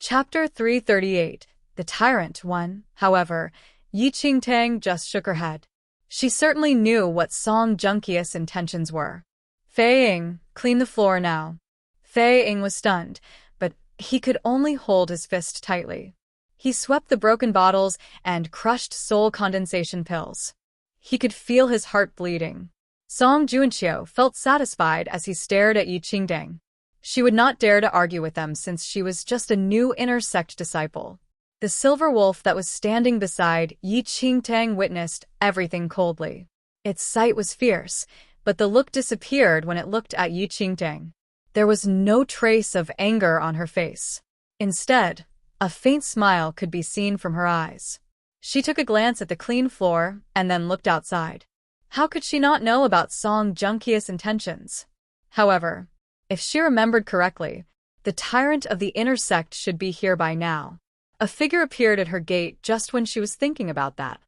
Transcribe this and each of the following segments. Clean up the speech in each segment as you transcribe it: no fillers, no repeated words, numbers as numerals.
Chapter 338. The Tyrant 1. However, Yi Qingtang just shook her head. She certainly knew what Song Junqi's intentions were. Fei Ying, clean the floor now. Fei Ying was stunned, but he could only hold his fist tightly. He swept the broken bottles and crushed soul condensation pills. He could feel his heart bleeding. Song Junqiu felt satisfied as he stared at Yi Qingtang. She would not dare to argue with them since she was just a new inner sect disciple. The silver wolf that was standing beside Yi Qingtang witnessed everything coldly. Its sight was fierce, but the look disappeared when it looked at Yi Qingtang. There was no trace of anger on her face. Instead, a faint smile could be seen from her eyes. She took a glance at the clean floor and then looked outside. How could she not know about Song Junqi's intentions? However, if she remembered correctly, the tyrant of the inner sect should be here by now. A figure appeared at her gate just when she was thinking about that.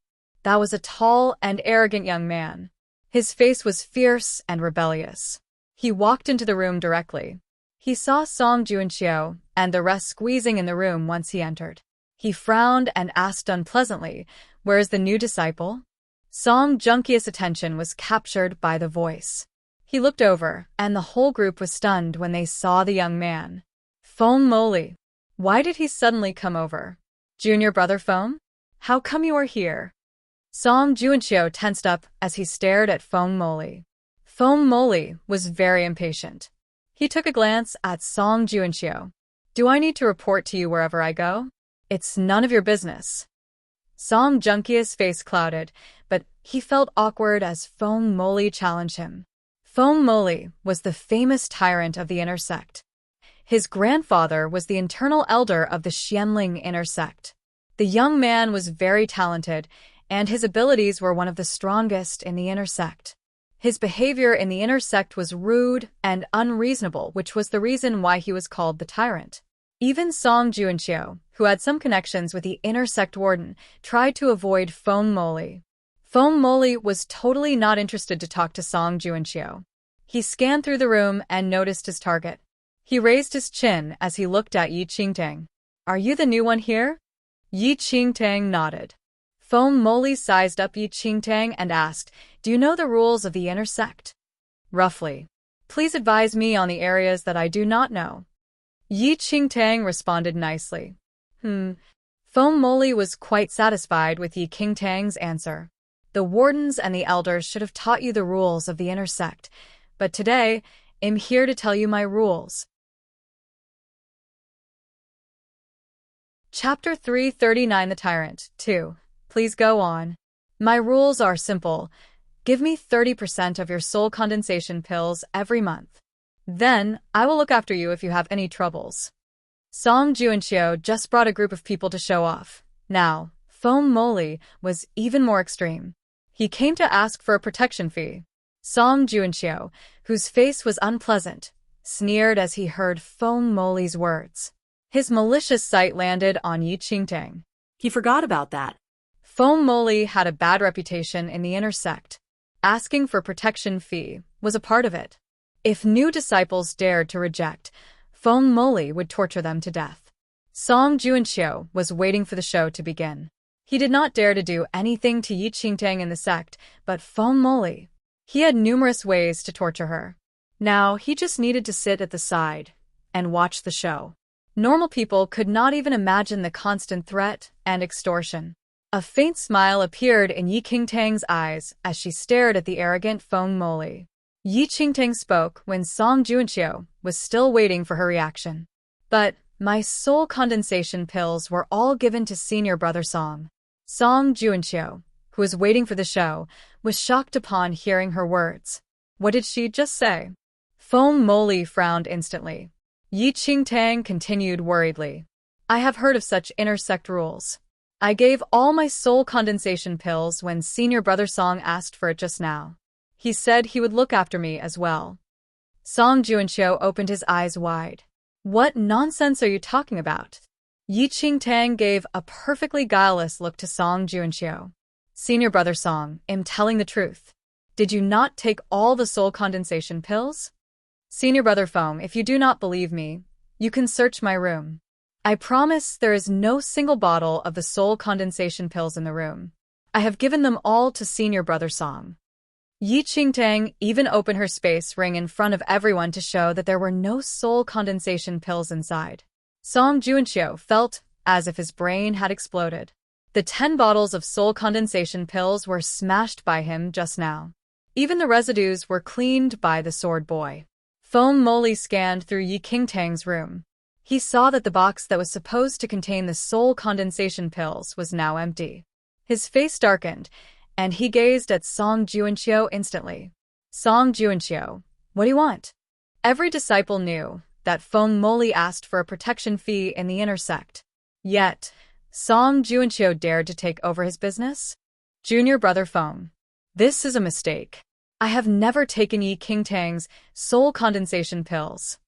That was a tall and arrogant young man. His face was fierce and rebellious. He walked into the room directly. He saw Song Junqiu and the rest squeezing in the room once he entered. He frowned and asked unpleasantly, "Where is the new disciple?" Song Junqi's attention was captured by the voice. He looked over, and the whole group was stunned when they saw the young man. Feng Moli. Why did he suddenly come over? Junior brother Feng? How come you are here? Song Junqiu tensed up as he stared at Feng Moli. Feng Moli was very impatient. He took a glance at Song Junqiu. Do I need to report to you wherever I go? It's none of your business. Song Junqi's face clouded, but he felt awkward as Feng Moli challenged him. Feng Moli was the famous tyrant of the inner sect. His grandfather was the eternal elder of the Xianling inner sect. The young man was very talented, and his abilities were one of the strongest in the inner sect. His behavior in the inner sect was rude and unreasonable, which was the reason why he was called the tyrant. Even Song Junqiu, who had some connections with the inner sect warden, tried to avoid Feng Moli. Feng Moli was totally not interested to talk to Song Junqiu. He scanned through the room and noticed his target. He raised his chin as he looked at Yi Qingtang. Are you the new one here? Yi Qingtang nodded. Feng Moli sized up Yi Qingtang and asked, Do you know the rules of the inner sect? Roughly. Please advise me on the areas that I do not know. Yi Qingtang responded nicely. Feng Moli was quite satisfied with Yi Qingtang's answer. The wardens and the elders should have taught you the rules of the inner sect, but today, I'm here to tell you my rules. Chapter 339. The Tyrant 2. Please go on. My rules are simple. Give me 30% of your soul condensation pills every month. Then, I will look after you if you have any troubles. Song Junqiu just brought a group of people to show off. Now, Feng Moli was even more extreme. He came to ask for a protection fee. Song Junqiu, whose face was unpleasant, sneered as he heard Feng Moli's words. His malicious sight landed on Yi Qingtang. He forgot about that. Feng Moli had a bad reputation in the inner sect. Asking for protection fee was a part of it. If new disciples dared to reject, Feng Moli would torture them to death. Song Junqiu was waiting for the show to begin. He did not dare to do anything to Yi Qingtang in the sect, but Feng Moli. He had numerous ways to torture her. Now, he just needed to sit at the side and watch the show. Normal people could not even imagine the constant threat and extortion. A faint smile appeared in Yi Qingtang's eyes as she stared at the arrogant Feng Moli. Yi Qingtang spoke when Song Junqiu was still waiting for her reaction. But my soul condensation pills were all given to senior brother Song. Song Junqiu, who was waiting for the show, was shocked upon hearing her words. What did she just say? Feng Moli frowned instantly. Yi Qingtang continued worriedly. I have heard of such inner sect rules. I gave all my soul condensation pills when senior brother Song asked for it just now. He said he would look after me as well. Song Junqiu opened his eyes wide. What nonsense are you talking about? Yi Qingtang gave a perfectly guileless look to Song Junqiu. Senior brother Song, I'm telling the truth. Did you not take all the soul condensation pills? Senior brother Feng, if you do not believe me, you can search my room. I promise there is no single bottle of the soul condensation pills in the room. I have given them all to senior brother Song. Yi Qingtang even opened her space ring in front of everyone to show that there were no soul condensation pills inside. Song Juanqiu felt as if his brain had exploded. The 10 bottles of soul condensation pills were smashed by him just now. Even the residues were cleaned by the sword boy. Foam Moli scanned through Yi Qingtang's room. He saw that the box that was supposed to contain the soul condensation pills was now empty. His face darkened, and he gazed at Song Juanqiu instantly. Song Juanqiu, what do you want? Every disciple knew that Foam Moli asked for a protection fee in the inner sect. Yet, Song Juanqiu dared to take over his business? Junior brother Foam. This is a mistake. I have never taken Yi Qingtang's soul condensation pills.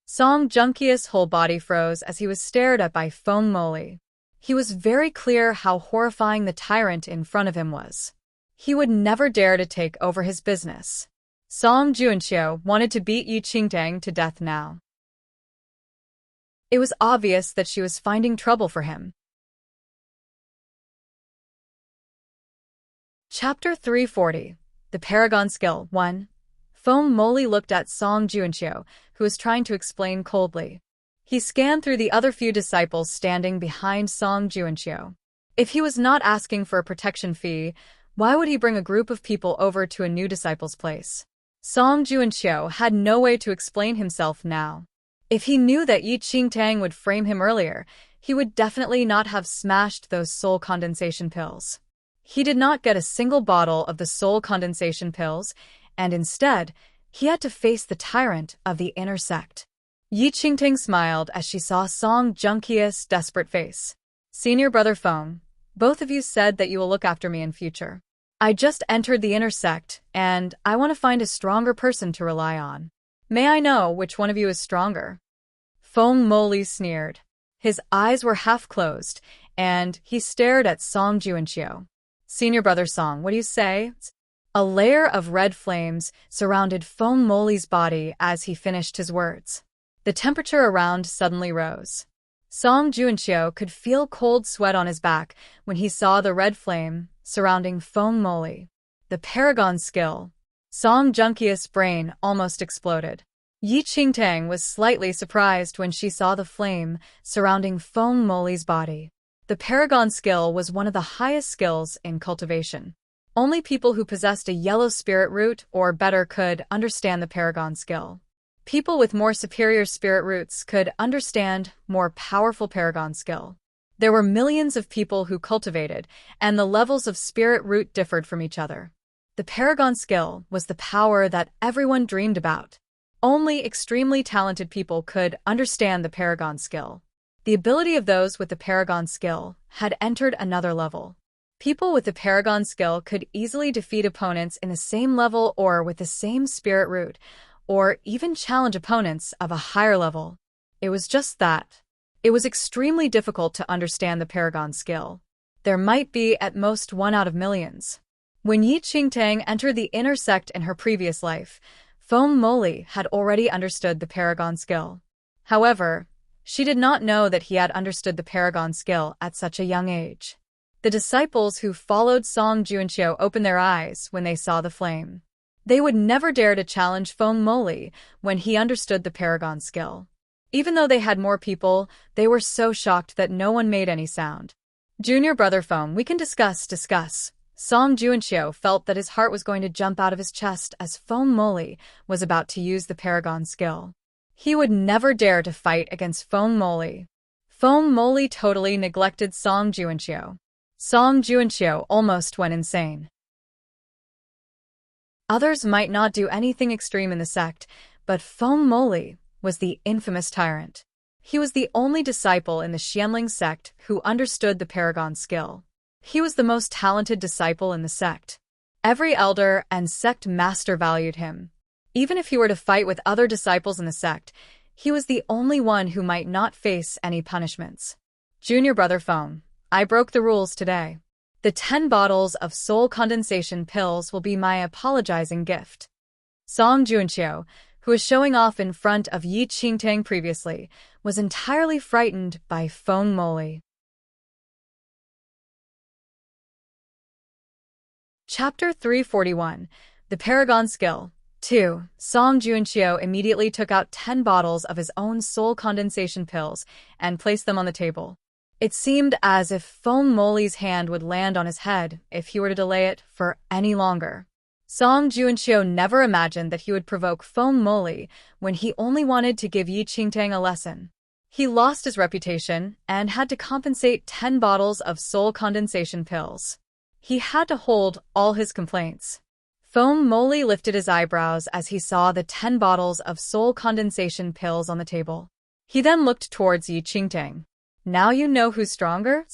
Song Junqia's whole body froze as he was stared at by Foam Moli. He was very clear how horrifying the tyrant in front of him was. He would never dare to take over his business. Song Juanqiu wanted to beat Yi Qingtang to death now. It was obvious that she was finding trouble for him. Chapter 340. The Paragon Skill 1. Foam Moli looked at Song Juanqiu, who was trying to explain coldly. He scanned through the other few disciples standing behind Song Juanqiu. If he was not asking for a protection fee, why would he bring a group of people over to a new disciple's place? Song Juanqiu had no way to explain himself now. If he knew that Yi Qingtang would frame him earlier, he would definitely not have smashed those soul condensation pills. He did not get a single bottle of the soul condensation pills, and instead, he had to face the tyrant of the inner sect. Yi Qingtang smiled as she saw Song Junqia's desperate face. Senior brother Foam, both of you said that you will look after me in future. I just entered the inner sect, and I want to find a stronger person to rely on. May I know which one of you is stronger? Foam Moli sneered. His eyes were half closed, and he stared at Song Juanqiu. Senior brother Song, what do you say? A layer of red flames surrounded Foam Moli's body as he finished his words. The temperature around suddenly rose. Song Juanqiu could feel cold sweat on his back when he saw the red flame surrounding Foam Moli. The Paragon Skill. Song Junqia's brain almost exploded. Yi Qingtang was slightly surprised when she saw the flame surrounding Foam Moli's body. The Paragon Skill was one of the highest skills in cultivation. Only people who possessed a yellow spirit root or better could understand the Paragon Skill. People with more superior spirit roots could understand more powerful Paragon Skill. There were millions of people who cultivated, and the levels of spirit root differed from each other. The Paragon Skill was the power that everyone dreamed about. Only extremely talented people could understand the Paragon Skill. The ability of those with the Paragon Skill had entered another level. People with the Paragon Skill could easily defeat opponents in the same level or with the same spirit root, or even challenge opponents of a higher level. It was just that. It was extremely difficult to understand the Paragon Skill. There might be at most one out of millions. When Yi Qingtang entered the inner sect in her previous life, Foam Moli had already understood the Paragon Skill. However, she did not know that he had understood the Paragon Skill at such a young age. The disciples who followed Song Juanqiu opened their eyes when they saw the flame. They would never dare to challenge Foam Moli when he understood the Paragon Skill. Even though they had more people, they were so shocked that no one made any sound. Junior brother Foam, we can discuss. Song Juanqiu felt that his heart was going to jump out of his chest as Foam Moli was about to use the Paragon Skill. He would never dare to fight against Foam Moli. Foam Moli totally neglected Song Juanqiu. Song Juanqiu almost went insane. Others might not do anything extreme in the sect, but Foam Moli was the infamous tyrant. He was the only disciple in the Xianling sect who understood the Paragon Skill. He was the most talented disciple in the sect. Every elder and sect master valued him. Even if he were to fight with other disciples in the sect, he was the only one who might not face any punishments. Junior brother Foam, I broke the rules today. The 10 bottles of soul condensation pills will be my apologizing gift. Song Juanqiu, who was showing off in front of Yi Qingtang previously, was entirely frightened by Feng Moli. Chapter 341. The Paragon Skill. 2. Song Juanqiu immediately took out 10 bottles of his own soul condensation pills and placed them on the table. It seemed as if Feng Moli's hand would land on his head if he were to delay it for any longer. Song Juanqiu never imagined that he would provoke Feng Moli when he only wanted to give Yi Qingtang a lesson. He lost his reputation and had to compensate 10 bottles of soul condensation pills. He had to hold all his complaints. Feng Moli lifted his eyebrows as he saw the 10 bottles of soul condensation pills on the table. He then looked towards Yi Qingtang. Now you know who's stronger?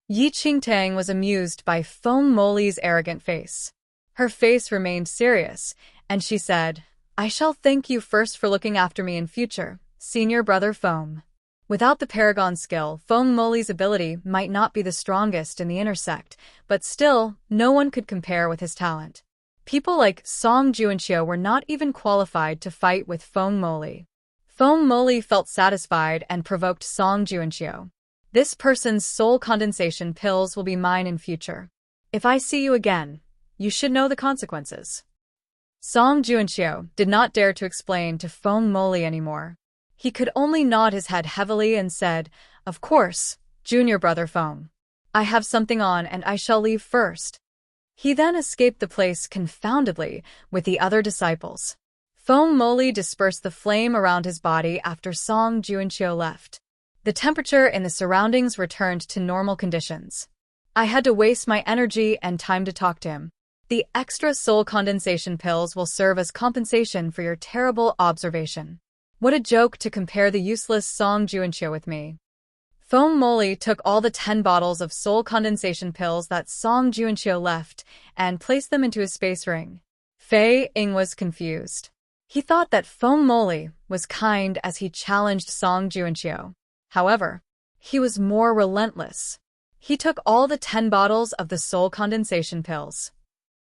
Yi Qingtang was amused by Feng Moli's arrogant face. Her face remained serious, and she said, I shall thank you first for looking after me in future, senior brother Feng. Without the Paragon skill, Feng Moli's ability might not be the strongest in the inner sect, but still, no one could compare with his talent. People like Song Juanqiu were not even qualified to fight with Feng Moli. Feng Moli felt satisfied and provoked Song Juanqiu. This person's soul condensation pills will be mine in future. If I see you again, you should know the consequences. Song Juanqiu did not dare to explain to Feng Moli anymore. He could only nod his head heavily and said, Of course, junior brother Feng. I have something on and I shall leave first. He then escaped the place confoundedly with the other disciples. Feng Moli dispersed the flame around his body after Song Juanqiu left. The temperature in the surroundings returned to normal conditions. I had to waste my energy and time to talk to him. The extra soul condensation pills will serve as compensation for your terrible observation. What a joke to compare the useless Song Juanqiu with me. Feng Moli took all the 10 bottles of soul condensation pills that Song Juanqiu left and placed them into his space ring. Fei Ying was confused. He thought that Feng Moli was kind as he challenged Song Juanqiu. However, he was more relentless. He took all the 10 bottles of the soul condensation pills.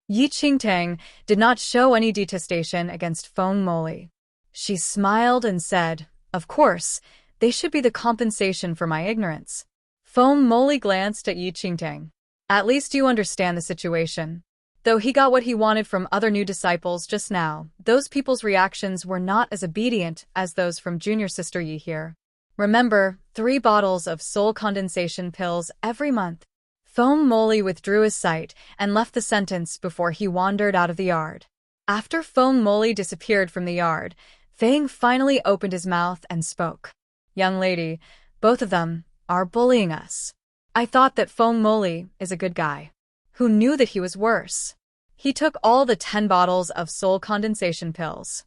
Yi Qingtang did not show any detestation against Feng Moli. She smiled and said, Of course, they should be the compensation for my ignorance. Feng Moli glanced at Yi Qingtang. At least you understand the situation. Though he got what he wanted from other new disciples just now, those people's reactions were not as obedient as those from junior sister Yi here. Remember, 3 bottles of soul condensation pills every month. Feng Moli withdrew his sight and left the sentence before he wandered out of the yard. After Feng Moli disappeared from the yard, Fei Ying finally opened his mouth and spoke. Young lady, both of them are bullying us. I thought that Feng Moli is a good guy. Who knew that he was worse? He took all the 10 bottles of soul condensation pills.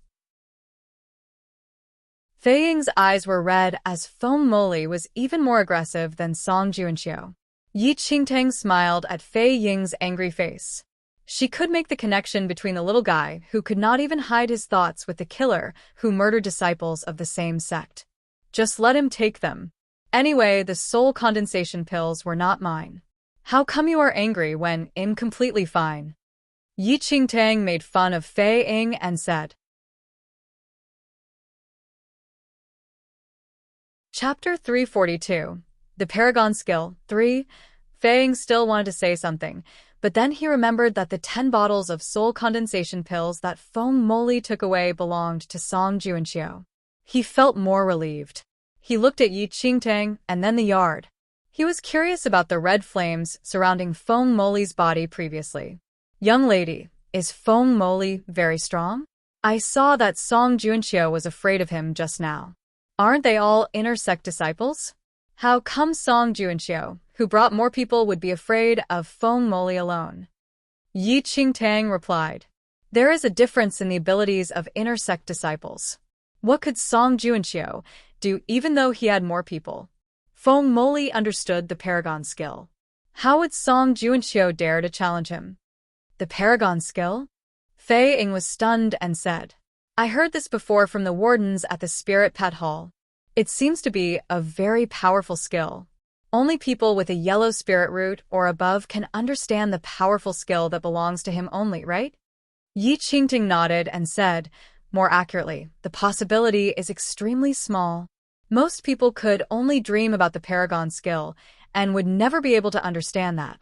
Fei Ying's eyes were red as Feng Moli was even more aggressive than Song Juanqiu. Yi Qingtang smiled at Fei Ying's angry face. She could make the connection between the little guy who could not even hide his thoughts with the killer who murdered disciples of the same sect. Just let him take them. Anyway, the soul condensation pills were not mine. How come you are angry when I'm completely fine? Yi Qingtang made fun of Fei Ying and said. Chapter 342. The Paragon Skill. 3. Fei Ying still wanted to say something, but then he remembered that the 10 bottles of soul condensation pills that Feng Moli took away belonged to Song Juanqiu. He felt more relieved. He looked at Yi Qingtang and then the yard. He was curious about the red flames surrounding Feng Moli's body previously. Young lady, is Feng Moli very strong? I saw that Song Juanqiu was afraid of him just now. Aren't they all inner sect disciples? How come Song Juanqiu, who brought more people, would be afraid of Feng Moli alone? Yi Qingtang replied. There is a difference in the abilities of inner sect disciples. What could Song Juanqiu do even though he had more people? Feng Moli understood the Paragon skill. How would Song Juanqiu dare to challenge him? The Paragon skill? Fei Ying was stunned and said. I heard this before from the wardens at the Spirit Pet Hall. It seems to be a very powerful skill. Only people with a yellow spirit root or above can understand the powerful skill that belongs to him only, right? Yi Qingtang nodded and said, more accurately, the possibility is extremely small. Most people could only dream about the paragon skill and would never be able to understand that.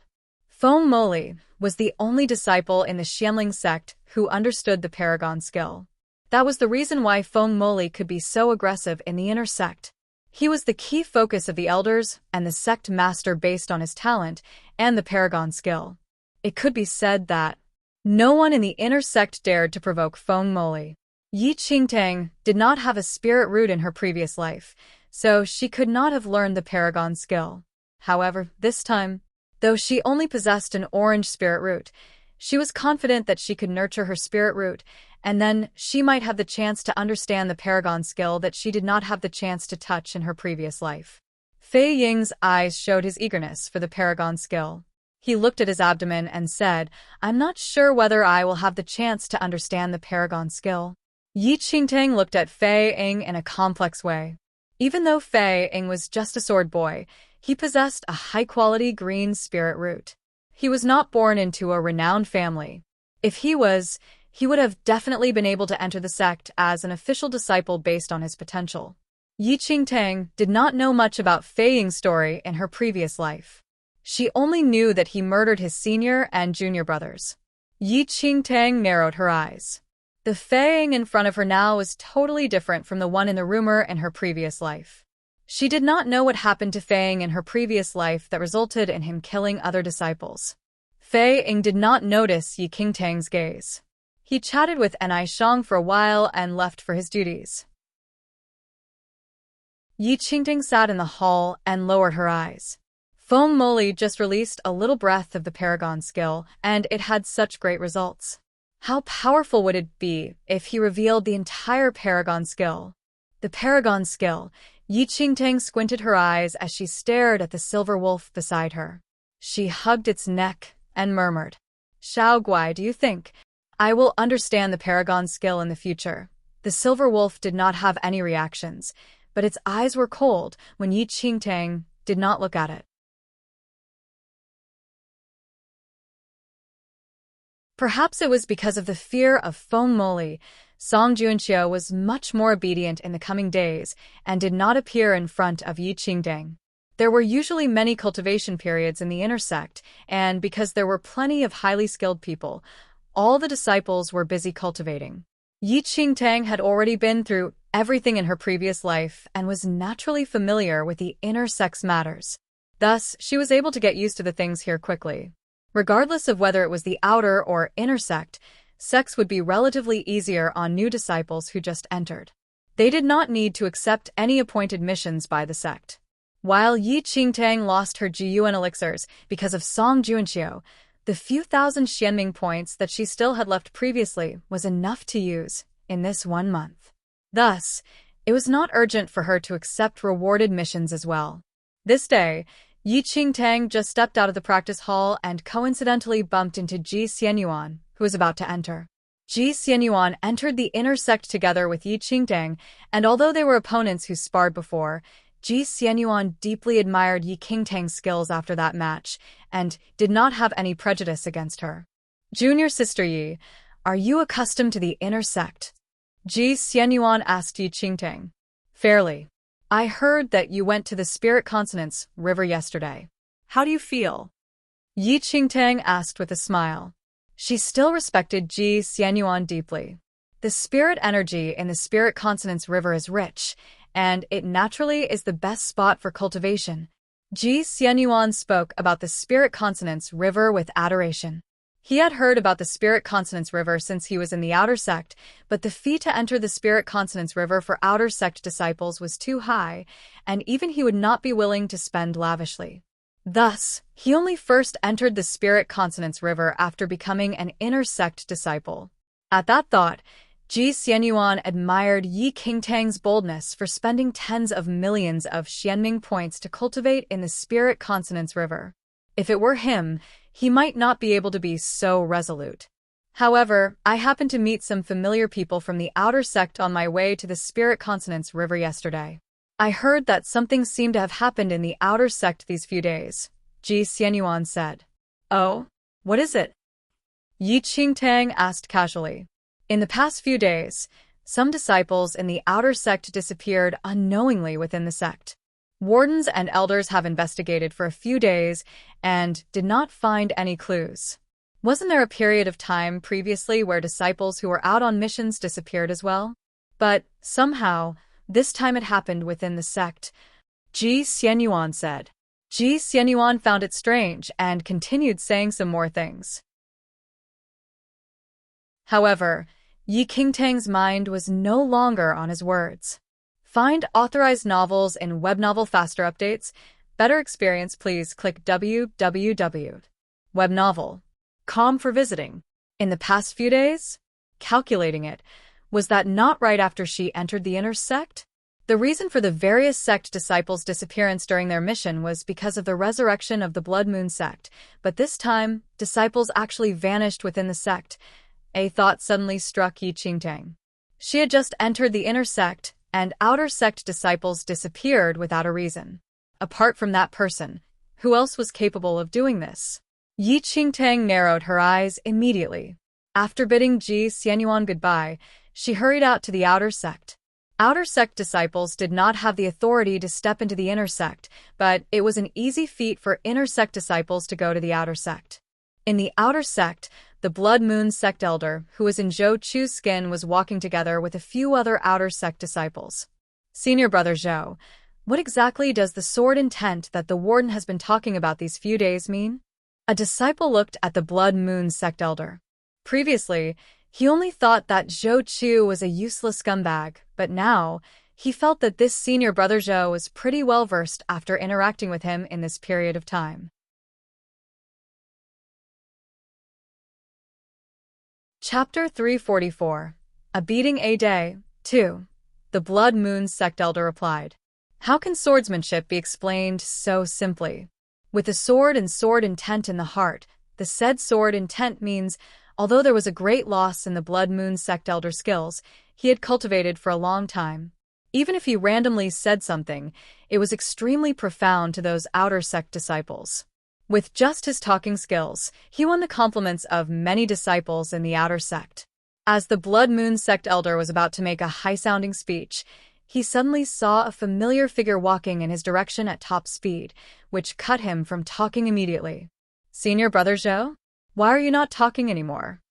Feng Moli was the only disciple in the Xianling sect who understood the paragon skill. That was the reason why Feng Moli could be so aggressive in the inner sect. He was the key focus of the elders and the sect master based on his talent and the paragon skill. It could be said that no one in the inner sect dared to provoke Feng Moli. Yi Qingtang did not have a spirit root in her previous life, so she could not have learned the paragon skill. However, this time, though she only possessed an orange spirit root, she was confident that she could nurture her spirit root, and then she might have the chance to understand the paragon skill that she did not have the chance to touch in her previous life. Fei Ying's eyes showed his eagerness for the paragon skill. He looked at his abdomen and said, "I'm not sure whether I will have the chance to understand the paragon skill." Yi Qingtang looked at Fei Ying in a complex way. Even though Fei Ying was just a sword boy, he possessed a high-quality green spirit root. He was not born into a renowned family. If he was, he would have definitely been able to enter the sect as an official disciple based on his potential. Yi Qingtang did not know much about Fei Ying's story in her previous life. She only knew that he murdered his senior and junior brothers. Yi Qingtang narrowed her eyes. The Fei Ying in front of her now was totally different from the one in the rumor in her previous life. She did not know what happened to Fei Ying in her previous life that resulted in him killing other disciples. Fei Ying did not notice Yi Qingtang's gaze. He chatted with Enai Shang for a while and left for his duties. Yi Qingtang sat in the hall and lowered her eyes. Feng Moli just released a little breath of the paragon skill, and it had such great results. How powerful would it be if he revealed the entire paragon skill? The paragon skill. Yi Qingtang squinted her eyes as she stared at the silver wolf beside her. She hugged its neck and murmured, "Xiao Guai, do you think I will understand the paragon skill in the future?" The silver wolf did not have any reactions, but its eyes were cold when Yi Qingtang did not look at it. Perhaps it was because of the fear of Feng Moli. Song Junqiu was much more obedient in the coming days and did not appear in front of Yi Qingtang. There were usually many cultivation periods in the inner sect, and because there were plenty of highly skilled people, all the disciples were busy cultivating. Yi Qingtang had already been through everything in her previous life and was naturally familiar with the inner sect's matters. Thus, she was able to get used to the things here quickly. Regardless of whether it was the outer or inner sect, sects would be relatively easier on new disciples who just entered. They did not need to accept any appointed missions by the sect. While Yi Qingtang lost her Jiyuan elixirs because of Song Junqiu, the few thousand Xianming points that she still had left previously was enough to use in this 1 month. Thus, it was not urgent for her to accept rewarded missions as well. This day, Yi Qingtang just stepped out of the practice hall and coincidentally bumped into Ji Xianyuan, who was about to enter. Ji Xianyuan entered the inner sect together with Yi Qingtang, and although they were opponents who sparred before, Ji Xianyuan deeply admired Yi Qingtang's skills after that match, and did not have any prejudice against her. "Junior sister Yi, are you accustomed to the inner sect?" Ji Xianyuan asked Yi Qingtang. "Fairly. I heard that you went to the Spirit Consonance River yesterday. How do you feel?" Yi Qingtang asked with a smile. She still respected Ji Xianyuan deeply. The spirit energy in the Spirit Consonance River is rich, and it naturally is the best spot for cultivation. Ji Xianyuan spoke about the Spirit Consonance River with adoration. He had heard about the Spirit Consonance River since he was in the outer sect, but the fee to enter the Spirit Consonance River for outer sect disciples was too high, and even he would not be willing to spend lavishly. Thus, he only first entered the Spirit Consonance River after becoming an inner sect disciple. At that thought, Ji Xianyuan admired Yi Qingtang's boldness for spending tens of millions of Xianming points to cultivate in the Spirit Consonance River. If it were him, he might not be able to be so resolute. However, I happened to meet some familiar people from the outer sect on my way to the Spirit Consonance River yesterday. I heard that something seemed to have happened in the outer sect these few days, Ji Xianyuan said. "Oh? What is it?" Yi Qingtang asked casually. In the past few days, Some disciples in the outer sect disappeared unknowingly within the sect. Wardens and elders have investigated for a few days and did not find any clues. Wasn't there a period of time previously where disciples who were out on missions disappeared as well? But somehow, this time it happened within the sect, Ji Xianyuan said. Ji Xianyuan found it strange and continued saying some more things. However, Yi Qingtang's mind was no longer on his words. Find authorized novels in web novel faster updates. Better experience, please click www.webnovel.com for visiting. In the past few days? Calculating it, was that not right after she entered the inner sect? The reason for the various sect disciples' disappearance during their mission was because of the resurrection of the Blood Moon sect, but this time, disciples actually vanished within the sect. A thought suddenly struck Yi Qingtang. She had just entered the inner sect, and outer sect disciples disappeared without a reason. Apart from that person, who else was capable of doing this? Yi Qingtang narrowed her eyes immediately. After bidding Ji Xianyuan goodbye, she hurried out to the outer sect. Outer sect disciples did not have the authority to step into the inner sect, but it was an easy feat for inner sect disciples to go to the outer sect. In the outer sect, the Blood Moon sect elder, who was in Zhou Chu's skin, was walking together with a few other outer sect disciples. Senior Brother Zhou, what exactly does the sword intent that the warden has been talking about these few days mean? A disciple looked at the Blood Moon sect elder. Previously, he only thought that Zhou Chu was a useless scumbag, but now, he felt that this Senior Brother Zhou was pretty well versed after interacting with him in this period of time. Chapter 344. A Beating a Day, 2. The Blood Moon sect elder replied. How can swordsmanship be explained so simply? With a sword and sword intent in the heart, the said sword intent means, although there was a great loss in the Blood Moon sect elder skills he had cultivated for a long time, even if he randomly said something, it was extremely profound to those outer sect disciples. With just his talking skills, he won the compliments of many disciples in the outer sect. As the Blood Moon sect elder was about to make a high-sounding speech, he suddenly saw a familiar figure walking in his direction at top speed, which cut him from talking immediately. Senior Brother Zhou? Why are you not talking anymore?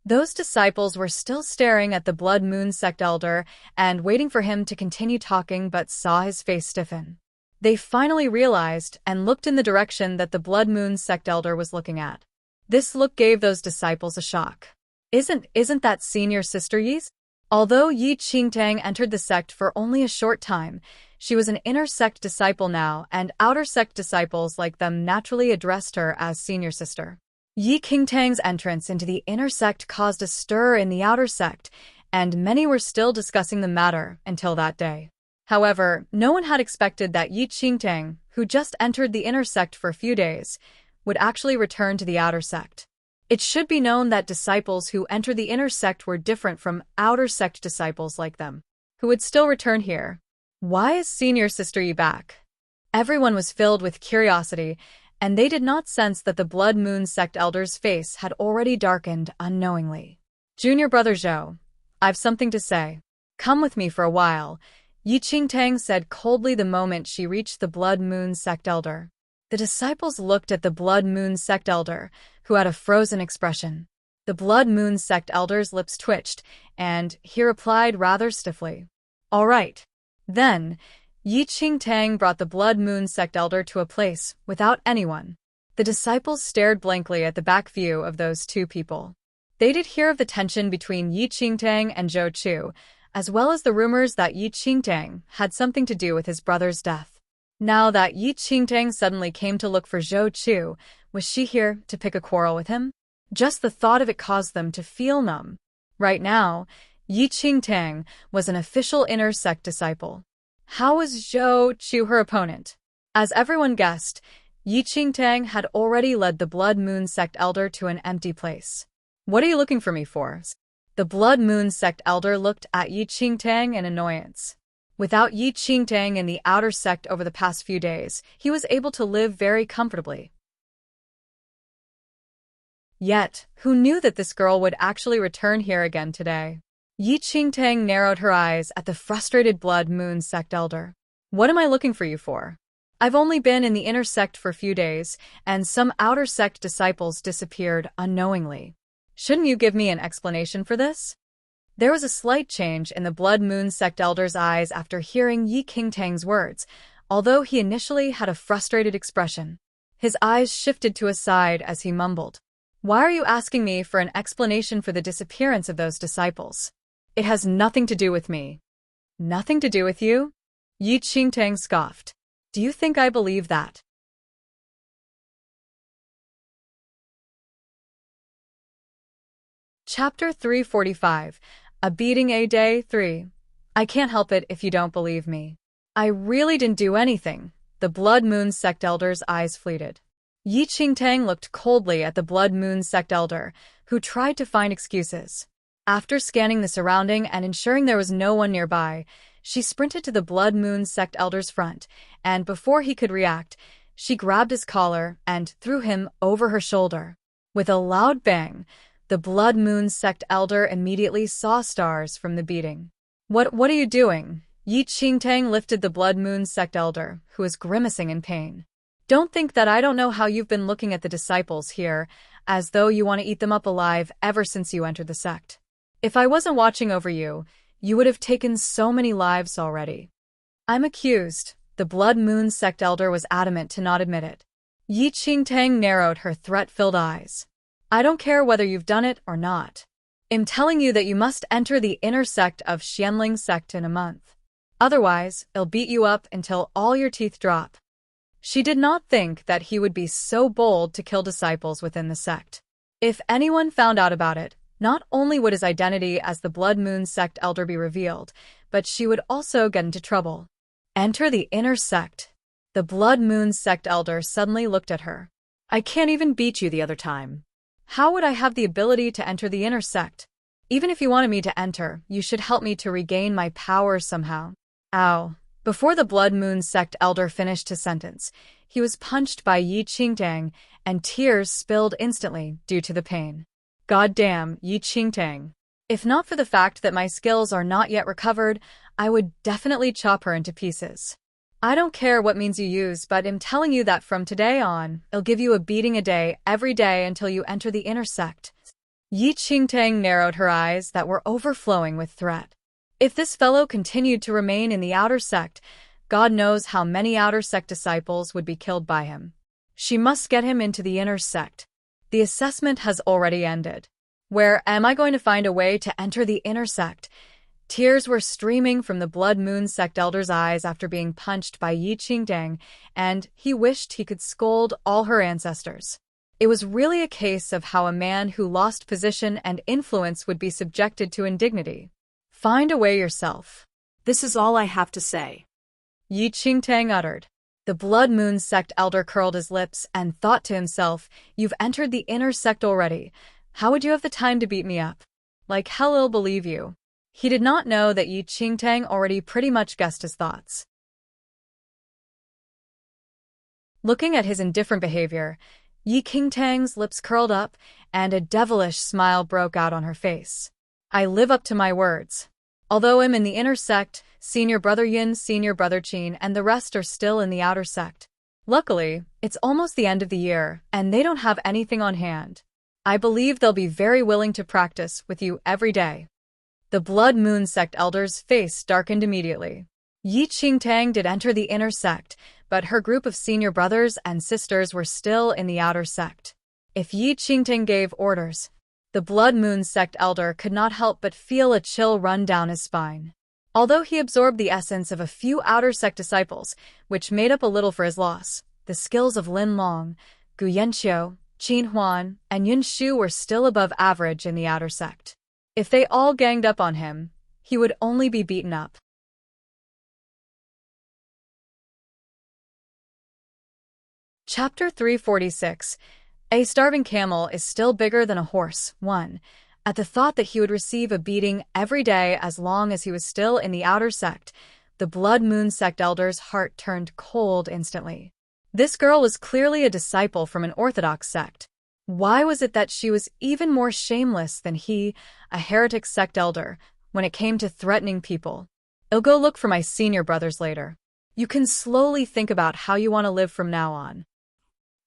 Those disciples were still staring at the Blood Moon sect elder and waiting for him to continue talking, but saw his face stiffen. They finally realized and looked in the direction that the Blood Moon sect elder was looking at. This look gave those disciples a shock. Isn't that Senior Sister Yi's? Although Yi Qingtang entered the sect for only a short time, she was an inner sect disciple now, and outer sect disciples like them naturally addressed her as Senior Sister. Yi Qingtang's entrance into the inner sect caused a stir in the outer sect, and many were still discussing the matter until that day. However, no one had expected that Yi Qingtang, who just entered the inner sect for a few days, would actually return to the outer sect. It should be known that disciples who entered the inner sect were different from outer sect disciples like them, who would still return here. Why is Senior Sister Yi back? Everyone was filled with curiosity, and they did not sense that the Blood Moon sect elder's face had already darkened unknowingly. Junior Brother Zhou, I've something to say. Come with me for a while, Yi Qingtang said coldly the moment she reached the Blood Moon sect elder. The disciples looked at the Blood Moon sect elder, who had a frozen expression. The Blood Moon sect elder's lips twitched, and he replied rather stiffly. All right. Then, Yi Qingtang brought the Blood Moon sect elder to a place without anyone. The disciples stared blankly at the back view of those two people. They did hear of the tension between Yi Qingtang and Zhou Chu, as well as the rumors that Yi Qingtang had something to do with his brother's death. Now that Yi Qingtang suddenly came to look for Zhou Chu, was she here to pick a quarrel with him? Just the thought of it caused them to feel numb. Right now, Yi Qingtang was an official inner sect disciple. How was Zhou Chu her opponent? As everyone guessed, Yi Qingtang had already led the Blood Moon sect elder to an empty place. What are you looking for me for? The Blood Moon sect elder looked at Yi Qingtang in annoyance. Without Yi Qingtang in the outer sect over the past few days, he was able to live very comfortably. Yet, who knew that this girl would actually return here again today? Yi Qingtang narrowed her eyes at the frustrated Blood Moon sect elder. What am I looking for you for? I've only been in the inner sect for a few days, and some outer sect disciples disappeared unknowingly. Shouldn't you give me an explanation for this? There was a slight change in the Blood Moon sect elder's eyes after hearing Yi Qingtang's words, although he initially had a frustrated expression. His eyes shifted to his side as he mumbled. Why are you asking me for an explanation for the disappearance of those disciples? It has nothing to do with me. Nothing to do with you? Yi Qingtang scoffed. Do you think I believe that? Chapter 345. A Beating a Day 3. I can't help it if you don't believe me. I really didn't do anything. The Blood Moon sect elder's eyes fleeted. Yi Qingtang looked coldly at the Blood Moon sect elder, who tried to find excuses. After scanning the surrounding and ensuring there was no one nearby, she sprinted to the Blood Moon sect elder's front, and before he could react, she grabbed his collar and threw him over her shoulder. With a loud bang, the Blood Moon sect elder immediately saw stars from the beating. What are you doing? Yi Qingtang lifted the Blood Moon sect elder, who was grimacing in pain. Don't think that I don't know how you've been looking at the disciples here, as though you want to eat them up alive ever since you entered the sect. If I wasn't watching over you, you would have taken so many lives already. I'm accused. The Blood Moon sect elder was adamant to not admit it. Yi Qingtang narrowed her threat-filled eyes. I don't care whether you've done it or not. I'm telling you that you must enter the inner sect of Xianling sect in a month. Otherwise, I'll beat you up until all your teeth drop. She did not think that he would be so bold to kill disciples within the sect. If anyone found out about it, not only would his identity as the Blood Moon sect elder be revealed, but she would also get into trouble. Enter the inner sect. The Blood Moon sect elder suddenly looked at her. I can't even beat you the other time. How would I have the ability to enter the inner sect? Even if you wanted me to enter, you should help me to regain my power somehow. Ow. Before the Blood Moon sect elder finished his sentence, he was punched by Yi Qingtang, and tears spilled instantly due to the pain. Goddamn, Yi Qingtang. If not for the fact that my skills are not yet recovered, I would definitely chop her into pieces. I don't care what means you use, but I'm telling you that from today on, I'll give you a beating a day every day until you enter the inner sect. Yi Qingtang narrowed her eyes that were overflowing with threat. If this fellow continued to remain in the outer sect, God knows how many outer sect disciples would be killed by him. She must get him into the inner sect. The assessment has already ended. Where am I going to find a way to enter the inner sect? Tears were streaming from the Blood Moon sect elder's eyes after being punched by Yi Qingtang, and he wished he could scold all her ancestors. It was really a case of how a man who lost position and influence would be subjected to indignity. Find a way yourself. This is all I have to say. Yi Qingtang uttered. The Blood Moon sect elder curled his lips and thought to himself, you've entered the inner sect already. How would you have the time to beat me up? Like hell I'll believe you. He did not know that Yi Qingtang already pretty much guessed his thoughts. Looking at his indifferent behavior, Yi Qingtang's lips curled up, and a devilish smile broke out on her face. I live up to my words. Although I'm in the inner sect, Senior Brother Yin, Senior Brother Qin, and the rest are still in the outer sect. Luckily, it's almost the end of the year, and they don't have anything on hand. I believe they'll be very willing to practice with you every day. The Blood Moon sect elder's face darkened immediately. Yi Qingtang did enter the inner sect, but her group of senior brothers and sisters were still in the outer sect. If Yi Qingtang gave orders, the Blood Moon sect elder could not help but feel a chill run down his spine. Although he absorbed the essence of a few outer sect disciples, which made up a little for his loss, the skills of Lin Long, Gu Yanqiu, Qin Huan, and Yun Shu were still above average in the outer sect. If they all ganged up on him, he would only be beaten up. Chapter 346. A starving camel is still bigger than a horse. 1. At the thought that he would receive a beating every day as long as he was still in the outer sect, the Blood Moon sect elder's heart turned cold instantly. This girl was clearly a disciple from an orthodox sect. Why was it that she was even more shameless than he, a heretic sect elder, when it came to threatening people. I'll go look for my senior brothers later. You can slowly think about how you want to live from now on.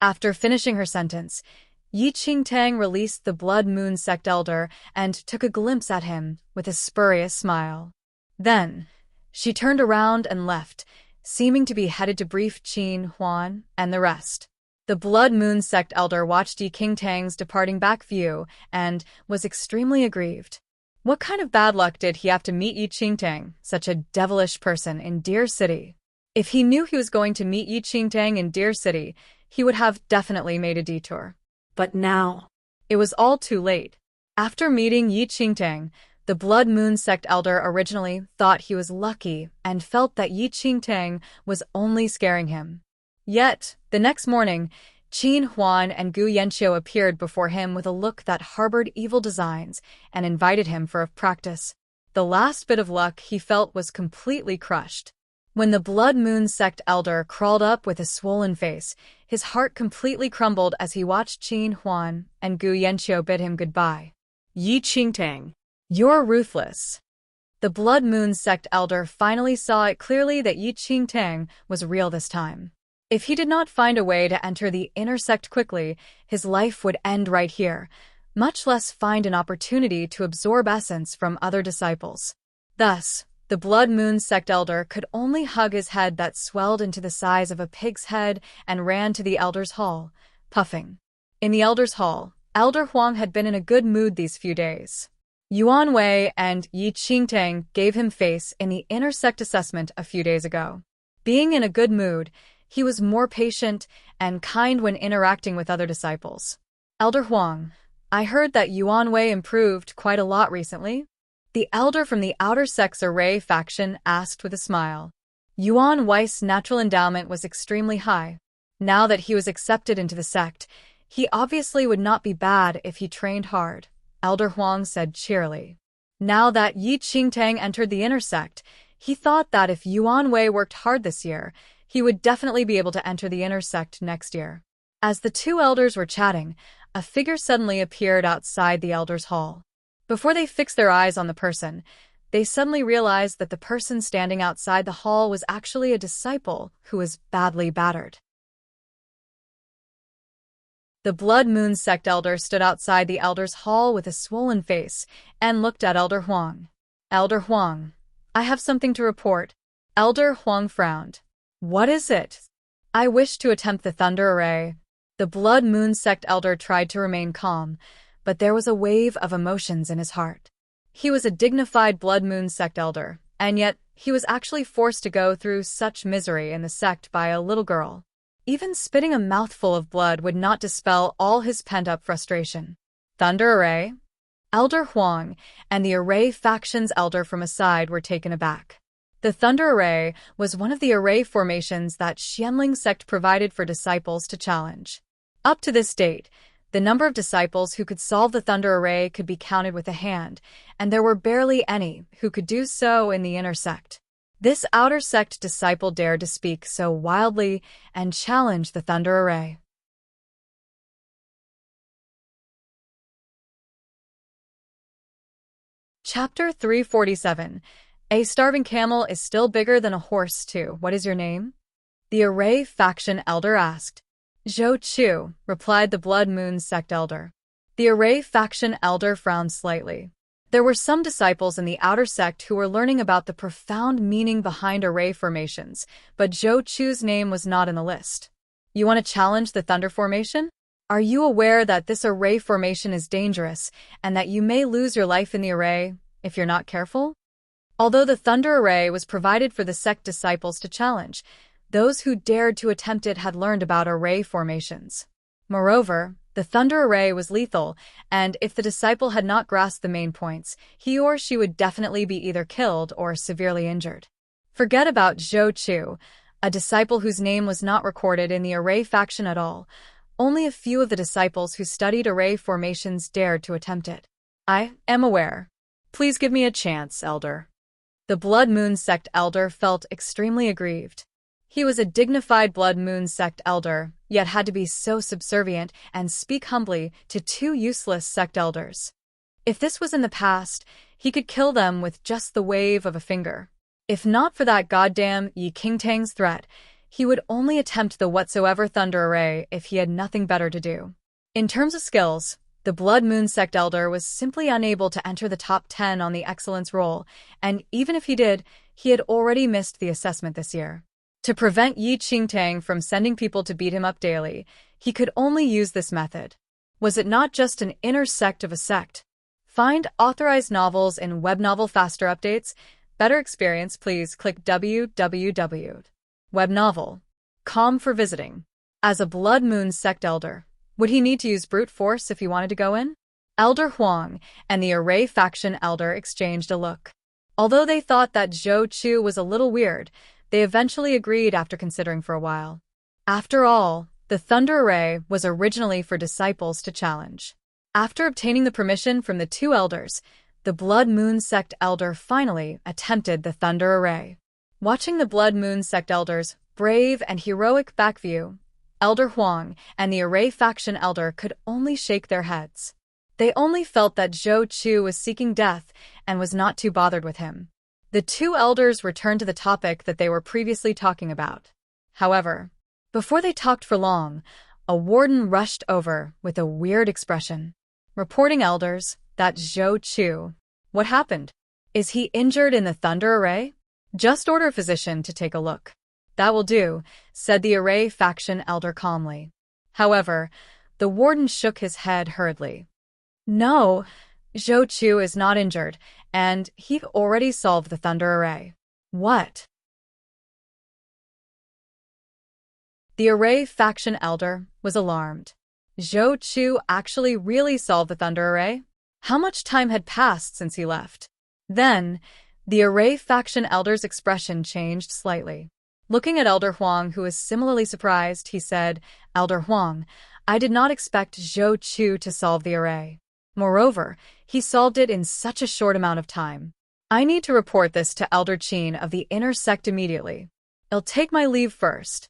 After finishing her sentence, Yi Qingtang released the Blood Moon Sect Elder and took a glimpse at him with a spurious smile. Then, she turned around and left, seeming to be headed to brief Qin Huan and the rest. The Blood Moon Sect Elder watched Yi Qingtang's departing back view and was extremely aggrieved. What kind of bad luck did he have to meet Yi Qingtang, such a devilish person, in Deer City? If he knew he was going to meet Yi Qingtang in Deer City, he would have definitely made a detour. But now, it was all too late. After meeting Yi Qingtang, the Blood Moon Sect Elder originally thought he was lucky and felt that Yi Qingtang was only scaring him. Yet, the next morning, Qin Huan and Gu Yanqiu appeared before him with a look that harbored evil designs and invited him for a practice. The last bit of luck he felt was completely crushed. When the Blood Moon Sect Elder crawled up with a swollen face, his heart completely crumbled as he watched Qin Huan and Gu Yanqiu bid him goodbye. Yi Qingtang, you're ruthless. The Blood Moon Sect Elder finally saw it clearly that Yi Qingtang was real this time. If he did not find a way to enter the inner sect quickly, his life would end right here, much less find an opportunity to absorb essence from other disciples. Thus, the Blood Moon Sect Elder could only hug his head that swelled into the size of a pig's head and ran to the Elder's Hall, puffing. In the Elder's Hall, Elder Huang had been in a good mood these few days. Yuan Wei and Yi Qingtang gave him face in the inner sect assessment a few days ago. Being in a good mood, he was more patient and kind when interacting with other disciples. Elder Huang, I heard that Yuan Wei improved quite a lot recently. The elder from the outer sect's array faction asked with a smile. Yuan Wei's natural endowment was extremely high. Now that he was accepted into the sect, he obviously would not be bad if he trained hard, Elder Huang said cheerily. Now that Yi Qingtang entered the inner sect, he thought that if Yuan Wei worked hard this year, he would definitely be able to enter the inner sect next year. As the two elders were chatting, a figure suddenly appeared outside the elders' hall. Before they fixed their eyes on the person, they suddenly realized that the person standing outside the hall was actually a disciple who was badly battered. The Blood Moon Sect Elder stood outside the elders' hall with a swollen face and looked at Elder Huang. Elder Huang, I have something to report. Elder Huang frowned. What is it? I wish to attempt the Thunder Array. The Blood Moon Sect Elder tried to remain calm, but there was a wave of emotions in his heart. He was a dignified Blood Moon Sect Elder, and yet he was actually forced to go through such misery in the sect by a little girl. Even spitting a mouthful of blood would not dispel all his pent-up frustration. Thunder Array? Elder Huang and the Array faction's elder from aside were taken aback. The Thunder Array was one of the array formations that Xianling sect provided for disciples to challenge. Up to this date, the number of disciples who could solve the Thunder Array could be counted with a hand, and there were barely any who could do so in the inner sect. This outer sect disciple dared to speak so wildly and challenge the Thunder Array. Chapter 347. A starving camel is still bigger than a horse too. What is your name? The Array faction elder asked. Zhou Chu, replied the Blood Moon Sect elder. The Array faction elder frowned slightly. There were some disciples in the outer sect who were learning about the profound meaning behind array formations, but Zhou Chu's name was not in the list. You want to challenge the Thunder Formation? Are you aware that this array formation is dangerous and that you may lose your life in the array if you're not careful? Although the Thunder Array was provided for the sect disciples to challenge, those who dared to attempt it had learned about array formations. Moreover, the Thunder Array was lethal, and if the disciple had not grasped the main points, he or she would definitely be either killed or severely injured. Forget about Zhou Chu, a disciple whose name was not recorded in the Array faction at all. Only a few of the disciples who studied array formations dared to attempt it. I am aware. Please give me a chance, Elder. The Blood Moon Sect elder felt extremely aggrieved. He was a dignified Blood Moon Sect elder, yet had to be so subservient and speak humbly to two useless sect elders. If this was in the past, He could kill them with just the wave of a finger. If not for that goddamn Yi Qingtang's threat, he would only attempt the whatsoever thunder array if he had nothing better to do. In terms of skills, the Blood Moon Sect Elder was simply unable to enter the top 10 on the excellence roll, and even if he did, he had already missed the assessment this year. To prevent Yi Qingtang from sending people to beat him up daily, he could only use this method. Was it not just an inner sect of a sect? Find authorized novels in Web Novel Faster Updates. Better experience, please click www. Web Novel. Com for visiting. As a Blood Moon Sect Elder, would he need to use brute force if he wanted to go in? Elder Huang and the Array Faction Elder exchanged a look. Although they thought that Zhou Chu was a little weird, they eventually agreed after considering for a while. After all, the Thunder Array was originally for disciples to challenge. After obtaining the permission from the two elders, the Blood Moon Sect Elder finally attempted the Thunder Array. Watching the Blood Moon Sect Elder's brave and heroic backview, Elder Huang and the Array Faction Elder could only shake their heads. They only felt that Zhou Chu was seeking death and was not too bothered with him. The two elders returned to the topic that they were previously talking about. However, before they talked for long, a warden rushed over with a weird expression. Reporting elders, that's Zhou Chu. What happened? Is he injured in the Thunder Array? Just order a physician to take a look. That will do, said the Array Faction Elder calmly. However, the warden shook his head hurriedly. No, Zhou Chu is not injured, and he already solved the Thunder Array. What? The Array Faction Elder was alarmed. Zhou Chu actually really solved the Thunder Array? How much time had passed since he left? Then, the Array Faction Elder's expression changed slightly. Looking at Elder Huang, who was similarly surprised, he said, Elder Huang, I did not expect Zhou Chu to solve the array. Moreover, he solved it in such a short amount of time. I need to report this to Elder Qin of the inner sect immediately. I'll take my leave first.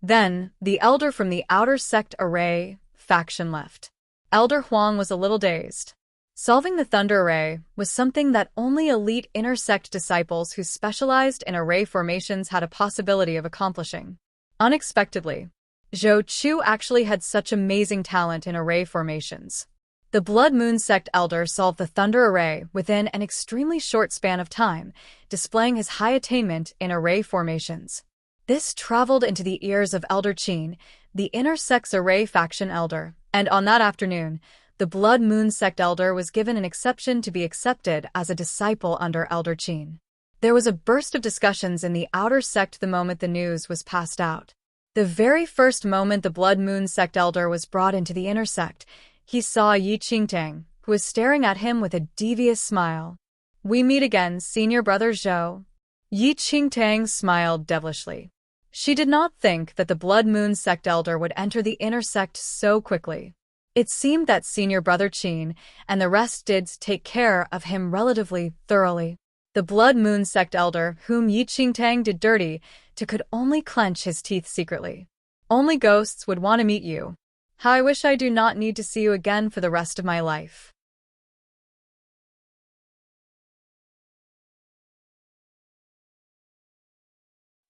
Then, the elder from the outer sect Array Faction left. Elder Huang was a little dazed. Solving the Thunder Array was something that only elite inner sect disciples who specialized in array formations had a possibility of accomplishing. Unexpectedly, Zhou Chu actually had such amazing talent in array formations. The Blood Moon Sect Elder solved the Thunder Array within an extremely short span of time, displaying his high attainment in array formations. This traveled into the ears of Elder Qin, the inner sect's Array Faction Elder, and on that afternoon, the Blood Moon Sect Elder was given an exception to be accepted as a disciple under Elder Qin. There was a burst of discussions in the outer sect the moment the news was passed out. The very first moment the Blood Moon Sect Elder was brought into the inner sect, he saw Yi Qingtang, who was staring at him with a devious smile. We meet again, senior brother Zhou. Yi Qingtang smiled devilishly. She did not think that the Blood Moon Sect Elder would enter the inner sect so quickly. It seemed that senior brother Qin and the rest did take care of him relatively thoroughly. The Blood Moon Sect Elder, whom Yi Qingtang did dirty to, could only clench his teeth secretly. Only ghosts would want to meet you. How I wish I do not need to see you again for the rest of my life.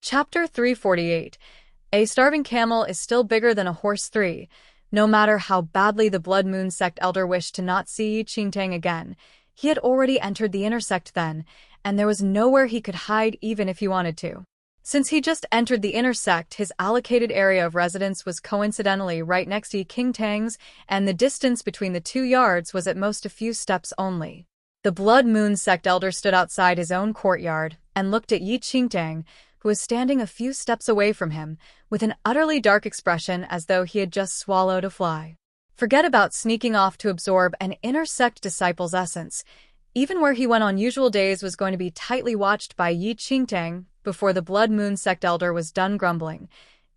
Chapter 348. A starving camel is still bigger than a horse 3. No matter how badly the Blood Moon Sect Elder wished to not see Yi Qingtang again, he had already entered the inner sect then, and there was nowhere he could hide even if he wanted to. Since he just entered the inner sect, his allocated area of residence was coincidentally right next to Yi Qingtang's, and the distance between the 2 yards was at most a few steps only. The Blood Moon Sect Elder stood outside his own courtyard and looked at Yi Qingtang, who was standing a few steps away from him, with an utterly dark expression as though he had just swallowed a fly. Forget about sneaking off to absorb an inner sect disciple's essence. Even where he went on usual days was going to be tightly watched by Yi Qingtang. Before the Blood Moon Sect Elder was done grumbling,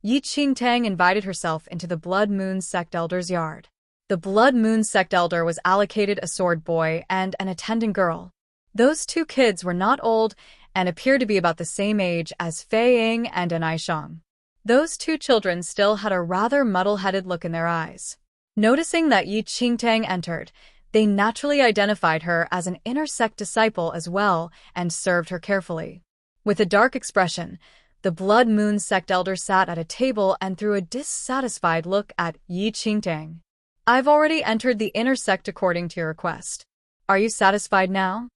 Yi Qingtang invited herself into the Blood Moon Sect Elder's yard. The Blood Moon Sect Elder was allocated a sword boy and an attendant girl. Those 2 kids were not old and appeared to be about the same age as Fei Ying and Anai Shang. Those 2 children still had a rather muddle-headed look in their eyes. Noticing that Yi Qingtang entered, They naturally identified her as an inner sect disciple as well and served her carefully. With a dark expression, the Blood Moon sect elder sat at a table and threw a dissatisfied look at Yi Qingtang. I've already entered the inner sect according to your request. Are you satisfied now?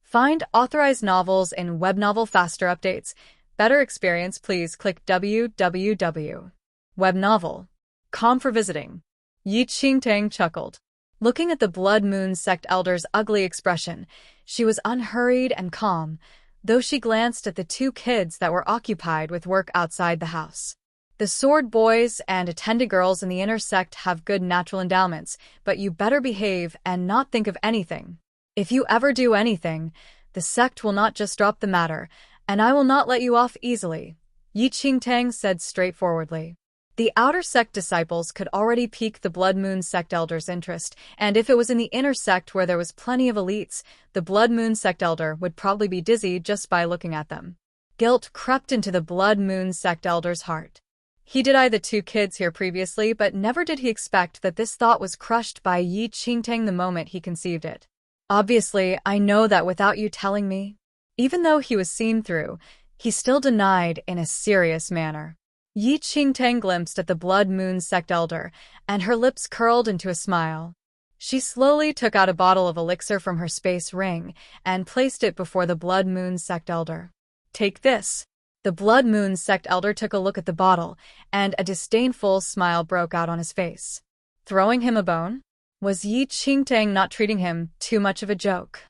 Find authorized novels in web novel faster updates. Better experience, please click www.webnovel.com for visiting. Yi Qingtang chuckled. Looking at the Blood Moon sect elder's ugly expression, she was unhurried and calm, though she glanced at the two kids that were occupied with work outside the house. The sword boys and attendant girls in the inner sect have good natural endowments, but you better behave and not think of anything. If you ever do anything, the sect will not just drop the matter, and I will not let you off easily, Yi Qingtang said straightforwardly. The outer sect disciples could already pique the Blood Moon sect elder's interest, and if it was in the inner sect where there was plenty of elites, the Blood Moon sect elder would probably be dizzy just by looking at them. Guilt crept into the Blood Moon sect elder's heart. He did eye the two kids here previously, but never did he expect that this thought was crushed by Yi Qingtang the moment he conceived it. Obviously, I know that without you telling me. Even though he was seen through, he still denied in a serious manner. Yi Qingtang glimpsed at the Blood Moon sect elder, and her lips curled into a smile. She slowly took out a bottle of elixir from her space ring and placed it before the Blood Moon sect elder. Take this. The Blood Moon sect elder took a look at the bottle, and a disdainful smile broke out on his face. Throwing him a bone? Was Yi Qingtang not treating him too much of a joke?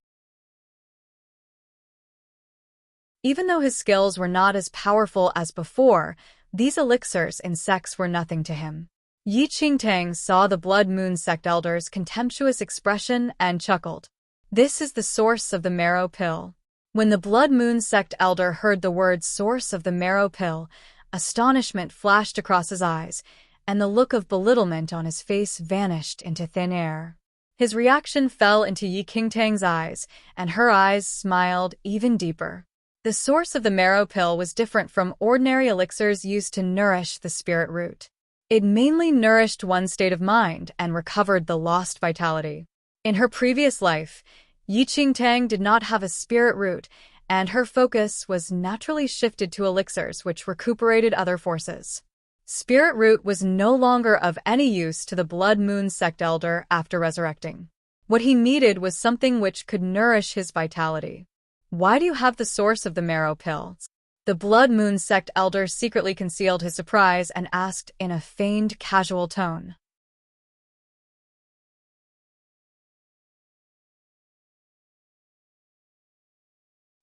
Even though his skills were not as powerful as before, these elixirs and sects were nothing to him. Yi Qingtang saw the Blood Moon sect elder's contemptuous expression and chuckled. This is the source of the marrow pill. When the Blood Moon sect elder heard the word source of the marrow pill, astonishment flashed across his eyes, and the look of belittlement on his face vanished into thin air. His reaction fell into Yi Qingtang's eyes, and her eyes smiled even deeper. The source of the marrow pill was different from ordinary elixirs used to nourish the spirit root. It mainly nourished one's state of mind and recovered the lost vitality. In her previous life, Yi Qingtang did not have a spirit root, and her focus was naturally shifted to elixirs which recuperated other forces. Spirit root was no longer of any use to the Blood Moon sect elder after resurrecting. What he needed was something which could nourish his vitality. Why do you have the source of the marrow pill? The Blood Moon sect elder secretly concealed his surprise and asked in a feigned casual tone.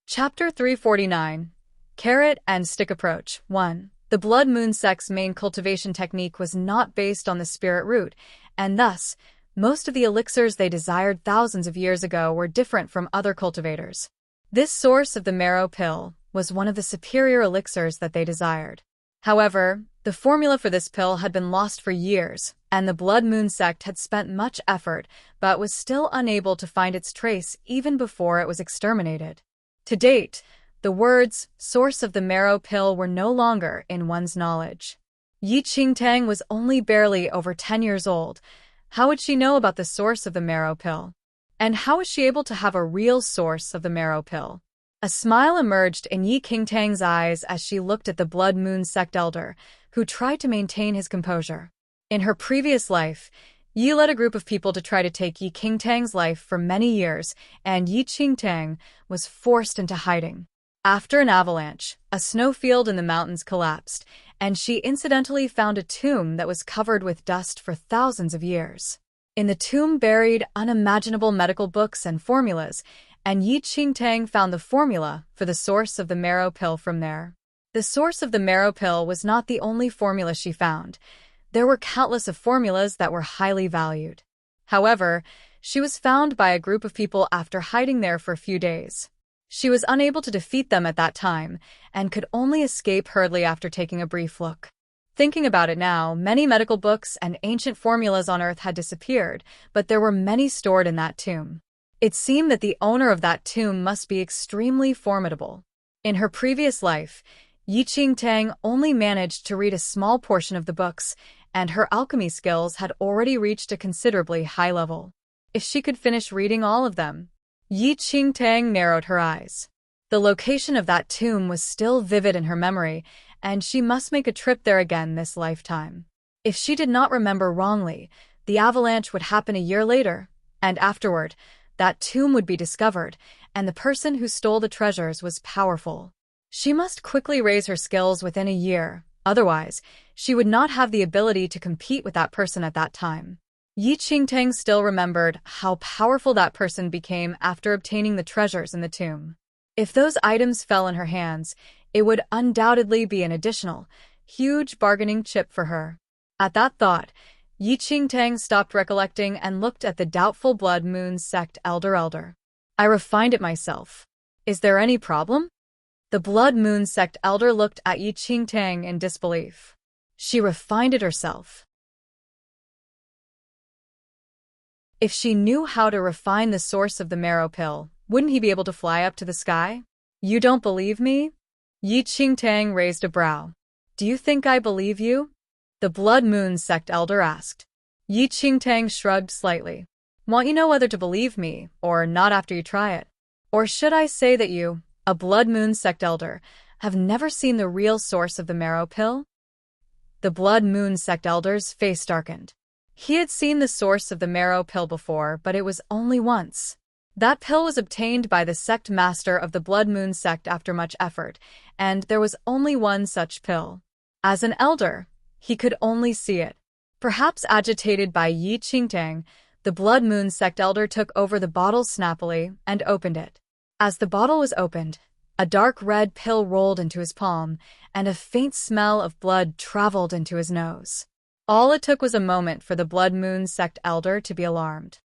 Chapter 349. Carrot and Stick Approach 1. The Blood Moon sect's main cultivation technique was not based on the spirit root, and thus, most of the elixirs they desired thousands of years ago were different from other cultivators. This source of the marrow pill was one of the superior elixirs that they desired. However, the formula for this pill had been lost for years, and the Blood Moon sect had spent much effort but was still unable to find its trace even before it was exterminated. To date, the words, source of the marrow pill, were no longer in one's knowledge. Yi Qingtang was only barely over 10 years old. How would she know about the source of the marrow pill? And how was she able to have a real source of the marrow pill? A smile emerged in Yi Qingtang's eyes as she looked at the Blood Moon sect elder, who tried to maintain his composure. In her previous life, Yi led a group of people to try to take Yi Qingtang's life for many years, and Yi Qingtang was forced into hiding. After an avalanche, a snowfield in the mountains collapsed, and she incidentally found a tomb that was covered with dust for thousands of years. In the tomb buried unimaginable medical books and formulas, and Yi Qingtang found the formula for the source of the marrow pill from there. The source of the marrow pill was not the only formula she found. There were countless of formulas that were highly valued. However, she was found by a group of people after hiding there for a few days. She was unable to defeat them at that time, and could only escape hurriedly after taking a brief look. Thinking about it now, many medical books and ancient formulas on Earth had disappeared, but there were many stored in that tomb. It seemed that the owner of that tomb must be extremely formidable. In her previous life, Yi Qingtang only managed to read a small portion of the books, and her alchemy skills had already reached a considerably high level. if she could finish reading all of them. Yi Qingtang narrowed her eyes. The location of that tomb was still vivid in her memory, and she must make a trip there again this lifetime. If she did not remember wrongly, the avalanche would happen a year later, and afterward, that tomb would be discovered, and the person who stole the treasures was powerful. She must quickly raise her skills within a year, otherwise, she would not have the ability to compete with that person at that time. Yi Qingtang still remembered how powerful that person became after obtaining the treasures in the tomb. If those items fell in her hands, it would undoubtedly be an additional, huge bargaining chip for her. At that thought, Yi Qingtang stopped recollecting and looked at the doubtful Blood Moon Sect elder. I refined it myself. Is there any problem? The Blood Moon Sect elder looked at Yi Qingtang in disbelief. She refined it herself. If she knew how to refine the source of the marrow pill, wouldn't he be able to fly up to the sky? You don't believe me? Yi Qingtang raised a brow. Do you think I believe you? The Blood Moon Sect elder asked. Yi Qingtang shrugged slightly. Want you know whether to believe me, or not after you try it? Or should I say that you, a Blood Moon Sect elder, have never seen the real source of the marrow pill? The Blood Moon Sect elder's face darkened. He had seen the source of the marrow pill before, but it was only once. That pill was obtained by the sect master of the Blood Moon Sect after much effort, and there was only one such pill. As an elder, he could only see it. Perhaps agitated by Yi Qingtang, the Blood Moon Sect elder took over the bottle snappily and opened it. As the bottle was opened, a dark red pill rolled into his palm, and a faint smell of blood traveled into his nose. All it took was a moment for the Blood Moon Sect elder to be alarmed.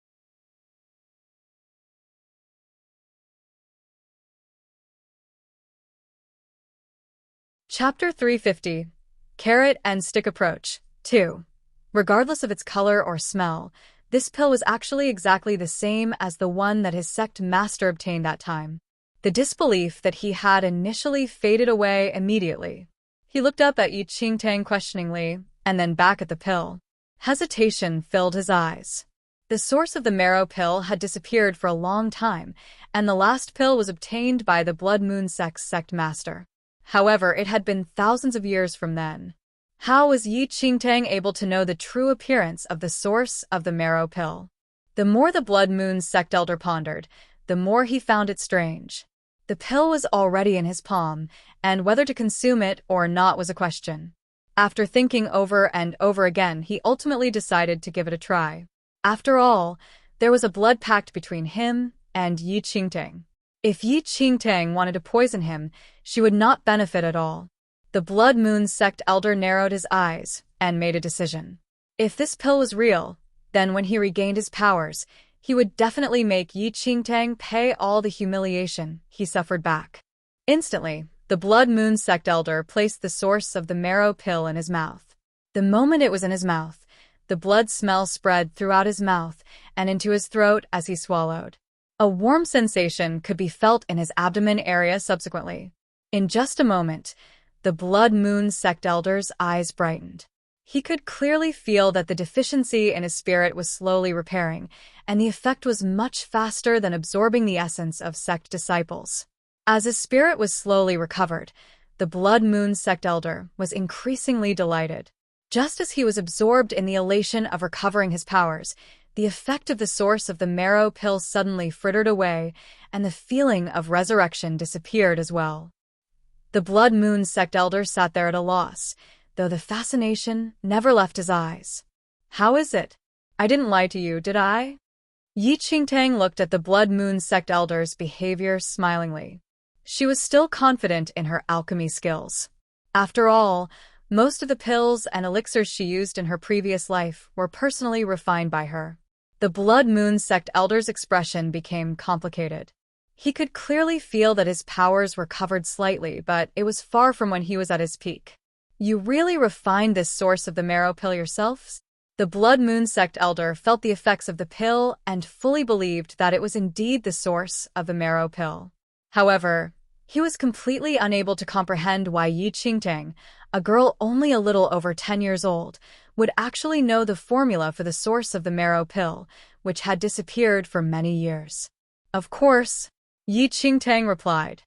Chapter 350. Carrot and Stick Approach 2. Regardless of its color or smell, this pill was actually exactly the same as the one that his sect master obtained that time. The disbelief that he had initially faded away immediately. He looked up at Yi Qingtang questioningly, and then back at the pill. Hesitation filled his eyes. The source of the marrow pill had disappeared for a long time, and the last pill was obtained by the Blood Moon Sect's sect master. However, it had been thousands of years from then. How was Yi Qingtang able to know the true appearance of the source of the marrow pill? The more the Blood Moon Sect elder pondered, the more he found it strange. The pill was already in his palm, and whether to consume it or not was a question. After thinking over and over again, he ultimately decided to give it a try. After all, there was a blood pact between him and Yi Qingtang. If Yi Qingtang wanted to poison him, she would not benefit at all. The Blood Moon Sect elder narrowed his eyes and made a decision. If this pill was real, then when he regained his powers, he would definitely make Yi Qingtang pay all the humiliation he suffered back. Instantly, the Blood Moon Sect elder placed the source of the marrow pill in his mouth. The moment it was in his mouth, the blood smell spread throughout his mouth and into his throat as he swallowed. A warm sensation could be felt in his abdomen area subsequently. In just a moment, the Blood Moon Sect elder's eyes brightened. He could clearly feel that the deficiency in his spirit was slowly repairing, and the effect was much faster than absorbing the essence of sect disciples. As his spirit was slowly recovered, the Blood Moon Sect elder was increasingly delighted. Just as he was absorbed in the elation of recovering his powers, the effect of the source of the marrow pill suddenly frittered away, and the feeling of resurrection disappeared as well. The Blood Moon Sect elder sat there at a loss, though the fascination never left his eyes. How is it? I didn't lie to you, did I? Yi Qingtang looked at the Blood Moon Sect elder's behavior smilingly. She was still confident in her alchemy skills. After all, most of the pills and elixirs she used in her previous life were personally refined by her. The Blood Moon Sect elder's expression became complicated. He could clearly feel that his powers recovered slightly, but it was far from when he was at his peak. You really refined this source of the marrow pill yourselves? The Blood Moon Sect elder felt the effects of the pill and fully believed that it was indeed the source of the marrow pill. However, he was completely unable to comprehend why Yi Qingtang, a girl only a little over 10 years old, would actually know the formula for the source of the marrow pill, which had disappeared for many years. Of course, Yi Qingtang replied.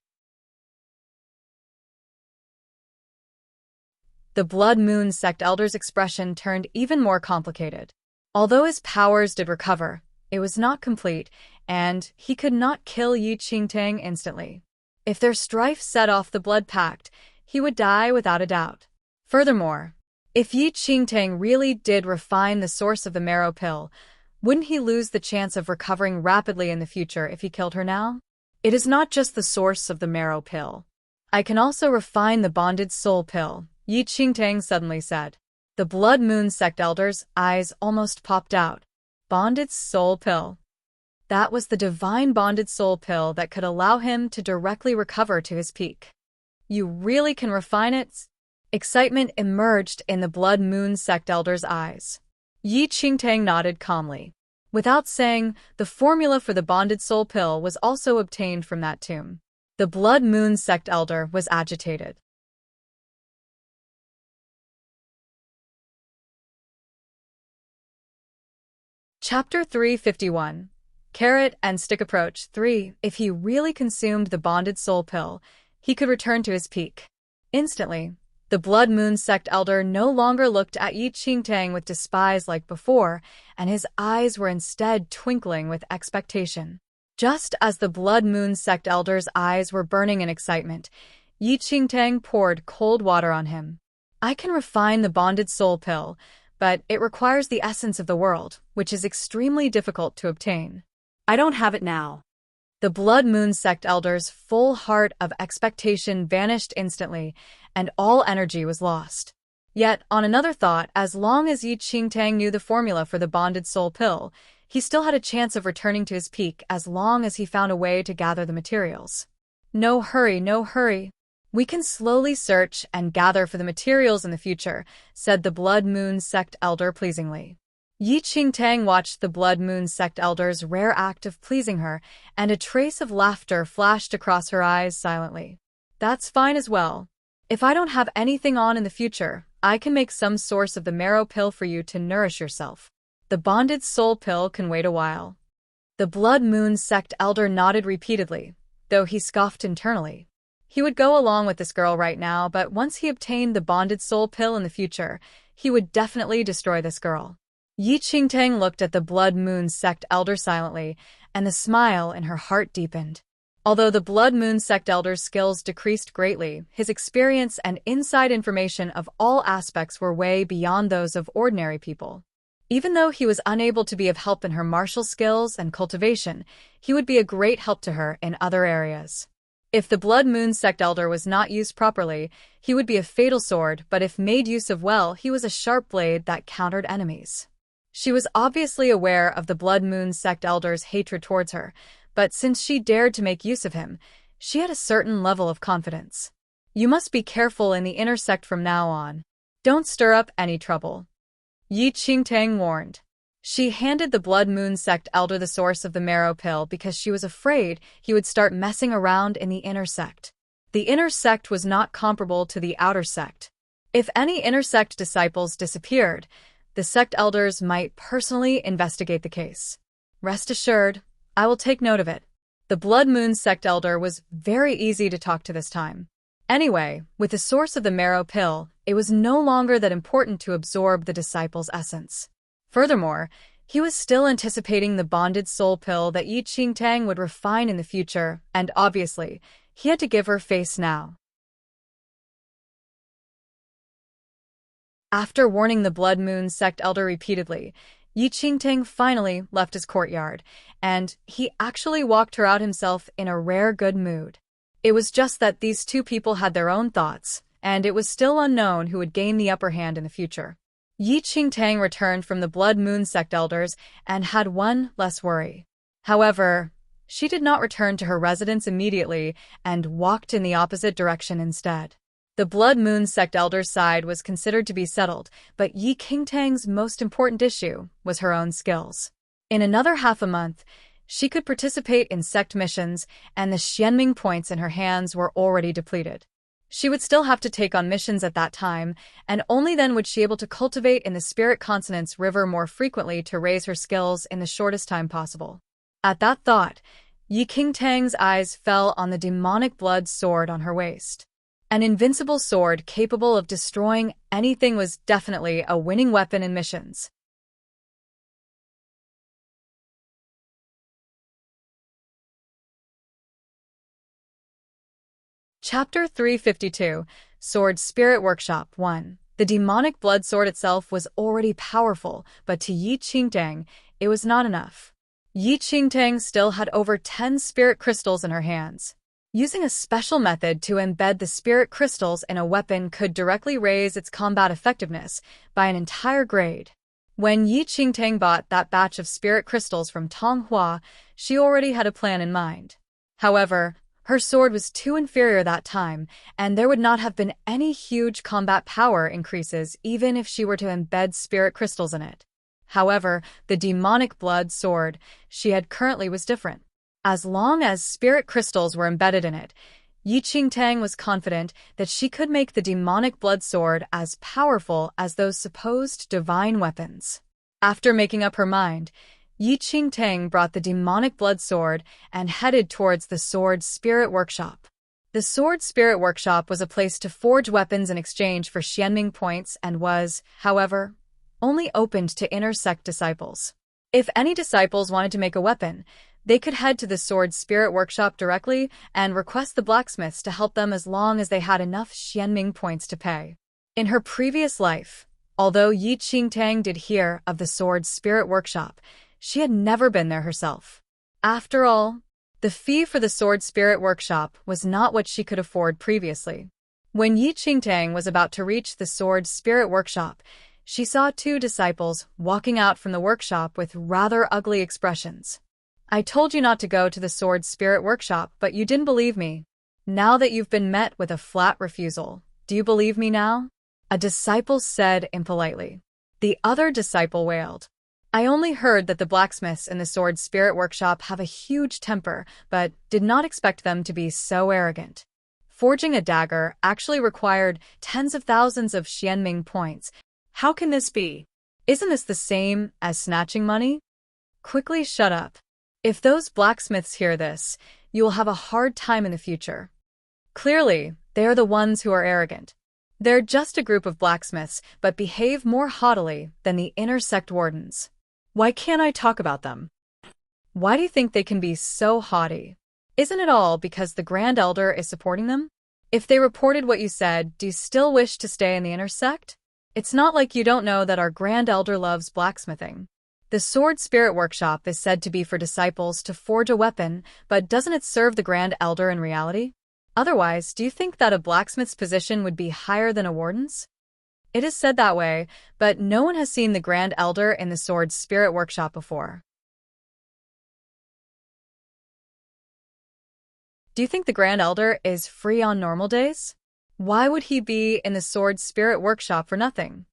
The Blood Moon sect elder's expression turned even more complicated. Although his powers did recover, it was not complete, and he could not kill Yi Qingtang instantly. If their strife set off the blood pact, he would die without a doubt. Furthermore, if Yi Qingtang really did refine the source of the marrow pill, wouldn't he lose the chance of recovering rapidly in the future if he killed her now? It is not just the source of the marrow pill. I can also refine the bonded soul pill, Yi Qingtang suddenly said. The Blood Moon sect elder's eyes almost popped out. Bonded soul pill. That was the divine bonded soul pill that could allow him to directly recover to his peak. You really can refine it? Excitement emerged in the Blood Moon sect elder's eyes. Yi Qingtang nodded calmly. Without saying, the formula for the bonded soul pill was also obtained from that tomb. The Blood Moon sect elder was agitated. Chapter 351. Carrot and Stick Approach 3. If he really consumed the bonded soul pill, he could return to his peak. Instantly, the Blood Moon sect elder no longer looked at Yi Qingtang with despise like before, and his eyes were instead twinkling with expectation. Just as the Blood Moon sect elder's eyes were burning in excitement, Yi Qingtang poured cold water on him. I can refine the bonded soul pill, but it requires the essence of the world, which is extremely difficult to obtain. I don't have it now. The Blood Moon sect elder's full heart of expectation vanished instantly, and all energy was lost. Yet, on another thought, as long as Yi Qingtang knew the formula for the bonded soul pill, he still had a chance of returning to his peak as long as he found a way to gather the materials. No hurry, no hurry. We can slowly search and gather for the materials in the future, said the Blood Moon sect elder pleasingly. Yi Qingtang watched the Blood Moon sect elder's rare act of pleasing her, and a trace of laughter flashed across her eyes silently. That's fine as well. If I don't have anything on in the future, I can make some source of the marrow pill for you to nourish yourself. The bonded soul pill can wait a while. The Blood Moon sect elder nodded repeatedly, though he scoffed internally. He would go along with this girl right now, but once he obtained the bonded soul pill in the future, he would definitely destroy this girl. Yi Qingtang looked at the Blood Moon sect elder silently, and the smile in her heart deepened. Although the Blood Moon sect elder's skills decreased greatly, his experience and inside information of all aspects were way beyond those of ordinary people. Even though he was unable to be of help in her martial skills and cultivation, he would be a great help to her in other areas. If the Blood Moon sect elder was not used properly, he would be a fatal sword, but if made use of well, he was a sharp blade that countered enemies. She was obviously aware of the Blood Moon sect elder's hatred towards her, but since she dared to make use of him, she had a certain level of confidence. You must be careful in the inner sect from now on. Don't stir up any trouble. Yi Qingtang warned. She handed the Blood Moon sect elder the source of the marrow pill because she was afraid he would start messing around in the inner sect. The inner sect was not comparable to the outer sect. If any inner sect disciples disappeared, the sect elders might personally investigate the case. Rest assured, I will take note of it. The Blood Moon sect elder was very easy to talk to this time. Anyway, with the source of the marrow pill, it was no longer that important to absorb the disciple's essence. Furthermore, he was still anticipating the bonded soul pill that Yi Qingtang would refine in the future, and obviously, he had to give her face now. After warning the Blood Moon sect elder repeatedly, Yi Qingtang finally left his courtyard, and he actually walked her out himself in a rare good mood. It was just that these two people had their own thoughts, and it was still unknown who would gain the upper hand in the future. Yi Qingtang returned from the Blood Moon sect elders and had one less worry. However, she did not return to her residence immediately and walked in the opposite direction instead. The Blood Moon sect elder's side was considered to be settled, but Yi Qingtang's most important issue was her own skills. In another half a month, she could participate in sect missions, and the Xianming points in her hands were already depleted. She would still have to take on missions at that time, and only then would she able to cultivate in the Spirit Consonance River more frequently to raise her skills in the shortest time possible. At that thought, Yi Qingtang's eyes fell on the demonic blood sword on her waist. An invincible sword capable of destroying anything was definitely a winning weapon in missions. Chapter 352, Sword Spirit Workshop 1. The demonic blood sword itself was already powerful, but to Yi Qingtang, it was not enough. Yi Qingtang still had over 10 spirit crystals in her hands. Using a special method to embed the spirit crystals in a weapon could directly raise its combat effectiveness by an entire grade. When Yi Qingtang bought that batch of spirit crystals from Tonghua, she already had a plan in mind. However, her sword was too inferior that time, and there would not have been any huge combat power increases even if she were to embed spirit crystals in it. However, the demonic blood sword she had currently was different. As long as spirit crystals were embedded in it, Yi Qingtang was confident that she could make the demonic blood sword as powerful as those supposed divine weapons. After making up her mind, Yi Qingtang brought the demonic blood sword and headed towards the Sword Spirit Workshop. The Sword Spirit Workshop was a place to forge weapons in exchange for Xianming points and was, however, only opened to inner sect disciples. If any disciples wanted to make a weapon, they could head to the Sword Spirit Workshop directly and request the blacksmiths to help them as long as they had enough Xianming points to pay. In her previous life, although Yi Qingtang did hear of the Sword Spirit Workshop, she had never been there herself. After all, the fee for the Sword Spirit Workshop was not what she could afford previously. When Yi Qingtang was about to reach the Sword Spirit Workshop, she saw 2 disciples walking out from the workshop with rather ugly expressions. "I told you not to go to the Sword Spirit Workshop, but you didn't believe me. Now that you've been met with a flat refusal, do you believe me now?" a disciple said impolitely. The other disciple wailed, "I only heard that the blacksmiths in the Sword Spirit Workshop have a huge temper, but did not expect them to be so arrogant. Forging a dagger actually required tens of thousands of Xianming points. How can this be? Isn't this the same as snatching money? Quickly shut up. If those blacksmiths hear this, you will have a hard time in the future. Clearly, they are the ones who are arrogant. They're just a group of blacksmiths, but behave more haughtily than the inner sect wardens. Why can't I talk about them? Why do you think they can be so haughty? Isn't it all because the Grand Elder is supporting them? If they reported what you said, do you still wish to stay in the inner sect? It's not like you don't know that our Grand Elder loves blacksmithing. The Sword Spirit Workshop is said to be for disciples to forge a weapon, but doesn't it serve the Grand Elder in reality? Otherwise, do you think that a blacksmith's position would be higher than a warden's? It is said that way, but no one has seen the Grand Elder in the Sword Spirit Workshop before. Do you think the Grand Elder is free on normal days? Why would he be in the Sword Spirit Workshop for nothing?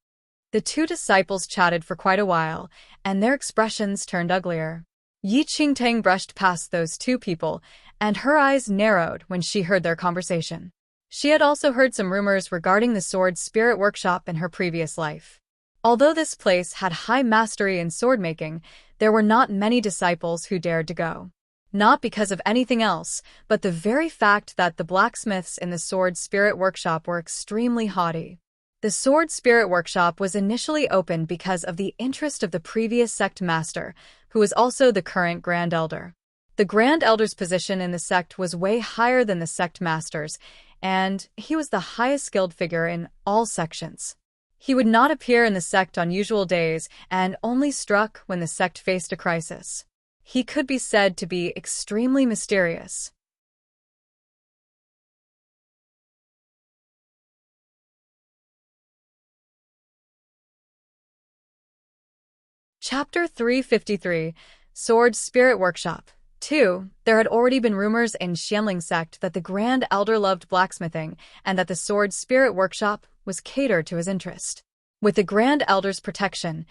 The 2 disciples chatted for quite a while, and their expressions turned uglier. Yi Qingtang brushed past those 2 people, and her eyes narrowed when she heard their conversation. She had also heard some rumors regarding the Sword Spirit Workshop in her previous life. Although this place had high mastery in sword making, there were not many disciples who dared to go. Not because of anything else, but the very fact that the blacksmiths in the Sword Spirit Workshop were extremely haughty. The Sword Spirit Workshop was initially opened because of the interest of the previous sect master, who was also the current Grand Elder. The Grand Elder's position in the sect was way higher than the sect master's, and he was the highest skilled figure in all sections. He would not appear in the sect on usual days and only struck when the sect faced a crisis. He could be said to be extremely mysterious. Chapter 353, Sword Spirit Workshop 2. There had already been rumors in Xianling sect that the Grand Elder loved blacksmithing and that the Sword Spirit Workshop was catered to his interest. With the Grand Elder's protection,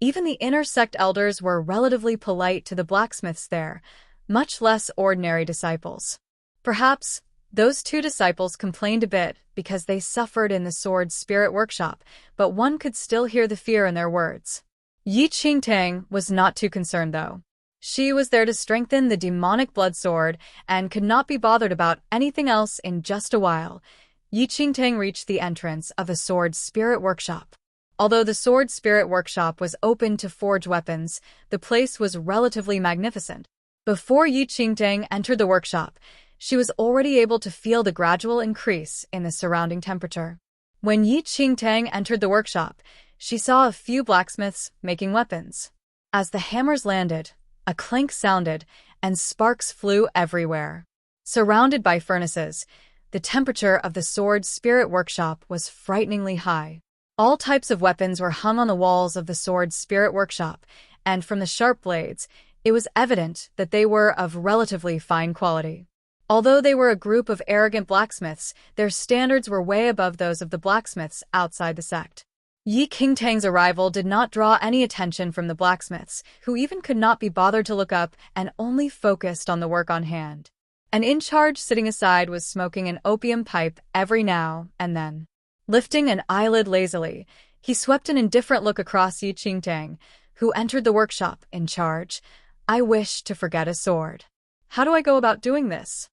even the inner sect elders were relatively polite to the blacksmiths there, much less ordinary disciples. Perhaps Those two disciples complained a bit because they suffered in the sword spirit workshop, but one could still hear the fear in their words. Yi Qingtang was not too concerned, though. She was there to strengthen the demonic blood sword and could not be bothered about anything else in just a while. Yi Qingtang reached the entrance of a sword spirit workshop. Although the sword spirit workshop was open to forge weapons, the place was relatively magnificent. Before Yi Qingtang entered the workshop, she was already able to feel the gradual increase in the surrounding temperature. When Yi Qingtang entered the workshop, she saw a few blacksmiths making weapons. As the hammers landed, a clink sounded, and sparks flew everywhere. Surrounded by furnaces, the temperature of the sword spirit workshop was frighteningly high. All types of weapons were hung on the walls of the sword spirit workshop, and from the sharp blades, it was evident that they were of relatively fine quality. Although they were a group of arrogant blacksmiths, their standards were way above those of the blacksmiths outside the sect. Yi Qingtang's arrival did not draw any attention from the blacksmiths, who even could not be bothered to look up and only focused on the work on hand. An in-charge sitting aside was smoking an opium pipe every now and then. Lifting an eyelid lazily, he swept an indifferent look across Yi Qingtang, who entered the workshop in charge. "I wish to forget a sword. How do I go about doing this?"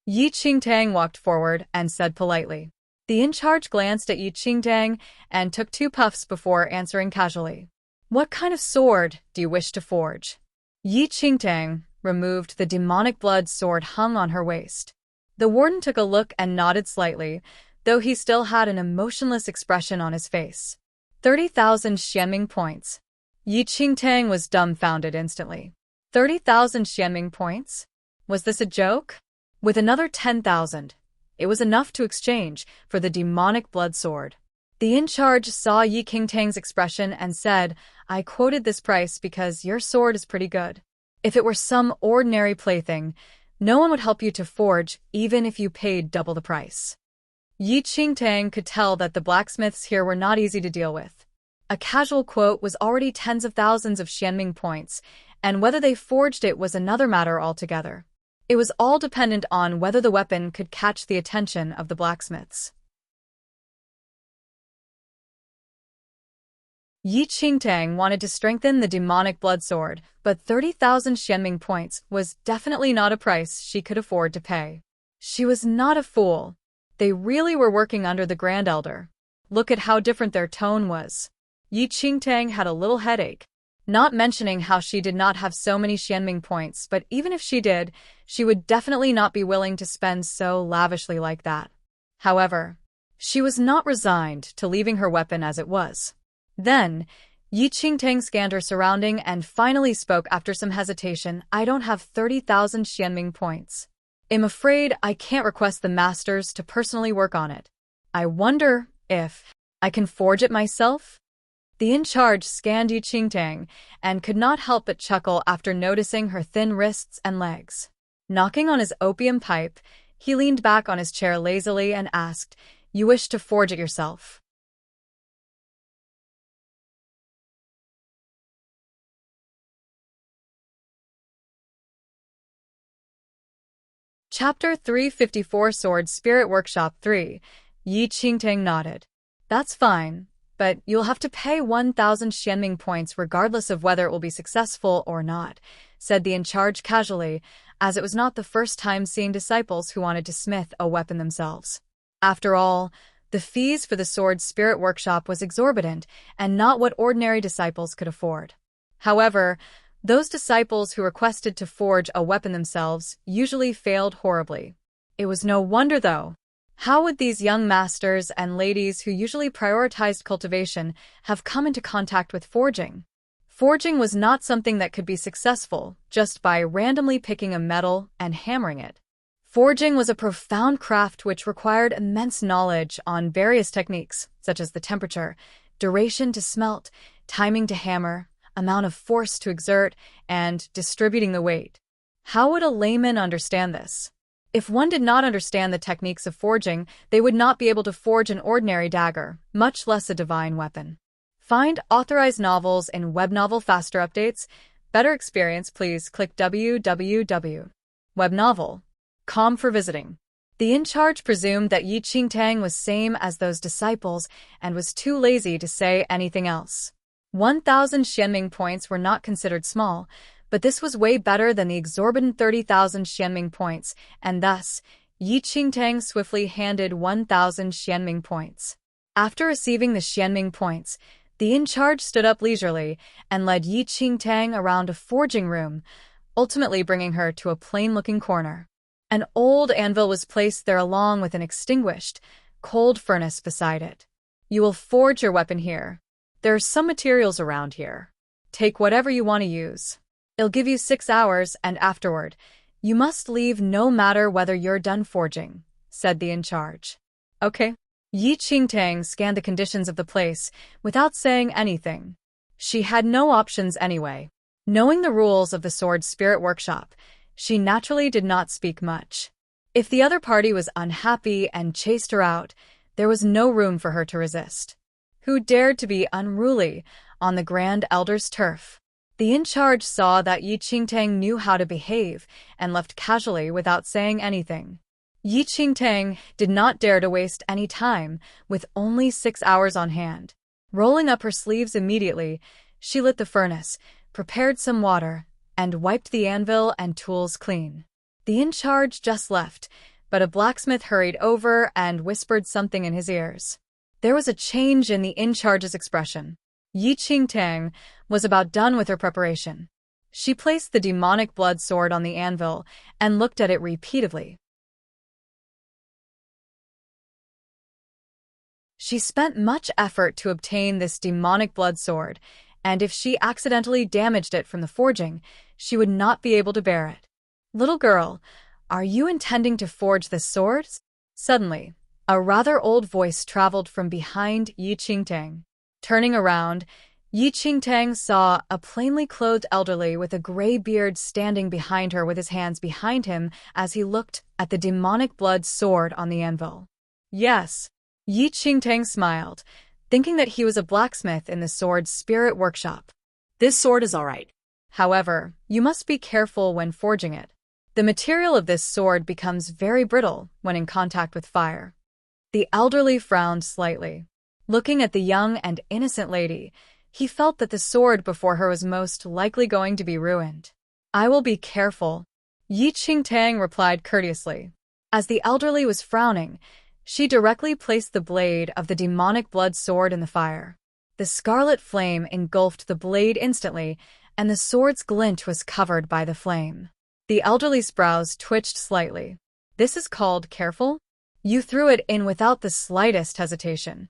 Yi Qingtang walked forward and said politely. The in-charge glanced at Yi Qingtang and took 2 puffs before answering casually. "What kind of sword do you wish to forge?" Yi Qingtang removed the demonic blood sword hung on her waist. The warden took a look and nodded slightly, though he still had an emotionless expression on his face. 30,000 Xianming points. Yi Qingtang was dumbfounded instantly. 30,000 Xianming points? Was this a joke? With another 10,000, it was enough to exchange for the demonic blood sword. The in-charge saw Yi Qingtang's expression and said, "I quoted this price because your sword is pretty good. If it were some ordinary plaything, no one would help you to forge even if you paid double the price." Yi Qingtang could tell that the blacksmiths here were not easy to deal with. A casual quote was already tens of thousands of Xianming points, and whether they forged it was another matter altogether. It was all dependent on whether the weapon could catch the attention of the blacksmiths. Yi Qingtang wanted to strengthen the demonic blood sword, but 30,000 Xianming points was definitely not a price she could afford to pay. She was not a fool. They really were working under the Grand Elder. Look at how different their tone was. Yi Qingtang had a little headache. Not mentioning how she did not have so many Xianming points, but even if she did, she would definitely not be willing to spend so lavishly like that. However, she was not resigned to leaving her weapon as it was. Then, Yi Qingtang scanned her surrounding and finally spoke after some hesitation. "I don't have 30,000 Xianming points. I'm afraid I can't request the masters to personally work on it. I wonder if I can forge it myself?" The in-charge scanned Yi Qingtang and could not help but chuckle after noticing her thin wrists and legs. Knocking on his opium pipe, he leaned back on his chair lazily and asked, "You wish to forge it yourself?" Chapter 354 Sword Spirit Workshop 3. Yi Qingtang nodded. "That's fine, but you'll have to pay 1,000 Xianming points regardless of whether it will be successful or not," said the in-charge casually, as it was not the first time seeing disciples who wanted to smith a weapon themselves. After all, the fees for the sword spirit workshop was exorbitant and not what ordinary disciples could afford. However, those disciples who requested to forge a weapon themselves usually failed horribly. It was no wonder, though. How would these young masters and ladies who usually prioritized cultivation have come into contact with forging? Forging was not something that could be successful just by randomly picking a metal and hammering it. Forging was a profound craft which required immense knowledge on various techniques, such as the temperature, duration to smelt, timing to hammer, amount of force to exert, and distributing the weight. How would a layman understand this? If one did not understand the techniques of forging, they would not be able to forge an ordinary dagger, much less a divine weapon. Find authorized novels in web novel faster updates. Better experience, please click www.webnovel.com for visiting. The in-charge presumed that Yi Qingtang was same as those disciples and was too lazy to say anything else. 1,000 Xianming points were not considered small, but this was way better than the exorbitant 30,000 Xianming points, and thus, Yi Qingtang swiftly handed 1,000 Xianming points. After receiving the Xianming points, the in-charge stood up leisurely and led Yi Qingtang around a forging room, ultimately bringing her to a plain-looking corner. An old anvil was placed there along with an extinguished, cold furnace beside it. You will forge your weapon here. There are some materials around here. Take whatever you want to use. It'll give you 6 hours, and afterward, you must leave no matter whether you're done forging, said the in-charge. Okay. Yi Qingtang scanned the conditions of the place without saying anything. She had no options anyway. Knowing the rules of the Sword Spirit Workshop, she naturally did not speak much. If the other party was unhappy and chased her out, there was no room for her to resist. Who dared to be unruly on the Grand Elder's turf? The in-charge saw that Yi Qingtang knew how to behave and left casually without saying anything. Yi Qingtang did not dare to waste any time with only 6 hours on hand. Rolling up her sleeves immediately, she lit the furnace, prepared some water, and wiped the anvil and tools clean. The in-charge just left, but a blacksmith hurried over and whispered something in his ears. There was a change in the in-charge's expression. Yi Qingtang was about done with her preparation. She placed the demonic blood sword on the anvil and looked at it repeatedly. She spent much effort to obtain this demonic blood sword, and if she accidentally damaged it from the forging, she would not be able to bear it. Little girl, are you intending to forge this sword? Suddenly, a rather old voice traveled from behind Yi Qingtang. Turning around, Yi Qingtang saw a plainly clothed elderly with a gray beard standing behind her with his hands behind him as he looked at the demonic blood sword on the anvil. Yes. Yi Qingtang smiled, thinking that he was a blacksmith in the Sword Spirit Workshop. This sword is all right. However, you must be careful when forging it. The material of this sword becomes very brittle when in contact with fire. The elderly frowned slightly. Looking at the young and innocent lady, he felt that the sword before her was most likely going to be ruined. I will be careful, Yi Qingtang replied courteously. As the elderly was frowning, she directly placed the blade of the demonic blood sword in the fire. The scarlet flame engulfed the blade instantly, and the sword's glint was covered by the flame. The elderly's brows twitched slightly. This is called careful? You threw it in without the slightest hesitation.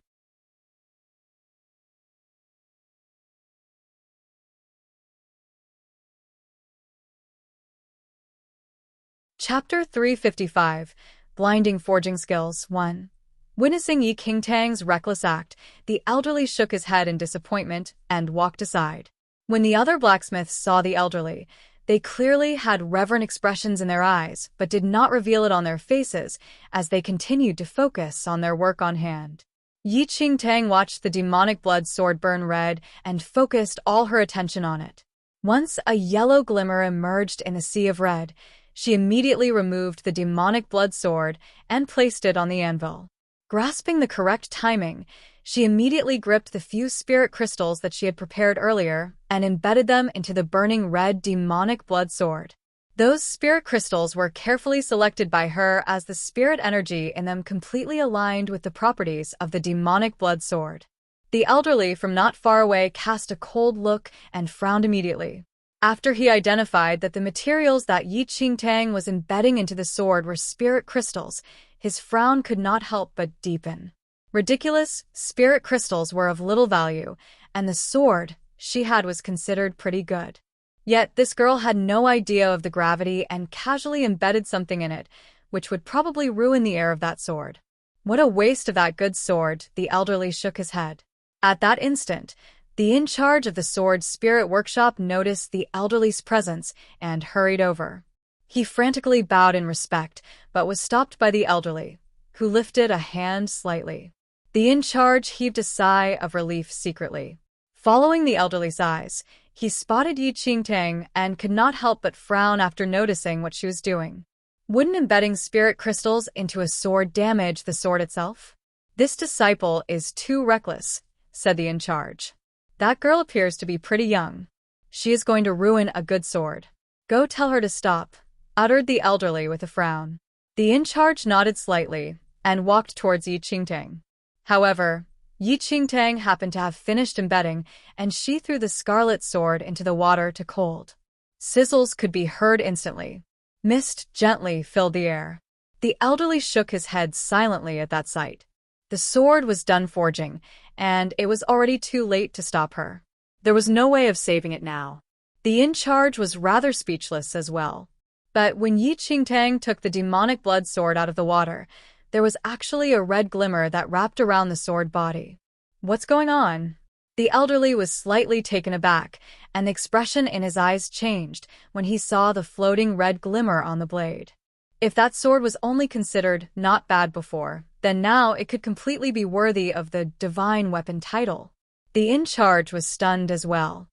Chapter 355, Blinding Forging Skills 1. Witnessing Yi Qingtang's reckless act, the elderly shook his head in disappointment and walked aside. When the other blacksmiths saw the elderly, they clearly had reverent expressions in their eyes, but did not reveal it on their faces as they continued to focus on their work on hand. Yi Qingtang watched the demonic blood sword burn red and focused all her attention on it. Once a yellow glimmer emerged in a sea of red, she immediately removed the demonic blood sword and placed it on the anvil. Grasping the correct timing, she immediately gripped the few spirit crystals that she had prepared earlier and embedded them into the burning red demonic blood sword. Those spirit crystals were carefully selected by her as the spirit energy in them completely aligned with the properties of the demonic blood sword. The elderly from not far away cast a cold look and frowned immediately. After he identified that the materials that Yi Qingtang was embedding into the sword were spirit crystals, his frown could not help but deepen. Ridiculous, spirit crystals were of little value, and the sword she had was considered pretty good. Yet this girl had no idea of the gravity and casually embedded something in it, which would probably ruin the air of that sword. What a waste of that good sword, the elderly shook his head. At that instant, the in-charge of the Sword Spirit Workshop noticed the elderly's presence and hurried over. He frantically bowed in respect, but was stopped by the elderly, who lifted a hand slightly. The in-charge heaved a sigh of relief secretly. Following the elderly's eyes, he spotted Yi Qingtang and could not help but frown after noticing what she was doing. Wouldn't embedding spirit crystals into a sword damage the sword itself? This disciple is too reckless, said the in-charge. That girl appears to be pretty young. She is going to ruin a good sword. Go tell her to stop, uttered the elderly with a frown. The in-charge nodded slightly and walked towards Yi Qingtang. However, Yi Qingtang happened to have finished embedding, and she threw the scarlet sword into the water to cold. Sizzles could be heard instantly. Mist gently filled the air. The elderly shook his head silently at that sight. The sword was done forging, and it was already too late to stop her. There was no way of saving it now. The in-charge was rather speechless as well. But when Yi Qingtang took the demonic blood sword out of the water, there was actually a red glimmer that wrapped around the sword body. What's going on? The elderly was slightly taken aback, and the expression in his eyes changed when he saw the floating red glimmer on the blade. If that sword was only considered not bad before, then now it could completely be worthy of the divine weapon title. The in-charge was stunned as well.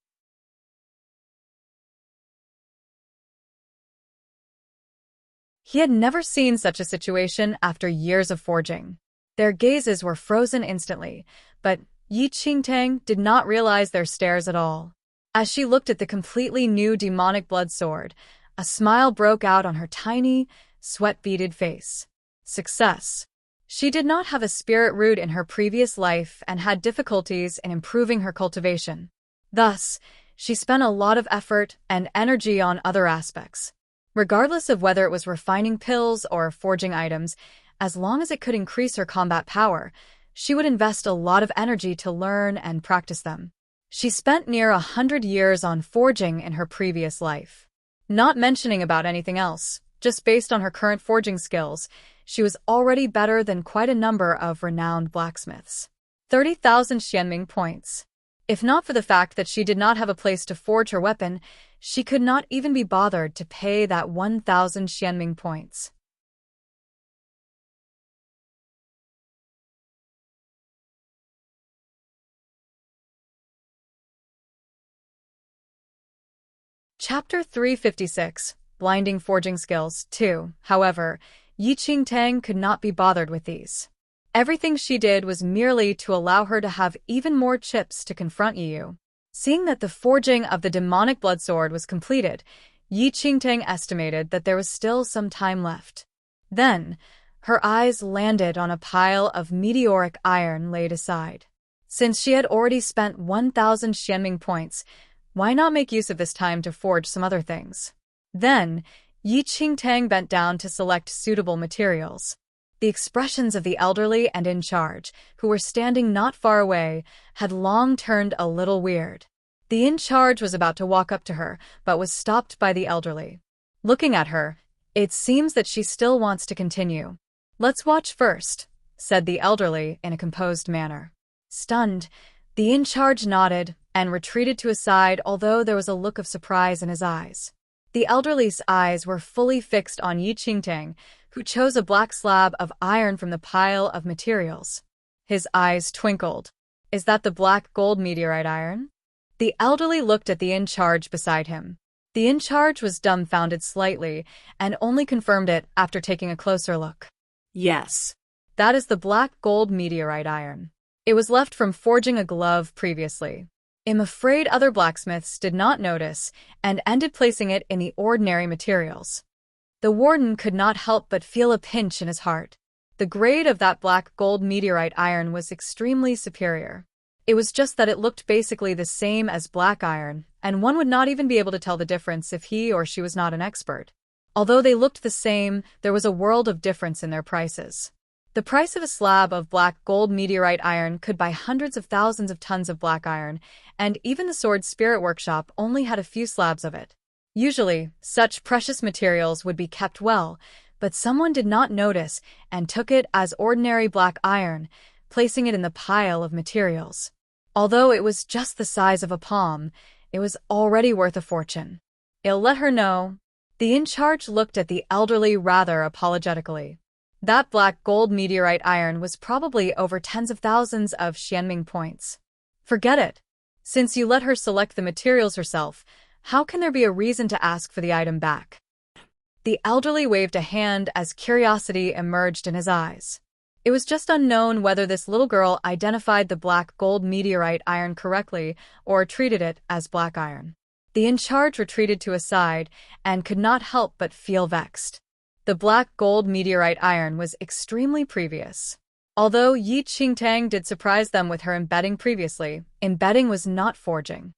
He had never seen such a situation after years of forging. Their gazes were frozen instantly, but Yi Qingtang did not realize their stares at all. As she looked at the completely new demonic blood sword, a smile broke out on her tiny, sweat-beaded face. Success. She did not have a spirit root in her previous life and had difficulties in improving her cultivation. Thus, she spent a lot of effort and energy on other aspects. Regardless of whether it was refining pills or forging items, as long as it could increase her combat power, she would invest a lot of energy to learn and practice them. She spent near 100 years on forging in her previous life. Not mentioning about anything else, just based on her current forging skills, she was already better than quite a number of renowned blacksmiths. 30,000 Xianming points. If not for the fact that she did not have a place to forge her weapon, she could not even be bothered to pay that 1,000 Xianming points. Chapter 356, Blinding Forging Skills 2. However, Yi Qingtang could not be bothered with these. Everything she did was merely to allow her to have even more chips to confront Yu. Seeing that the forging of the demonic blood sword was completed, Yi Qingtang estimated that there was still some time left. Then, her eyes landed on a pile of meteoric iron laid aside. Since she had already spent 1,000 Xianming points, why not make use of this time to forge some other things? Then, Yi Qingtang bent down to select suitable materials. The expressions of the elderly and in charge, who were standing not far away, had long turned a little weird. The in charge was about to walk up to her, but was stopped by the elderly. Looking at her, it seems that she still wants to continue. Let's watch first, said the elderly in a composed manner. Stunned, the in charge nodded and retreated to his side, although there was a look of surprise in his eyes. The elderly's eyes were fully fixed on Yi Qingtang, who chose a black slab of iron from the pile of materials. His eyes twinkled. Is that the black gold meteorite iron? The elderly looked at the in-charge beside him. The in-charge was dumbfounded slightly and only confirmed it after taking a closer look. Yes. That is the black gold meteorite iron. It was left from forging a glove previously. I'm afraid other blacksmiths did not notice and ended placing it in the ordinary materials. The warden could not help but feel a pinch in his heart. The grade of that black gold meteorite iron was extremely superior. It was just that it looked basically the same as black iron, and one would not even be able to tell the difference if he or she was not an expert. Although they looked the same, there was a world of difference in their prices. The price of a slab of black gold meteorite iron could buy hundreds of thousands of tons of black iron, and even the sword spirit workshop only had a few slabs of it. Usually, such precious materials would be kept well, but someone did not notice and took it as ordinary black iron, placing it in the pile of materials. Although it was just the size of a palm, it was already worth a fortune. I'll let her know. The in-charge looked at the elderly rather apologetically. That black gold meteorite iron was probably over tens of thousands of Xianming points. Forget it. Since you let her select the materials herself, how can there be a reason to ask for the item back? The elderly waved a hand as curiosity emerged in his eyes. It was just unknown whether this little girl identified the black gold meteorite iron correctly or treated it as black iron. The in charge retreated to a side and could not help but feel vexed. The black gold meteorite iron was extremely previous. Although Yi Qingtang did surprise them with her embedding previously, embedding was not forging.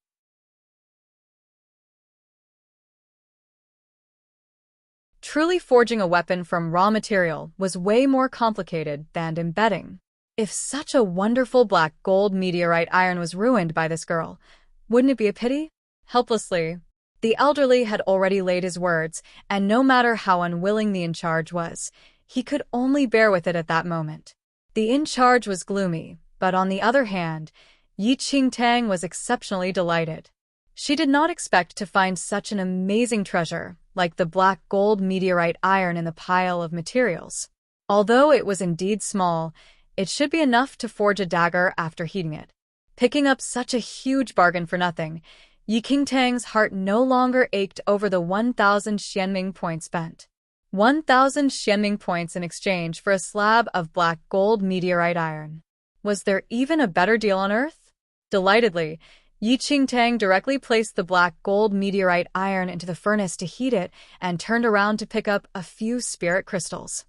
Truly forging a weapon from raw material was way more complicated than embedding. If such a wonderful black gold meteorite iron was ruined by this girl, wouldn't it be a pity? Helplessly, the elderly had already laid his words, and no matter how unwilling the in-charge was, he could only bear with it at that moment. The in-charge was gloomy, but on the other hand, Yi Qingtang was exceptionally delighted. She did not expect to find such an amazing treasure, like the black gold meteorite iron in the pile of materials. Although it was indeed small, it should be enough to forge a dagger after heating it. Picking up such a huge bargain for nothing, Yi Qingtang's heart no longer ached over the 1,000 Xianming points spent. 1,000 Xianming points in exchange for a slab of black gold meteorite iron. Was there even a better deal on Earth? Delightedly, Yi Qingtang directly placed the black gold meteorite iron into the furnace to heat it and turned around to pick up a few spirit crystals.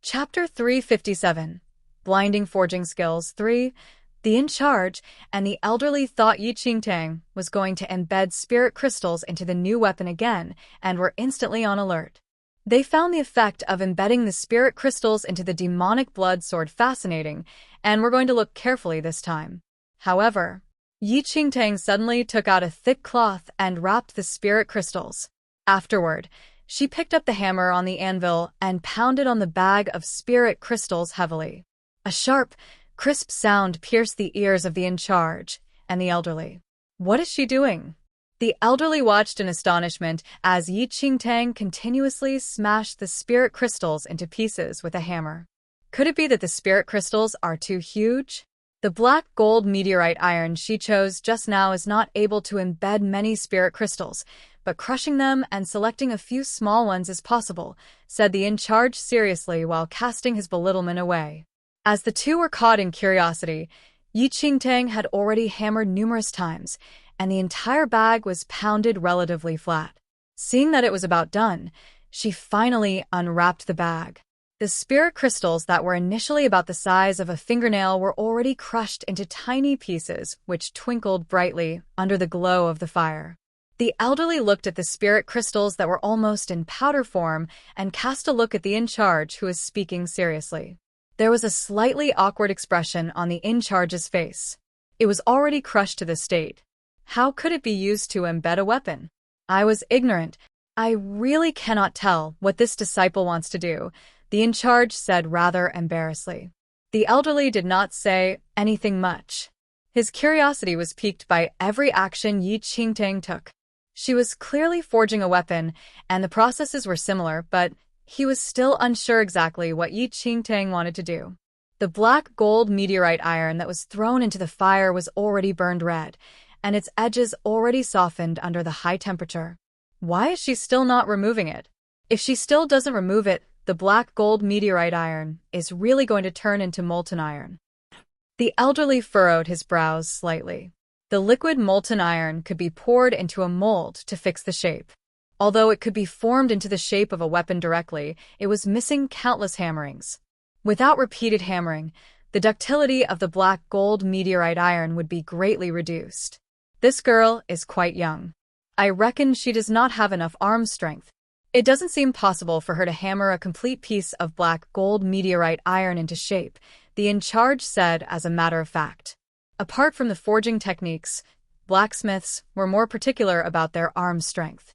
Chapter 357, Blinding Forging Skills 3. The in-charge and the elderly thought Yi Qingtang was going to embed spirit crystals into the new weapon again and were instantly on alert. They found the effect of embedding the spirit crystals into the demonic blood sword fascinating and were going to look carefully this time. However, Yi Qingtang suddenly took out a thick cloth and wrapped the spirit crystals. Afterward, she picked up the hammer on the anvil and pounded on the bag of spirit crystals heavily. A sharp, crisp sound pierced the ears of the in-charge and the elderly. What is she doing? The elderly watched in astonishment as Yi Qingtang continuously smashed the spirit crystals into pieces with a hammer. Could it be that the spirit crystals are too huge? The black gold meteorite iron she chose just now is not able to embed many spirit crystals, but crushing them and selecting a few small ones is possible, said the in-charge seriously while casting his belittlement away. As the two were caught in curiosity, Yi Qingtang had already hammered numerous times, and the entire bag was pounded relatively flat. Seeing that it was about done, she finally unwrapped the bag. The spirit crystals that were initially about the size of a fingernail were already crushed into tiny pieces, which twinkled brightly under the glow of the fire. The elderly looked at the spirit crystals that were almost in powder form and cast a look at the in-charge who was speaking seriously. There was a slightly awkward expression on the in-charge's face. It was already crushed to the state. How could it be used to embed a weapon? I was ignorant. I really cannot tell what this disciple wants to do, the in-charge said rather embarrassedly. The elderly did not say anything much. His curiosity was piqued by every action Yi Qingtang took. She was clearly forging a weapon, and the processes were similar, but he was still unsure exactly what Yi Qingtang wanted to do. The black gold meteorite iron that was thrown into the fire was already burned red, and its edges already softened under the high temperature. Why is she still not removing it? If she still doesn't remove it, the black gold meteorite iron is really going to turn into molten iron. The elderly furrowed his brows slightly. The liquid molten iron could be poured into a mold to fix the shape. Although it could be formed into the shape of a weapon directly, it was missing countless hammerings. Without repeated hammering, the ductility of the black gold meteorite iron would be greatly reduced. This girl is quite young. I reckon she does not have enough arm strength. It doesn't seem possible for her to hammer a complete piece of black gold meteorite iron into shape, the in-charge said as a matter of fact. Apart from the forging techniques, blacksmiths were more particular about their arm strength.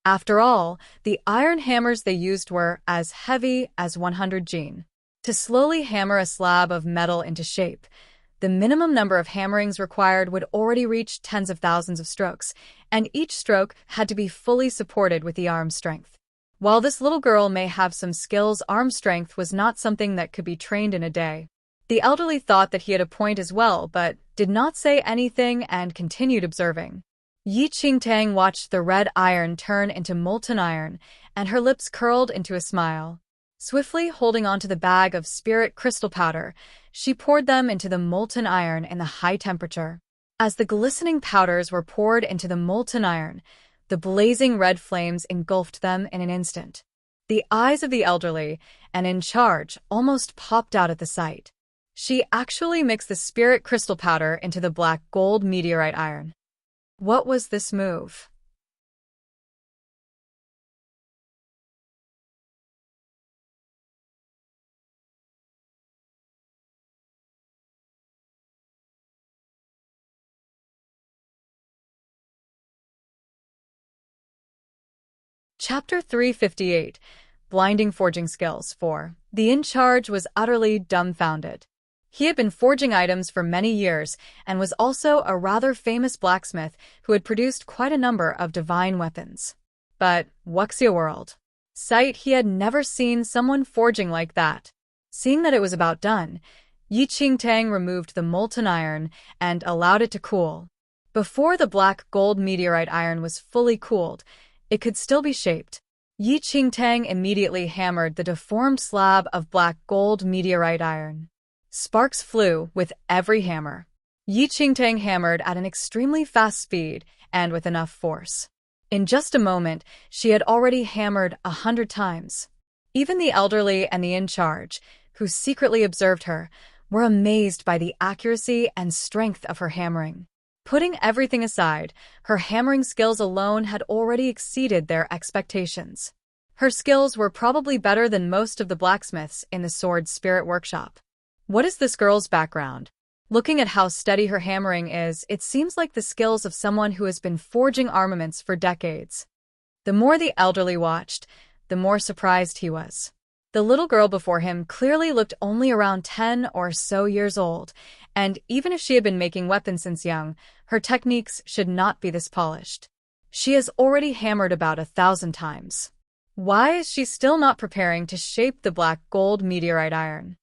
After all, the iron hammers they used were as heavy as 100 jin. To slowly hammer a slab of metal into shape, the minimum number of hammerings required would already reach tens of thousands of strokes, and each stroke had to be fully supported with the arm strength. While this little girl may have some skills, arm strength was not something that could be trained in a day. The elderly thought that he had a point as well, but did not say anything and continued observing. Yi Qingtang watched the red iron turn into molten iron, and her lips curled into a smile. Swiftly holding onto the bag of spirit crystal powder, she poured them into the molten iron in the high temperature. As the glistening powders were poured into the molten iron, the blazing red flames engulfed them in an instant. The eyes of the elderly, and in charge, almost popped out at the sight. She actually mixed the spirit crystal powder into the black gold meteorite iron. What was this move? Chapter 358, Blinding Forging Skills 4. The in-charge was utterly dumbfounded. He had been forging items for many years and was also a rather famous blacksmith who had produced quite a number of divine weapons. But, wuxia world. Sight, he had never seen someone forging like that. Seeing that it was about done, Yi Qingtang removed the molten iron and allowed it to cool. Before the black gold meteorite iron was fully cooled, it could still be shaped. Yi Qingtang immediately hammered the deformed slab of black gold meteorite iron. Sparks flew with every hammer. Yi Qingtang hammered at an extremely fast speed and with enough force. In just a moment, she had already hammered 100 times. Even the elderly and the in-charge, who secretly observed her, were amazed by the accuracy and strength of her hammering. Putting everything aside, her hammering skills alone had already exceeded their expectations. Her skills were probably better than most of the blacksmiths in the Sword Spirit Workshop. What is this girl's background? Looking at how steady her hammering is, it seems like the skills of someone who has been forging armaments for decades. The more the elderly watched, the more surprised he was. The little girl before him clearly looked only around 10 or so years old, and even if she had been making weapons since young, her techniques should not be this polished. She has already hammered about 1,000 times. Why is she still not preparing to shape the black gold meteorite iron?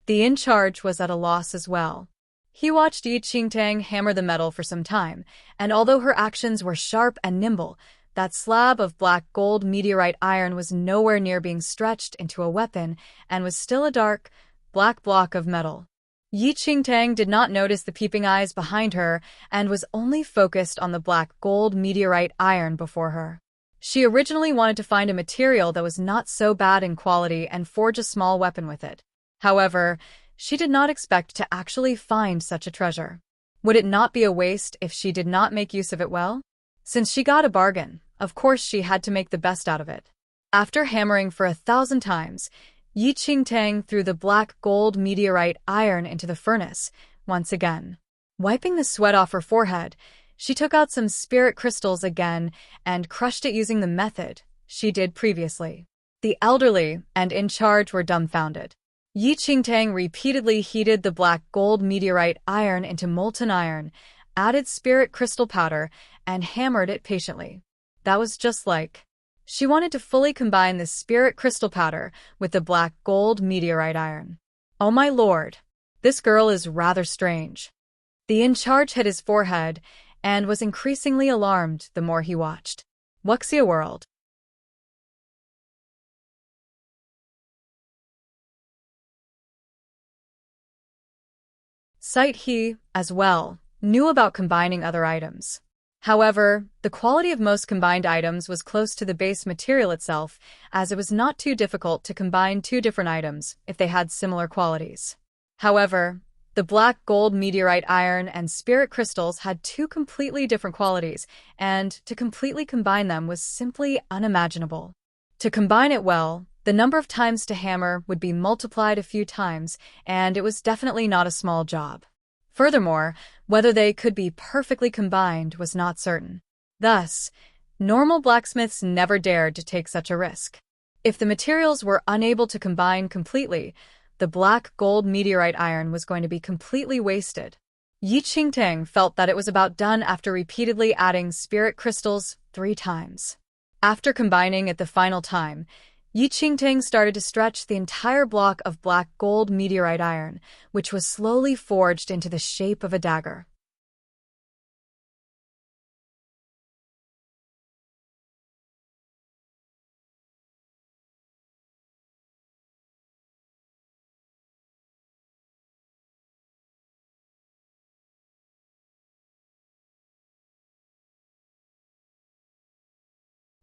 The in-charge was at a loss as well. He watched Yi Qingtang hammer the metal for some time, and although her actions were sharp and nimble, that slab of black gold meteorite iron was nowhere near being stretched into a weapon and was still a dark, black block of metal. Yi Qingtang did not notice the peeping eyes behind her and was only focused on the black gold meteorite iron before her. She originally wanted to find a material that was not so bad in quality and forge a small weapon with it. However, she did not expect to actually find such a treasure. Would it not be a waste if she did not make use of it well? Since she got a bargain, of course she had to make the best out of it. After hammering for 1,000 times, Yi Qingtang threw the black gold meteorite iron into the furnace once again. Wiping the sweat off her forehead, she took out some spirit crystals again and crushed it using the method she did previously. The elderly and in charge were dumbfounded. Yi Qingtang repeatedly heated the black gold meteorite iron into molten iron, added spirit crystal powder, and hammered it patiently. That was just like. She wanted to fully combine the spirit crystal powder with the black gold meteorite iron. Oh my lord, this girl is rather strange. The in-charge hit his forehead and was increasingly alarmed the more he watched. Wuxia world. Sight he, as well, knew about combining other items. However, the quality of most combined items was close to the base material itself, as it was not too difficult to combine two different items if they had similar qualities. However, the black gold meteorite iron and spirit crystals had two completely different qualities, and to completely combine them was simply unimaginable. To combine it well, the number of times to hammer would be multiplied a few times, and it was definitely not a small job. Furthermore, whether they could be perfectly combined was not certain. Thus, normal blacksmiths never dared to take such a risk. If the materials were unable to combine completely, the black gold meteorite iron was going to be completely wasted. Yi Qingtang felt that it was about done after repeatedly adding spirit crystals 3 times. After combining it the final time, Yi Qingtang started to stretch the entire block of black gold meteorite iron, which was slowly forged into the shape of a dagger.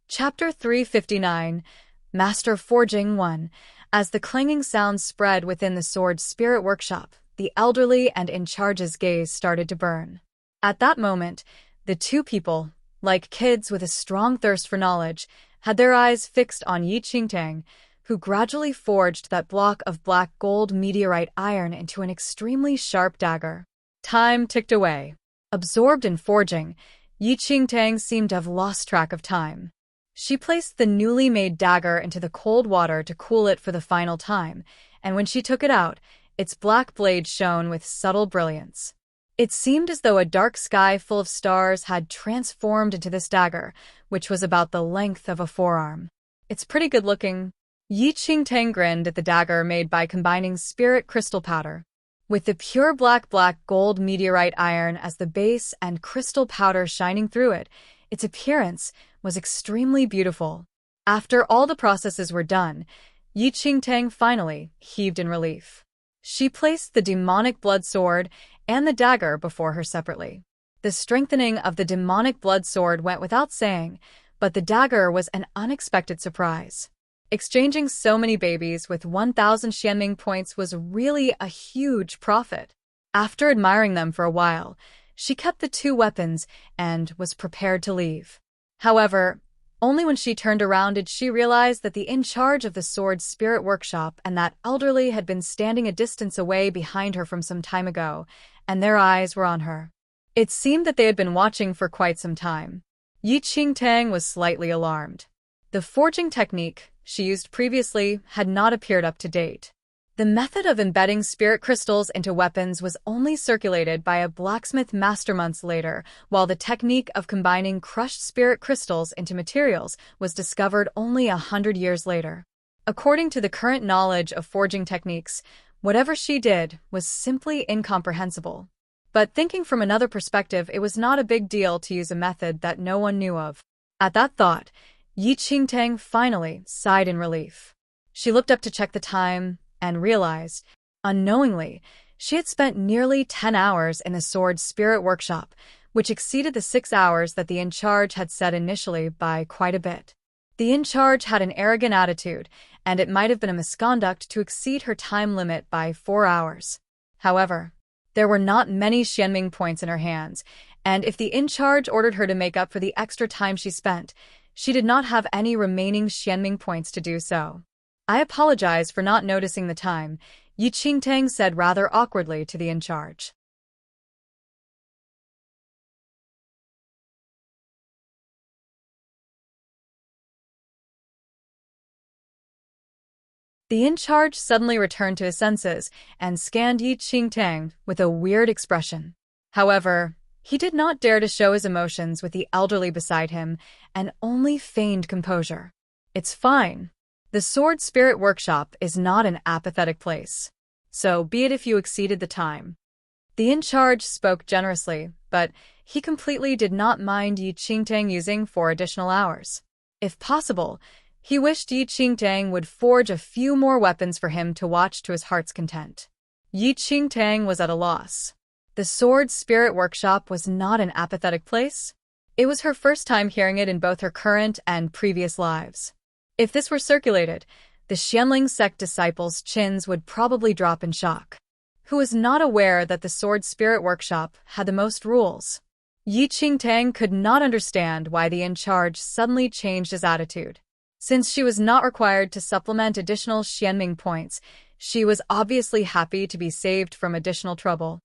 Chapter 359, Master Forging 1. As the clanging sound spread within the sword's spirit workshop, the elderly and in charge's gaze started to burn. At that moment, the two people, like kids with a strong thirst for knowledge, had their eyes fixed on Yi Qingtang, who gradually forged that block of black gold meteorite iron into an extremely sharp dagger. Time ticked away. Absorbed in forging, Yi Qingtang seemed to have lost track of time. She placed the newly made dagger into the cold water to cool it for the final time, and when she took it out, its black blade shone with subtle brilliance. It seemed as though a dark sky full of stars had transformed into this dagger, which was about the length of a forearm. It's pretty good looking. Yi Qingtang grinned at the dagger made by combining spirit crystal powder. With the pure black gold meteorite iron as the base and crystal powder shining through it, its appearance was extremely beautiful. After all the processes were done, Yi Qingtang finally heaved in relief. She placed the demonic blood sword and the dagger before her separately. The strengthening of the demonic blood sword went without saying, but the dagger was an unexpected surprise. Exchanging so many babies with 1,000 Xianming points was really a huge profit. After admiring them for a while, she kept the 2 weapons and was prepared to leave. However, only when she turned around did she realize that the in charge of the sword's spirit workshop and that elderly had been standing a distance away behind her from some time ago, and their eyes were on her. It seemed that they had been watching for quite some time. Yi Qingtang was slightly alarmed. The forging technique she used previously had not appeared up to date. The method of embedding spirit crystals into weapons was only circulated by a blacksmith master months later, while the technique of combining crushed spirit crystals into materials was discovered only 100 years later. According to the current knowledge of forging techniques, whatever she did was simply incomprehensible. But thinking from another perspective, it was not a big deal to use a method that no one knew of. At that thought, Yi Qingtang finally sighed in relief. She looked up to check the time and realized, unknowingly, she had spent nearly 10 hours in the sword's spirit workshop, which exceeded the 6 hours that the in-charge had said initially by quite a bit. The in-charge had an arrogant attitude, and it might have been a misconduct to exceed her time limit by 4 hours. However, there were not many Xianming points in her hands, and if the in-charge ordered her to make up for the extra time she spent, she did not have any remaining Xianming points to do so. I apologize for not noticing the time, Yi Qingtang said rather awkwardly to the in-charge. The in-charge suddenly returned to his senses and scanned Yi Qingtang with a weird expression. However, he did not dare to show his emotions with the elderly beside him and only feigned composure. It's fine. The Sword Spirit Workshop is not an apathetic place. So be it if you exceeded the time. The in-charge spoke generously, but he completely did not mind Yi Qingtang using 4 additional hours. If possible, he wished Yi Qingtang would forge a few more weapons for him to watch to his heart's content. Yi Qingtang was at a loss. The Sword Spirit Workshop was not an apathetic place. It was her first time hearing it in both her current and previous lives. If this were circulated, the Xianling sect disciples' chins would probably drop in shock. Who was not aware that the Sword Spirit Workshop had the most rules? Yi Qingtang could not understand why the in-charge suddenly changed his attitude. Since she was not required to supplement additional Xianming points, she was obviously happy to be saved from additional trouble.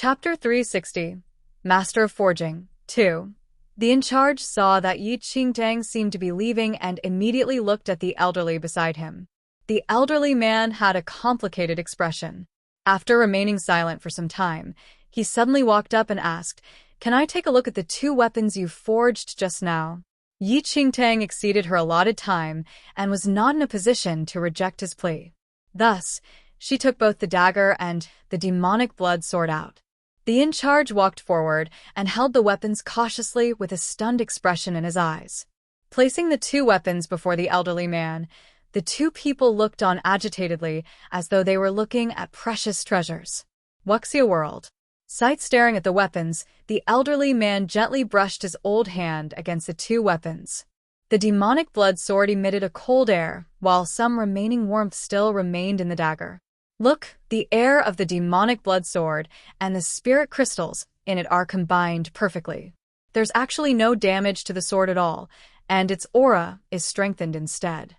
Chapter 360. Master of Forging 2. The in-charge saw that Yi Qingtang seemed to be leaving and immediately looked at the elderly beside him. The elderly man had a complicated expression. After remaining silent for some time, he suddenly walked up and asked, "Can I take a look at the 2 weapons you forged just now?" Yi Qingtang exceeded her allotted time and was not in a position to reject his plea. Thus, she took both the dagger and the demonic blood sword out. The in-charge walked forward and held the weapons cautiously with a stunned expression in his eyes. Placing the 2 weapons before the elderly man, the 2 people looked on agitatedly as though they were looking at precious treasures. Wuxia whirled. Sight staring at the weapons, the elderly man gently brushed his old hand against the 2 weapons. The demonic blood sword emitted a cold air, while some remaining warmth still remained in the dagger. Look, the air of the demonic blood sword and the spirit crystals in it are combined perfectly. There's actually no damage to the sword at all, and its aura is strengthened instead.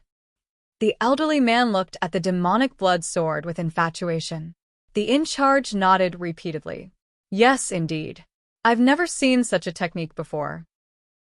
The elderly man looked at the demonic blood sword with infatuation. The in-charge nodded repeatedly. Yes, indeed. I've never seen such a technique before.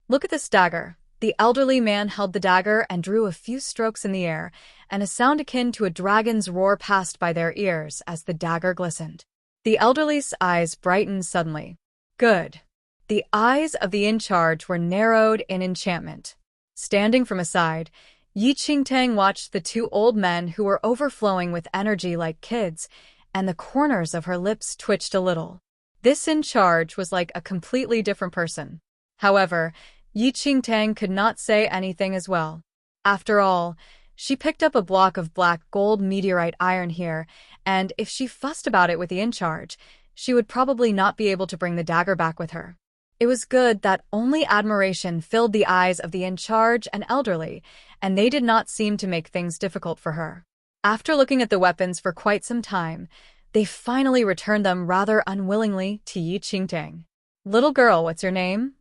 Look at this dagger. The elderly man held the dagger and drew a few strokes in the air, and a sound akin to a dragon's roar passed by their ears as the dagger glistened. The elderly's eyes brightened suddenly. Good. The eyes of the in-charge were narrowed in enchantment. Standing from aside, Yi Qingtang watched the 2 old men who were overflowing with energy like kids, and the corners of her lips twitched a little. This in-charge was like a completely different person. However, Yi Qingtang could not say anything as well. After all, she picked up a block of black gold meteorite iron here, and if she fussed about it with the in-charge, she would probably not be able to bring the dagger back with her. It was good that only admiration filled the eyes of the in-charge and elderly, and they did not seem to make things difficult for her. After looking at the weapons for quite some time, they finally returned them rather unwillingly to Yi Qingtang. "Little girl, what's your name?"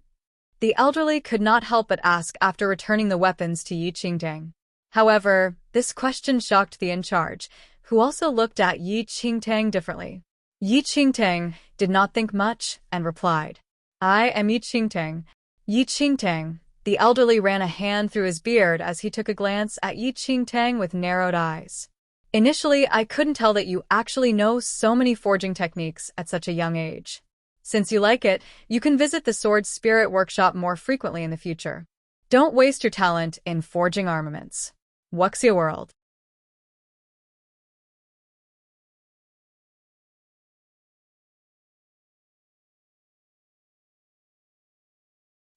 The elderly could not help but ask after returning the weapons to Yi Qingtang. However, this question shocked the in-charge, who also looked at Yi Qingtang differently. Yi Qingtang did not think much and replied, "I am Yi Qingtang." Yi Qingtang. The elderly ran a hand through his beard as he took a glance at Yi Qingtang with narrowed eyes. "Initially, I couldn't tell that you actually know so many forging techniques at such a young age. Since you like it, you can visit the Sword Spirit Workshop more frequently in the future. Don't waste your talent in forging armaments." Wuxia whirled.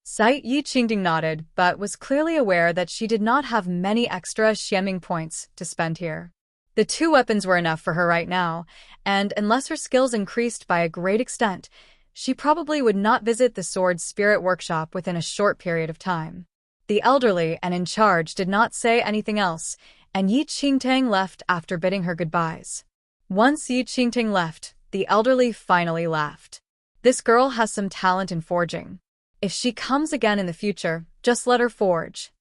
Sight Yi Qingting nodded, but was clearly aware that she did not have many extra xieming points to spend here. The 2 weapons were enough for her right now, and unless her skills increased by a great extent, she probably would not visit the Sword Spirit Workshop within a short period of time. The elderly and in charge did not say anything else, and Yi Qingtang left after bidding her goodbyes. Once Yi Qingtang left, the elderly finally laughed. "This girl has some talent in forging. If she comes again in the future, just let her forge."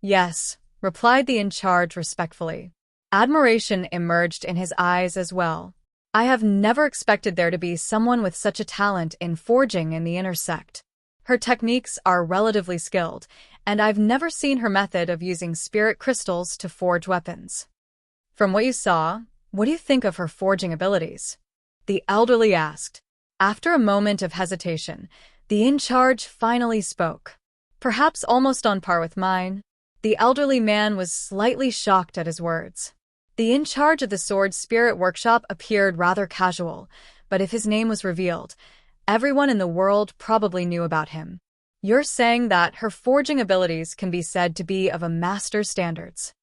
"Yes," replied the in-charge respectfully. Admiration emerged in his eyes as well. "I have never expected there to be someone with such a talent in forging in the inner sect. Her techniques are relatively skilled, and I've never seen her method of using spirit crystals to forge weapons." "From what you saw, what do you think of her forging abilities?" the elderly asked. After a moment of hesitation, the in-charge finally spoke. "Perhaps almost on par with mine." The elderly man was slightly shocked at his words. The in-charge of the Sword Spirit Workshop appeared rather casual, but if his name was revealed, everyone in the world probably knew about him. "You're saying that her forging abilities can be said to be of a master's standards?"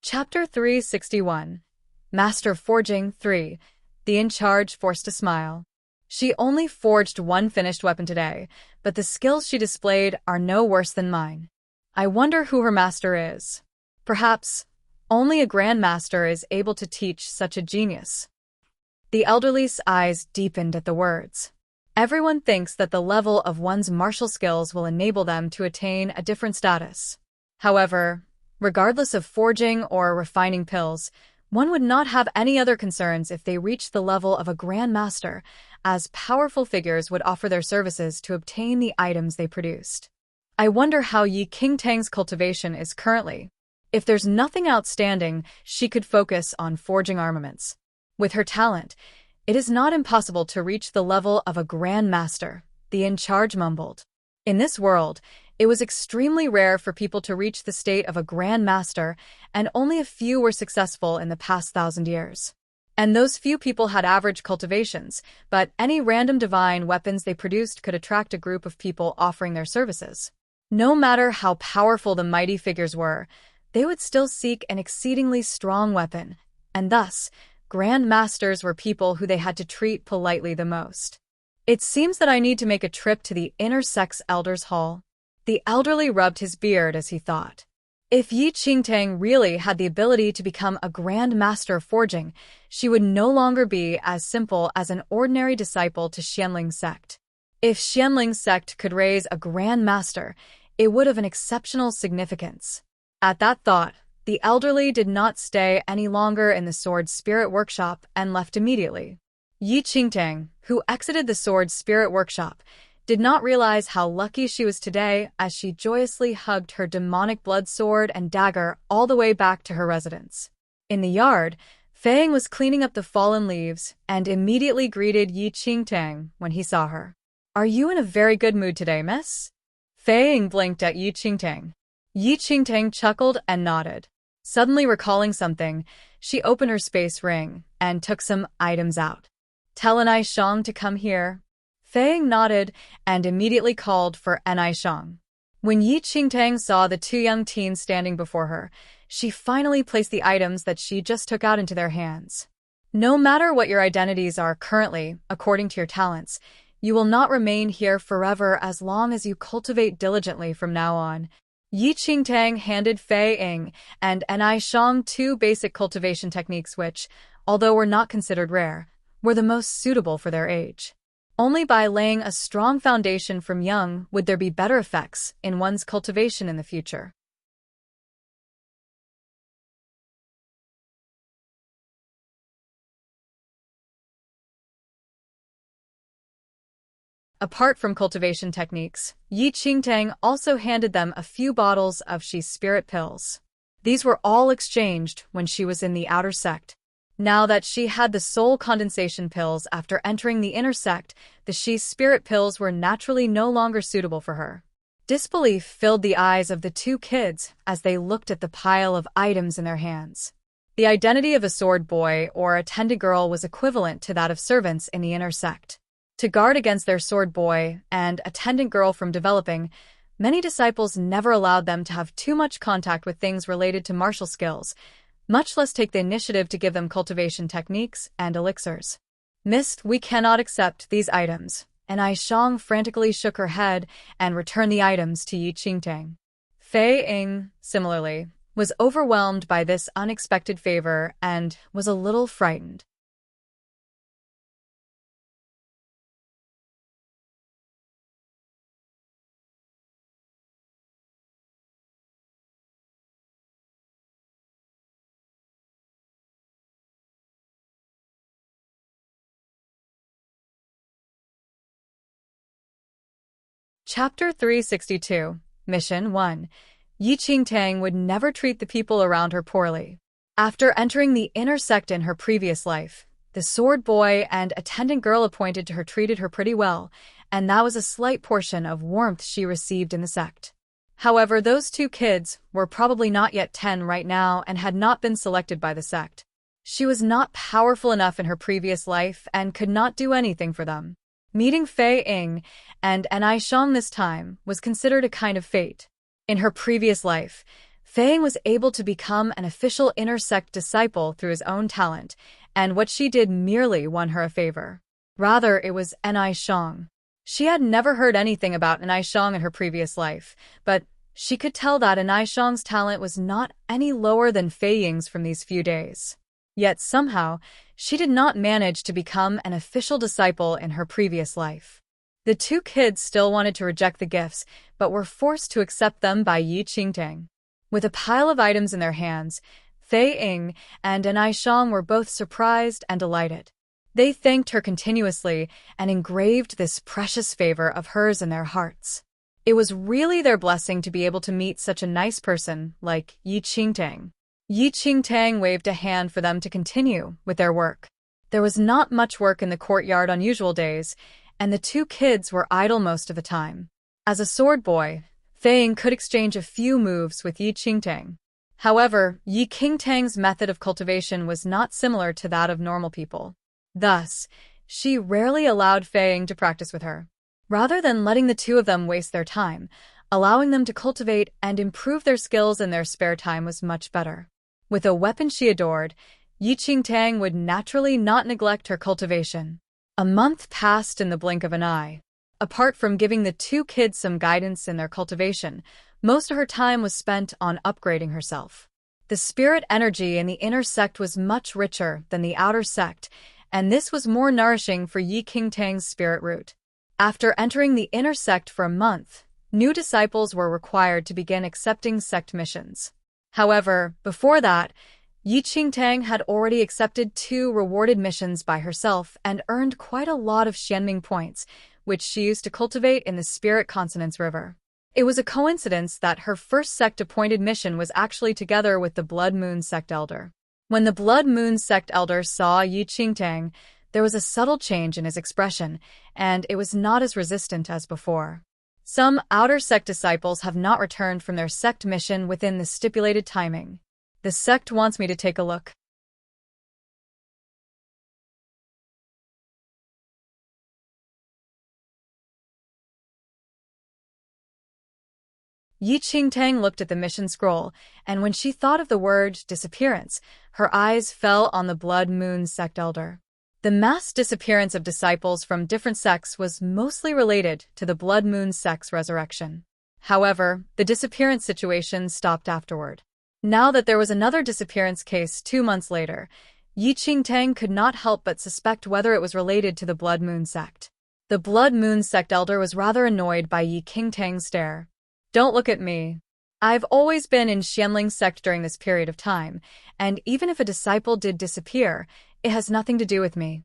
Chapter 361. Master of Forging 3. The in-charge forced a smile. She only forged 1 finished weapon today, but the skills she displayed are no worse than mine. I wonder who her master is. Perhaps Only a grandmaster is able to teach such a genius. The elderly's eyes deepened at the words. Everyone thinks that the level of one's martial skills will enable them to attain a different status. However, regardless of forging or refining pills, one would not have any other concerns if they reached the level of a grandmaster, as powerful figures would offer their services to obtain the items they produced. I wonder how Yi Qingtang's cultivation is currently. If there's nothing outstanding, she could focus on forging armaments. With her talent, it is not impossible to reach the level of a grandmaster, the in-charge mumbled. In this world, it was extremely rare for people to reach the state of a grandmaster, and only a few were successful in the past 1,000 years. And those few people had average cultivations, but any random divine weapons they produced could attract a group of people offering their services. No matter how powerful the mighty figures were, they would still seek an exceedingly strong weapon, and thus, Grand Masters were people who they had to treat politely the most. It seems that I need to make a trip to the inner sex elders' hall. The elderly rubbed his beard as he thought. If Yi Qingtang really had the ability to become a Grand Master of forging, she would no longer be as simple as an ordinary disciple to Xianling's sect. If Xianling's sect could raise a Grand Master, it would have an exceptional significance. At that thought, the elderly did not stay any longer in the Sword Spirit Workshop and left immediately. Yi Qingtang, who exited the Sword Spirit Workshop, did not realize how lucky she was today as she joyously hugged her demonic blood sword and dagger all the way back to her residence. In the yard, Fei was cleaning up the fallen leaves and immediately greeted Yi Qingtang when he saw her. "Are you in a very good mood today, miss?" Fei blinked at Yi Qingtang. Yi Qingtang chuckled and nodded. Suddenly recalling something, she opened her space ring and took some items out. "Tell Enai Shang to come here." Fei nodded and immediately called for Enai Shang. When Yi Qingtang saw the two young teens standing before her, she finally placed the items that she just took out into their hands. "No matter what your identities are currently, according to your talents, you will not remain here forever as long as you cultivate diligently from now on." Yi Qingtang handed Fei Ying and Enai Shang two basic cultivation techniques which, although were not considered rare, were the most suitable for their age. Only by laying a strong foundation from young would there be better effects in one's cultivation in the future. Apart from cultivation techniques, Yi Qingtang also handed them a few bottles of Shi's spirit pills. These were all exchanged when she was in the outer sect. Now that she had the soul condensation pills after entering the inner sect, the Shi's spirit pills were naturally no longer suitable for her. Disbelief filled the eyes of the two kids as they looked at the pile of items in their hands. The identity of a sword boy or attendant girl was equivalent to that of servants in the inner sect. To guard against their sword boy and attendant girl from developing, many disciples never allowed them to have too much contact with things related to martial skills, much less take the initiative to give them cultivation techniques and elixirs. "Miss, we cannot accept these items," and Enai Shang frantically shook her head and returned the items to Yi Qingtang. Fei Ying, similarly, was overwhelmed by this unexpected favor and was a little frightened. Chapter 362, Mission 1. Yi Qingtang would never treat the people around her poorly. After entering the inner sect in her previous life, the sword boy and attendant girl appointed to her treated her pretty well, and that was a slight portion of warmth she received in the sect. However, those two kids were probably not yet 10 right now and had not been selected by the sect. She was not powerful enough in her previous life and could not do anything for them. Meeting Fei Ying and Enai Shang this time was considered a kind of fate. In her previous life, Fei Ying was able to become an official inner sect disciple through his own talent, and what she did merely won her a favor. Rather, it was Enai Shang. She had never heard anything about Enai Shang in her previous life, but She could tell that Anishang's talent was not any lower than Fei Ying's from these few days. Yet somehow, she did not manage to become an official disciple in her previous life. The two kids still wanted to reject the gifts, but were forced to accept them by Yi Qingtang. With a pile of items in their hands, Fei Ying and Anishang were both surprised and delighted. They thanked her continuously and engraved this precious favor of hers in their hearts. It was really their blessing to be able to meet such a nice person like Yi Qingtang. Yi Qingtang waved a hand for them to continue with their work. There was not much work in the courtyard on usual days, and the two kids were idle most of the time. As a sword boy, Fei Ying could exchange a few moves with Yi Qingtang. However, Yi Qingtang's method of cultivation was not similar to that of normal people. Thus, she rarely allowed Fei Ying to practice with her. Rather than letting the two of them waste their time, allowing them to cultivate and improve their skills in their spare time was much better. With a weapon she adored, Yi Qingtang would naturally not neglect her cultivation. A month passed in the blink of an eye. Apart from giving the two kids some guidance in their cultivation, most of her time was spent on upgrading herself. The spirit energy in the inner sect was much richer than the outer sect, and this was more nourishing for Yi Qingtang's spirit root. After entering the inner sect for a month, new disciples were required to begin accepting sect missions. However, before that, Yi Qingtang had already accepted 2 rewarded missions by herself and earned quite a lot of Xianming points, which she used to cultivate in the Spirit Consonance River. It was a coincidence that her first sect-appointed mission was actually together with the Blood Moon Sect Elder. When the Blood Moon Sect Elder saw Yi Qingtang, there was a subtle change in his expression, and it was not as resistant as before. Some outer sect disciples have not returned from their sect mission within the stipulated timing. The sect wants me to take a look. Yi Qingtang looked at the mission scroll, and when she thought of the word disappearance, her eyes fell on the Blood Moon Sect Elder. The mass disappearance of disciples from different sects was mostly related to the Blood Moon Sect's resurrection. However, the disappearance situation stopped afterward. Now that there was another disappearance case 2 months later, Yi Qingtang could not help but suspect whether it was related to the Blood Moon Sect. The Blood Moon Sect Elder was rather annoyed by Yi Qingtang's stare. "Don't look at me. I've always been in Xianling sect during this period of time, and even if a disciple did disappear, it has nothing to do with me.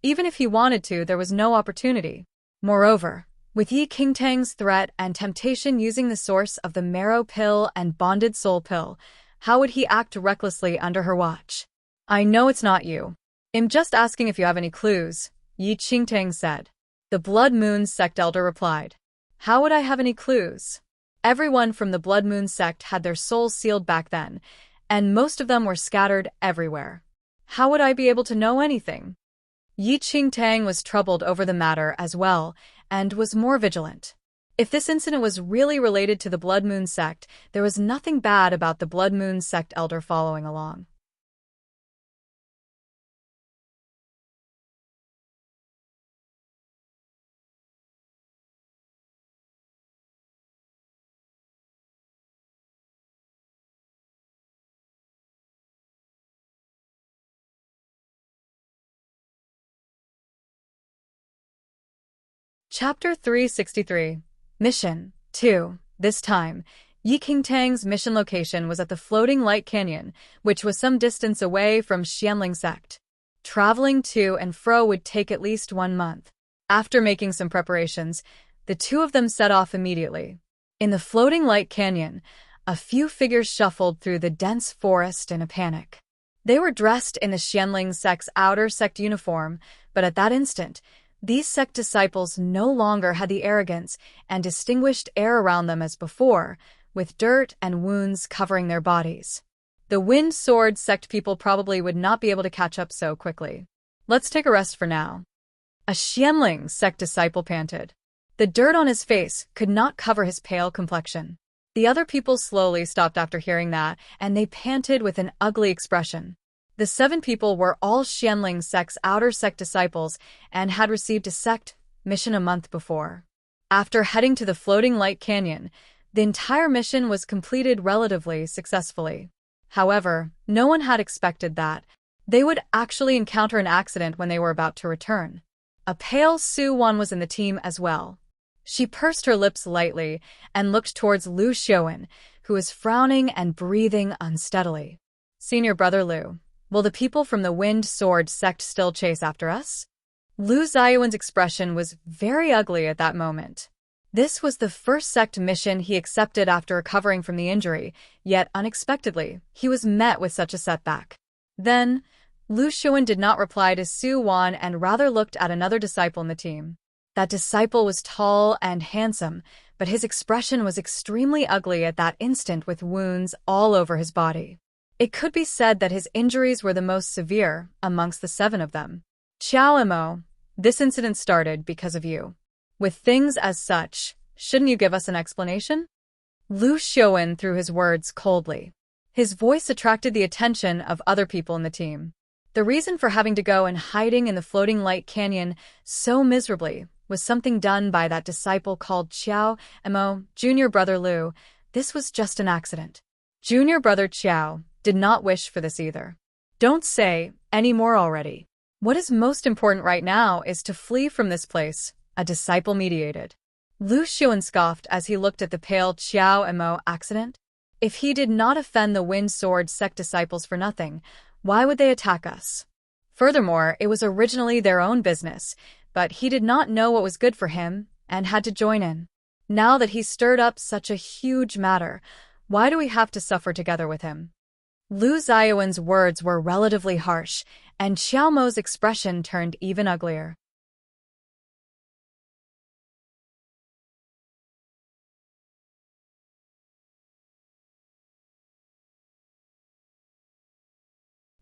Even if he wanted to, there was no opportunity. Moreover, with Yi Qingtang's threat and temptation using the source of the marrow pill and bonded soul pill, how would he act recklessly under her watch? I know it's not you. I'm just asking if you have any clues," Yi Qingtang said. The Blood Moon Sect Elder replied. "How would I have any clues? Everyone from the Blood Moon Sect had their souls sealed back then, and most of them were scattered everywhere. How would I be able to know anything?" Yi Qingtang was troubled over the matter as well, and was more vigilant. If this incident was really related to the Blood Moon Sect, there was nothing bad about the Blood Moon Sect Elder following along. Chapter 363. Mission 2. This time, Yi Qingtang's mission location was at the Floating Light Canyon, which was some distance away from Xianling Sect. Traveling to and fro would take at least 1 month. After making some preparations, the two of them set off immediately. In the Floating Light Canyon, a few figures shuffled through the dense forest in a panic. They were dressed in the Xianling Sect's outer sect uniform, but at that instant, these sect disciples no longer had the arrogance and distinguished air around them as before, with dirt and wounds covering their bodies. The Wind Sword sect people probably would not be able to catch up so quickly. "Let's take a rest for now," a Xianling sect disciple panted. The dirt on his face could not cover his pale complexion. The other people slowly stopped after hearing that, and they panted with an ugly expression. The 7 people were all Xianling sect's outer sect disciples and had received a sect mission a month before. After heading to the Floating Light Canyon, The entire mission was completed relatively successfully. However, no one had expected that they would actually encounter an accident when they were about to return. A pale Su-won was in the team as well. She pursed her lips lightly and looked towards Lu Xiaowen, who was frowning and breathing unsteadily. Senior brother Lu, will the people from the Wind Sword sect still chase after us? Lu Xiaowen's expression was very ugly at that moment. This was the first sect mission he accepted after recovering from the injury, yet unexpectedly, he was met with such a setback. Then, Lu Xiaowen did not reply to Su-won and rather looked at another disciple in the team. That disciple was tall and handsome, but his expression was extremely ugly at that instant with wounds all over his body. It could be said that his injuries were the most severe amongst the 7 of them. Xiao Emo, this incident started because of you. With things as such, shouldn't you give us an explanation? Lu Xiaowen threw his words coldly. His voice attracted the attention of other people in the team. The reason for having to go and hiding in the floating light canyon so miserably was something done by that disciple called Xiao Emo, junior brother Lu. This was just an accident. Junior brother Xiao did not wish for this either. Don't say any more already. What is most important right now is to flee from this place, a disciple mediated. Lu Xiaowen scoffed as he looked at the pale Xiao Emo accident. If he did not offend the Wind Sword sect disciples for nothing, why would they attack us? Furthermore, it was originally their own business, but he did not know what was good for him and had to join in. Now that he stirred up such a huge matter, why do we have to suffer together with him? Lu Xiaowen's words were relatively harsh, and Xiao Mo's expression turned even uglier.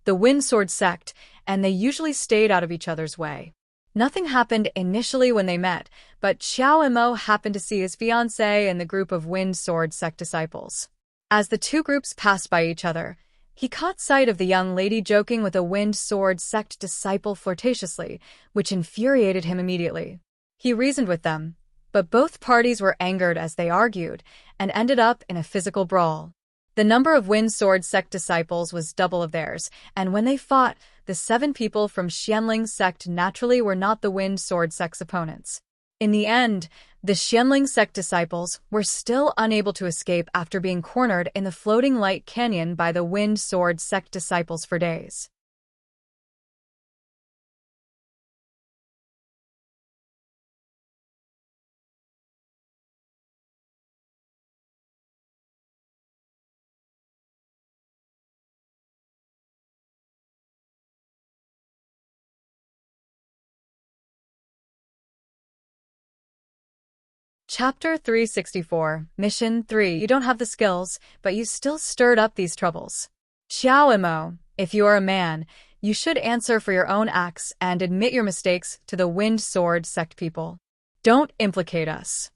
The Wind Sword sect, and they usually stayed out of each other's way. Nothing happened initially when they met, but Xiao Emo happened to see his fiancée in the group of Wind Sword sect disciples. As the two groups passed by each other, he caught sight of the young lady joking with a Wind Sword sect disciple flirtatiously, which infuriated him immediately. He reasoned with them, but both parties were angered as they argued, and ended up in a physical brawl. The number of Wind Sword sect disciples was double of theirs, and when they fought, the 7 people from Xianling sect naturally were not the Wind Sword sect's opponents. In the end, the Xianling sect disciples were still unable to escape after being cornered in the floating light canyon by the Wind Sword sect disciples for days. Chapter 364, Mission 3. You don't have the skills, but you still stirred up these troubles. Xiao Emo, if you are a man, you should answer for your own acts and admit your mistakes to the Wind Sword sect people. Don't implicate us.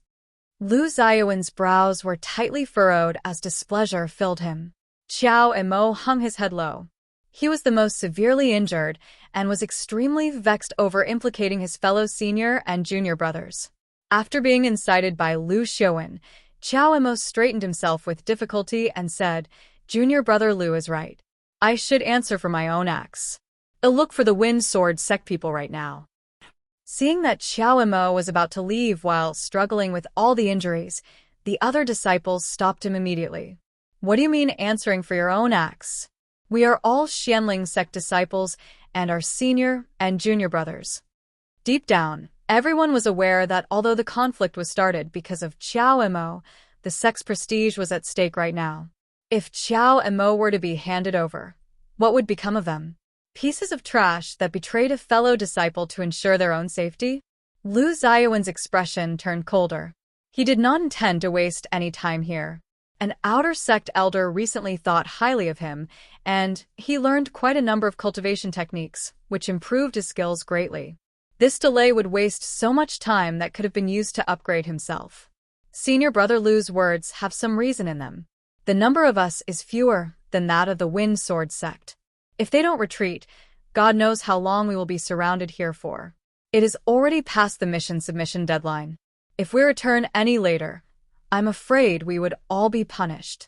Lu Xiaowen's brows were tightly furrowed as displeasure filled him. Xiao Emo hung his head low. He was the most severely injured and was extremely vexed over implicating his fellow senior and junior brothers. After being incited by Lu Xiaowen, Xiao Emo straightened himself with difficulty and said, "Junior brother Lu is right. I should answer for my own acts. I'll look for the Wind Sword sect people right now." Seeing that Xiao Emo was about to leave while struggling with all the injuries, the other disciples stopped him immediately. "What do you mean answering for your own acts? We are all Xianling sect disciples and are senior and junior brothers." Deep down, everyone was aware that although the conflict was started because of Xiao Emo, the sect's prestige was at stake right now. If Xiao Emo were to be handed over, what would become of them? Pieces of trash that betrayed a fellow disciple to ensure their own safety? Lu Xiaowen's expression turned colder. He did not intend to waste any time here. An outer sect elder recently thought highly of him, and he learned quite a number of cultivation techniques, which improved his skills greatly. This delay would waste so much time that could have been used to upgrade himself. Senior brother Lu's words have some reason in them. The number of us is fewer than that of the Wind Sword sect. If they don't retreat, God knows how long we will be surrounded here for. It is already past the mission submission deadline. If we return any later, I'm afraid we would all be punished.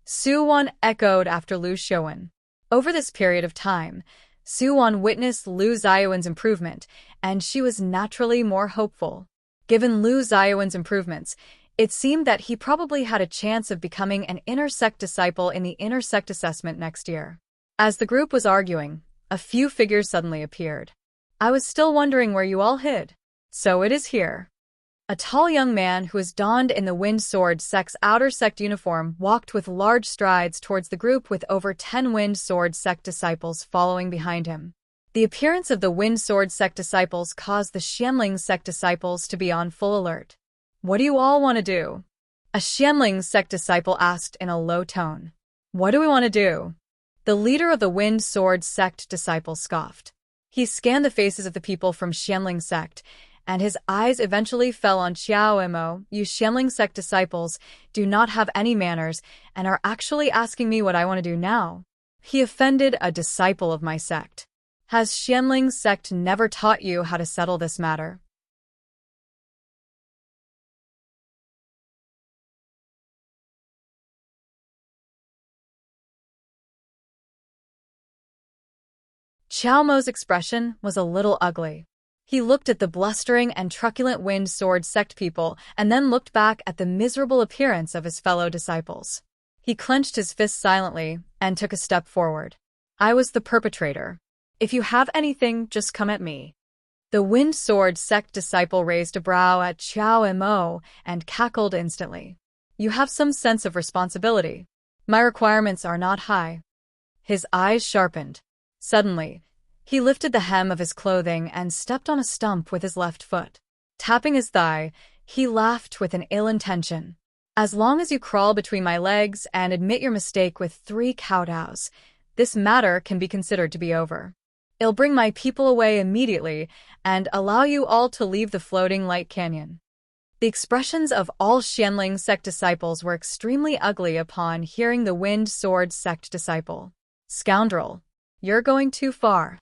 Suwon echoed after Lu Xiaowen. Over this period of time, Suwon witnessed Lu Xiaowen's improvement, and she was naturally more hopeful. Given Lu Xiaowen's improvements, it seemed that he probably had a chance of becoming an inner sect disciple in the inner sect assessment next year. As the group was arguing, a few figures suddenly appeared. I was still wondering where you all hid. So it is here. A tall young man who was donned in the Wind Sword sect's outer sect uniform walked with large strides towards the group with over 10 Wind Sword sect disciples following behind him. The appearance of the Wind Sword sect disciples caused the Xianling sect disciples to be on full alert. What do you all want to do? A Xianling sect disciple asked in a low tone. What do we want to do? The leader of the Wind Sword sect disciple scoffed. He scanned the faces of the people from Xianling sect, and his eyes eventually fell on Xiao Mo. You Xianling sect disciples do not have any manners and are actually asking me what I want to do now. He offended a disciple of my sect. Has Xianling sect never taught you how to settle this matter? Xiao Mo's expression was a little ugly. He looked at the blustering and truculent Wind Sword sect people and then looked back at the miserable appearance of his fellow disciples. He clenched his fists silently and took a step forward. I was the perpetrator. If you have anything, just come at me. The Wind Sword sect disciple raised a brow at Xiao Mo and cackled instantly. You have some sense of responsibility. My requirements are not high. His eyes sharpened. Suddenly, he lifted the hem of his clothing and stepped on a stump with his left foot. Tapping his thigh, he laughed with an ill intention. As long as you crawl between my legs and admit your mistake with 3 kowtows, this matter can be considered to be over. I'll bring my people away immediately and allow you all to leave the floating light canyon. The expressions of all Xianling sect disciples were extremely ugly upon hearing the Wind Sword sect disciple. Scoundrel, you're going too far.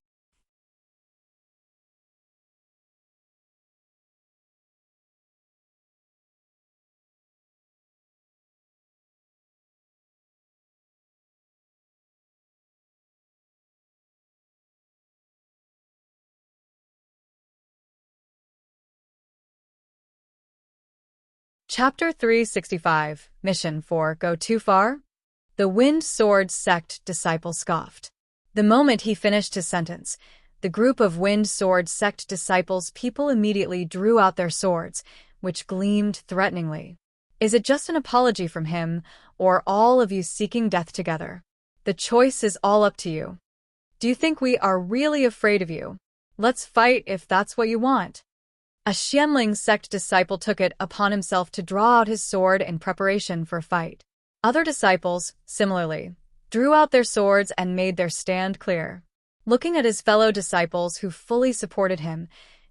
Chapter 365, Mission 4, Go Too Far? The Wind Sword sect disciple scoffed. The moment he finished his sentence, the group of Wind Sword sect disciples people immediately drew out their swords, which gleamed threateningly. Is it just an apology from him, or all of you seeking death together? The choice is all up to you. Do you think we are really afraid of you? Let's fight if that's what you want. A Xianling sect disciple took it upon himself to draw out his sword in preparation for a fight. Other disciples, similarly, drew out their swords and made their stand clear. Looking at his fellow disciples who fully supported him,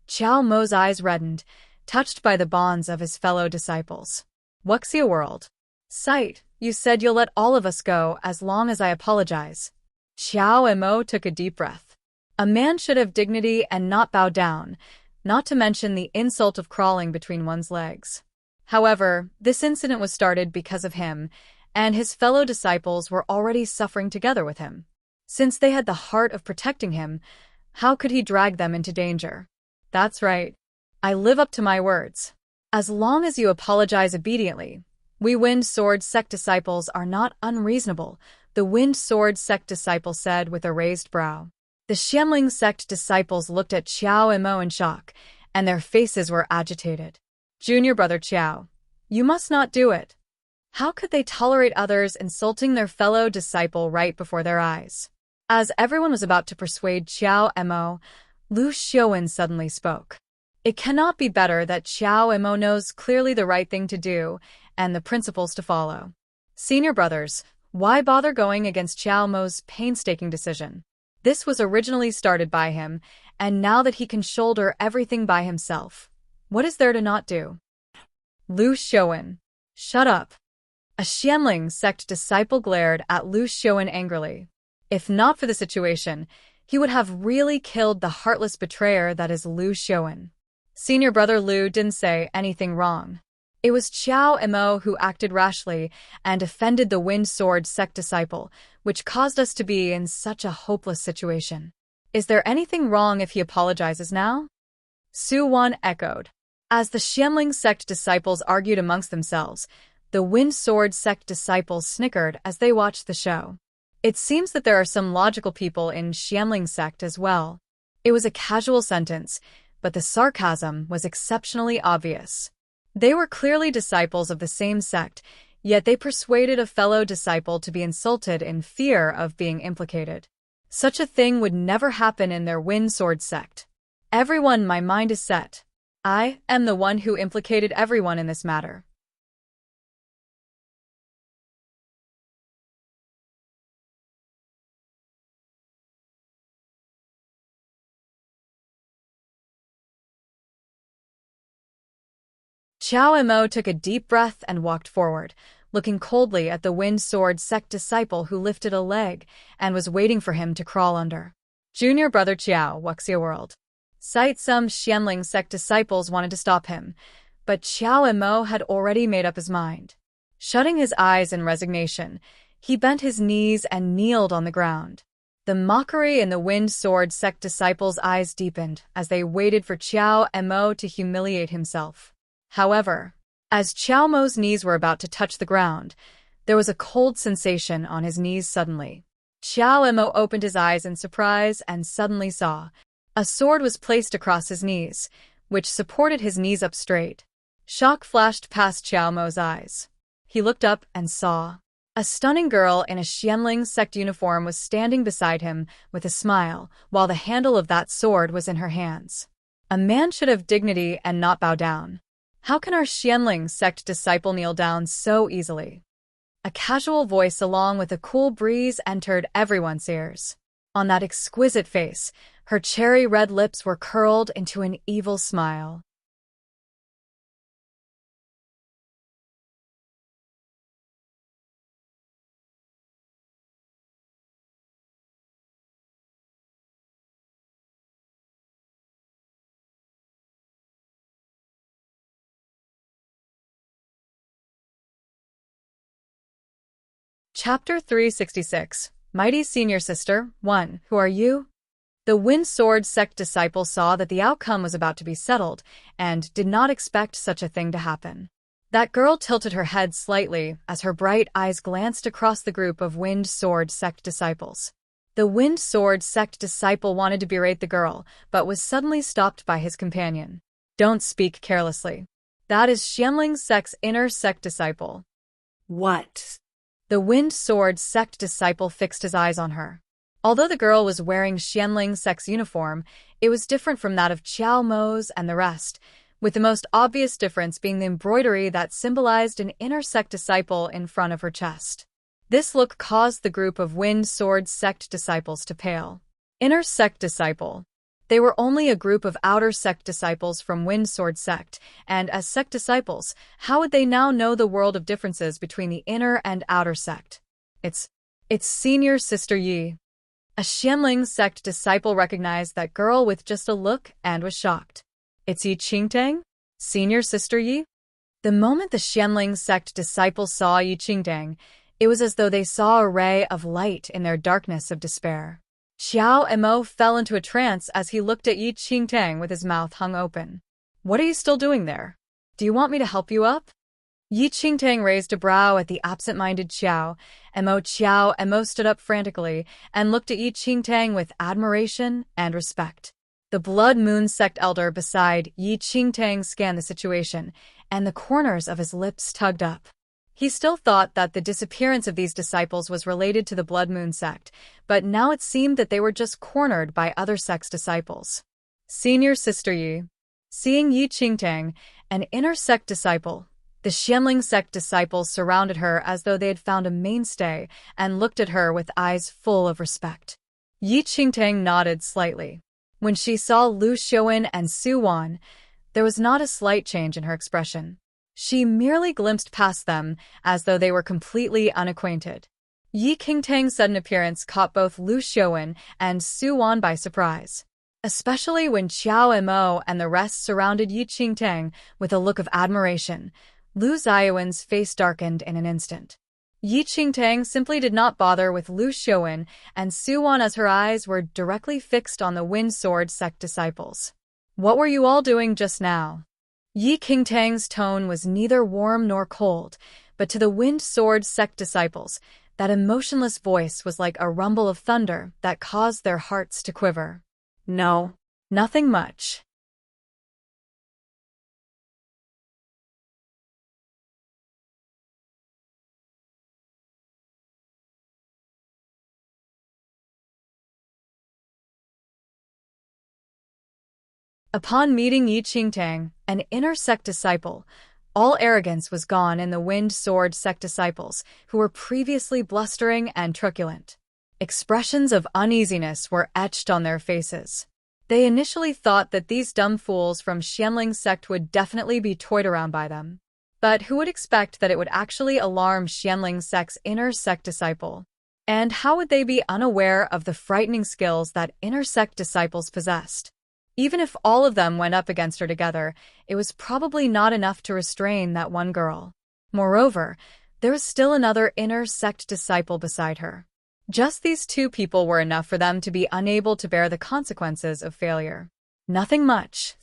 Xiao Mo's eyes reddened, touched by the bonds of his fellow disciples. Wuxia World. Sight, you said you'll let all of us go as long as I apologize. Xiao Mo took a deep breath. A man should have dignity and not bow down, not to mention the insult of crawling between one's legs. However, this incident was started because of him, and his fellow disciples were already suffering together with him. Since they had the heart of protecting him, how could he drag them into danger? That's right. I live up to my words. As long as you apologize obediently, we Wind Sword sect disciples are not unreasonable, the Wind Sword sect disciple said with a raised brow. The Xianling sect disciples looked at Xiao Mo in shock, and their faces were agitated. Junior brother Xiao, you must not do it. How could they tolerate others insulting their fellow disciple right before their eyes? As everyone was about to persuade Xiao Mo, Lu Xiaowen suddenly spoke. It cannot be better that Xiao Mo knows clearly the right thing to do and the principles to follow. Senior brothers, why bother going against Xiao Mo's painstaking decision? This was originally started by him, and now that he can shoulder everything by himself, what is there to not do? Lu Xiaowen, shut up. A Xianling sect disciple glared at Lu Xiaowen angrily. If not for the situation, he would have really killed the heartless betrayer that is Lu Xiaowen. Senior brother Lu didn't say anything wrong. It was Qiao Mo who acted rashly and offended the Wind Sword sect disciple, which caused us to be in such a hopeless situation. Is there anything wrong if he apologizes now? Su Wan echoed. As the Xianling sect disciples argued amongst themselves, the Wind Sword sect disciples snickered as they watched the show. It seems that there are some logical people in Xianling sect as well. It was a casual sentence, but the sarcasm was exceptionally obvious. They were clearly disciples of the same sect, yet they persuaded a fellow disciple to be insulted in fear of being implicated. Such a thing would never happen in their Wind Sword sect. Everyone, my mind is set. I am the one who implicated everyone in this matter. Qiao Mo took a deep breath and walked forward, looking coldly at the Wind Sword sect disciple who lifted a leg and was waiting for him to crawl under. Junior brother Qiao, Wuxia World. Sight some Xianling sect disciples wanted to stop him, but Qiao Mo had already made up his mind. Shutting his eyes in resignation, he bent his knees and kneeled on the ground. The mockery in the Wind Sword sect disciples' eyes deepened as they waited for Qiao Mo to humiliate himself. However, as Qiao Mo's knees were about to touch the ground, there was a cold sensation on his knees suddenly. Qiao Mo opened his eyes in surprise and suddenly saw a sword was placed across his knees, which supported his knees up straight. Shock flashed past Qiao Mo's eyes. He looked up and saw a stunning girl in a Xianling sect uniform was standing beside him with a smile, while the handle of that sword was in her hands. A man should have dignity and not bow down. How can our Xianling sect disciple kneel down so easily? A casual voice along with a cool breeze entered everyone's ears. On that exquisite face, her cherry-red lips were curled into an evil smile. Chapter 366, Mighty Senior Sister 1. Who are you? The Wind Sword sect disciple saw that the outcome was about to be settled and did not expect such a thing to happen. That girl tilted her head slightly as her bright eyes glanced across the group of Wind Sword sect disciples. The Wind Sword sect disciple wanted to berate the girl, but was suddenly stopped by his companion. Don't speak carelessly. That is Xianling sect's inner sect disciple. What? The Wind Sword sect disciple fixed his eyes on her. Although the girl was wearing Xianling sect's uniform, it was different from that of Qiao Mo's and the rest, with the most obvious difference being the embroidery that symbolized an inner sect disciple in front of her chest. This look caused the group of Wind Sword sect disciples to pale. Inner sect disciple. They were only a group of outer sect disciples from Wind Sword sect, and as sect disciples, how would they now know the world of differences between the inner and outer sect? It's Senior Sister Yi. A Xianling sect disciple recognized that girl with just a look and was shocked. It's Yi Qingtang? Senior Sister Yi? The moment the Xianling sect disciples saw Yi Qingtang, it was as though they saw a ray of light in their darkness of despair. Qiao Mo fell into a trance as he looked at Yi Qingtang with his mouth hung open. What are you still doing there? Do you want me to help you up? Yi Qingtang raised a brow at the absent-minded Qiao Mo. Qiao Mo stood up frantically and looked at Yi Qingtang with admiration and respect. The Blood Moon sect elder beside Yi Qingtang scanned the situation, and the corners of his lips tugged up. He still thought that the disappearance of these disciples was related to the Blood Moon sect, but now it seemed that they were just cornered by other sect's disciples. Senior Sister Yi. Seeing Yi Qingtang, an inner sect disciple, the Xianling sect disciples surrounded her as though they had found a mainstay and looked at her with eyes full of respect. Yi Qingtang nodded slightly. When she saw Lu Xiaowen and Su Wan, there was not a slight change in her expression. She merely glimpsed past them as though they were completely unacquainted. Yi Qingtang's sudden appearance caught both Lu Xiaowen and Su Wan by surprise, especially when Qiao Mo and the rest surrounded Yi Qingtang with a look of admiration, Lu Xiaowen's face darkened in an instant. Yi Qingtang simply did not bother with Lu Xiaowen and Suwan as her eyes were directly fixed on the Wind Sword sect disciples. What were you all doing just now? Yi Qingtang's tone was neither warm nor cold, but to the Wind Sword sect disciples, that emotionless voice was like a rumble of thunder that caused their hearts to quiver. No, nothing much. Upon meeting Yi Qingtang, an inner sect disciple, all arrogance was gone in the Wind Sword sect disciples, who were previously blustering and truculent. Expressions of uneasiness were etched on their faces. They initially thought that these dumb fools from Xianling sect would definitely be toyed around by them. But who would expect that it would actually alarm Xianling sect's inner sect disciple? And how would they be unaware of the frightening skills that inner sect disciples possessed? Even if all of them went up against her together, it was probably not enough to restrain that one girl. Moreover, there was still another inner sect disciple beside her. Just these two people were enough for them to be unable to bear the consequences of failure. Nothing much.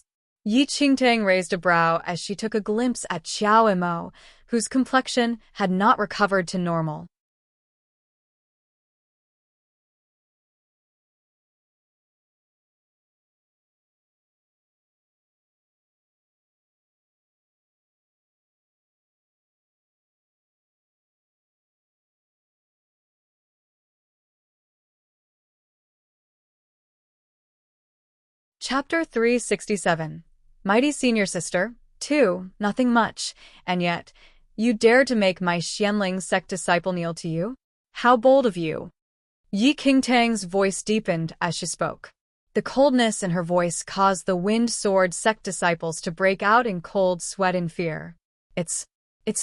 Yi Qingtang raised a brow as she took a glimpse at Qiao Emo, whose complexion had not recovered to normal. Chapter 367. Mighty Senior Sister, 2, nothing much, and yet, you dare to make my Xianling sect disciple kneel to you? How bold of you! Yi Qingtang's voice deepened as she spoke. The coldness in her voice caused the Wind Sword sect disciples to break out in cold sweat and fear. It's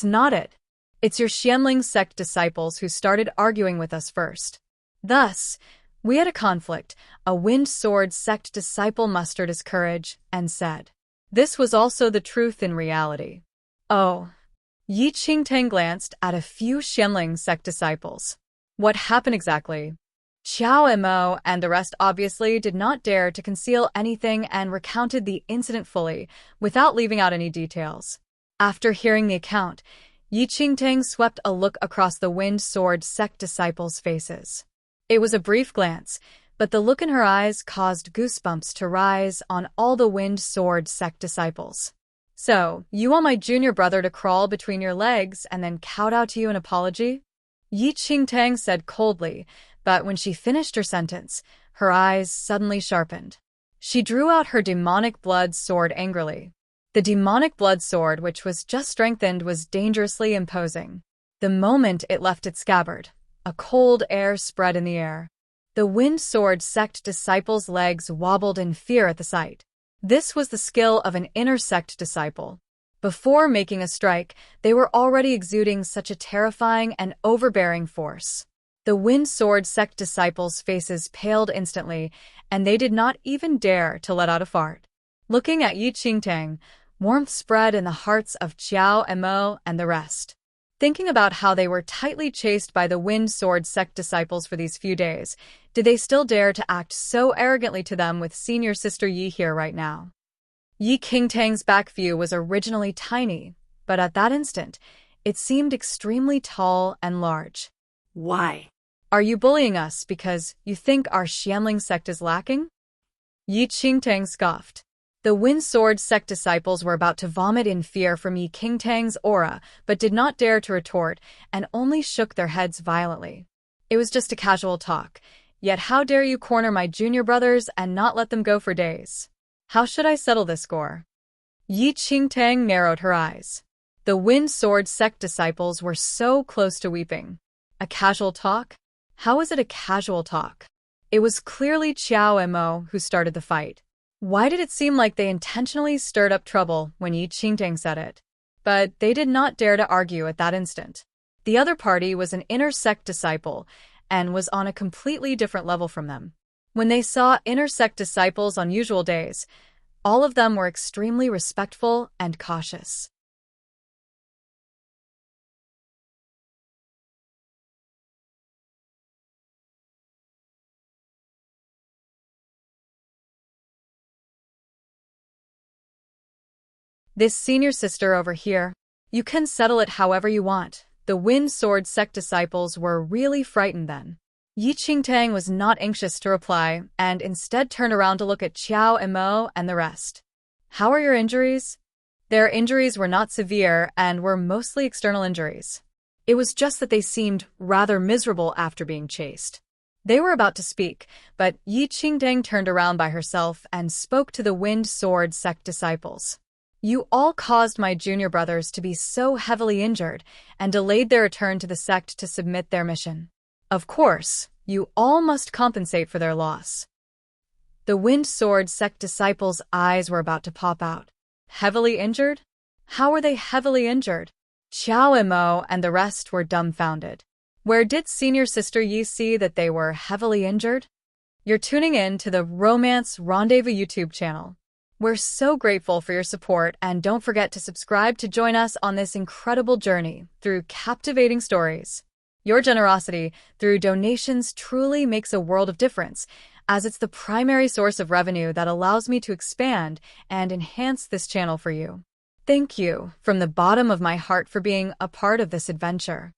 not it. It's your Xianling sect disciples who started arguing with us first. Thus, we had a conflict. A Wind Sword sect disciple mustered his courage and said. This was also the truth in reality. Oh. Yi Qingtang glanced at a few Xianling sect disciples. What happened exactly? Qiao Emo and the rest obviously did not dare to conceal anything and recounted the incident fully, without leaving out any details. After hearing the account, Yi Qingtang swept a look across the Wind Sword sect disciples' faces. It was a brief glance, but the look in her eyes caused goosebumps to rise on all the Wind Sword sect disciples. So, you want my junior brother to crawl between your legs and then kowtow to you an apology? Yi Qingtang said coldly, but when she finished her sentence, her eyes suddenly sharpened. She drew out her demonic blood sword angrily. The demonic blood sword, which was just strengthened, was dangerously imposing. The moment it left its scabbard, a cold air spread in the air. The Wind Sword sect disciples' legs wobbled in fear at the sight. This was the skill of an inner sect disciple. Before making a strike, they were already exuding such a terrifying and overbearing force. The Wind Sword sect disciples' faces paled instantly, and they did not even dare to let out a fart. Looking at Yi Qingtang, warmth spread in the hearts of Qiao Emo and the rest. Thinking about how they were tightly chased by the Wind Sword sect disciples for these few days, did they still dare to act so arrogantly to them with senior sister Yi here right now? Yi Qingtang's back view was originally tiny, but at that instant, it seemed extremely tall and large. Why? Are you bullying us because you think our Xianling sect is lacking? Yi Qingtang scoffed. The Wind Sword sect disciples were about to vomit in fear from Yi Qingtang's aura, but did not dare to retort and only shook their heads violently. It was just a casual talk, yet how dare you corner my junior brothers and not let them go for days? How should I settle this score? Yi Qingtang narrowed her eyes. The Wind Sword sect disciples were so close to weeping. A casual talk? How was it a casual talk? It was clearly Qiao Emo who started the fight. Why did it seem like they intentionally stirred up trouble when Yi Qingtang said it? But they did not dare to argue at that instant. The other party was an inner sect disciple and was on a completely different level from them. When they saw inner sect disciples on usual days, all of them were extremely respectful and cautious. This senior sister over here, you can settle it however you want. The Wind Sword sect disciples were really frightened then. Yi Qingtang was not anxious to reply, and instead turned around to look at Qiao Emo and the rest. How are your injuries? Their injuries were not severe and were mostly external injuries. It was just that they seemed rather miserable after being chased. They were about to speak, but Yi Qingtang turned around by herself and spoke to the Wind Sword sect disciples. You all caused my junior brothers to be so heavily injured and delayed their return to the sect to submit their mission. Of course, you all must compensate for their loss. The Wind Sword sect disciples' eyes were about to pop out. Heavily injured? How were they heavily injured? Qiao Emo and the rest were dumbfounded. Where did Senior Sister Yi see that they were heavily injured? You're tuning in to the Romance Rendezvous YouTube channel. We're so grateful for your support, and don't forget to subscribe to join us on this incredible journey through captivating stories. Your generosity through donations truly makes a world of difference, as it's the primary source of revenue that allows me to expand and enhance this channel for you. Thank you from the bottom of my heart for being a part of this adventure.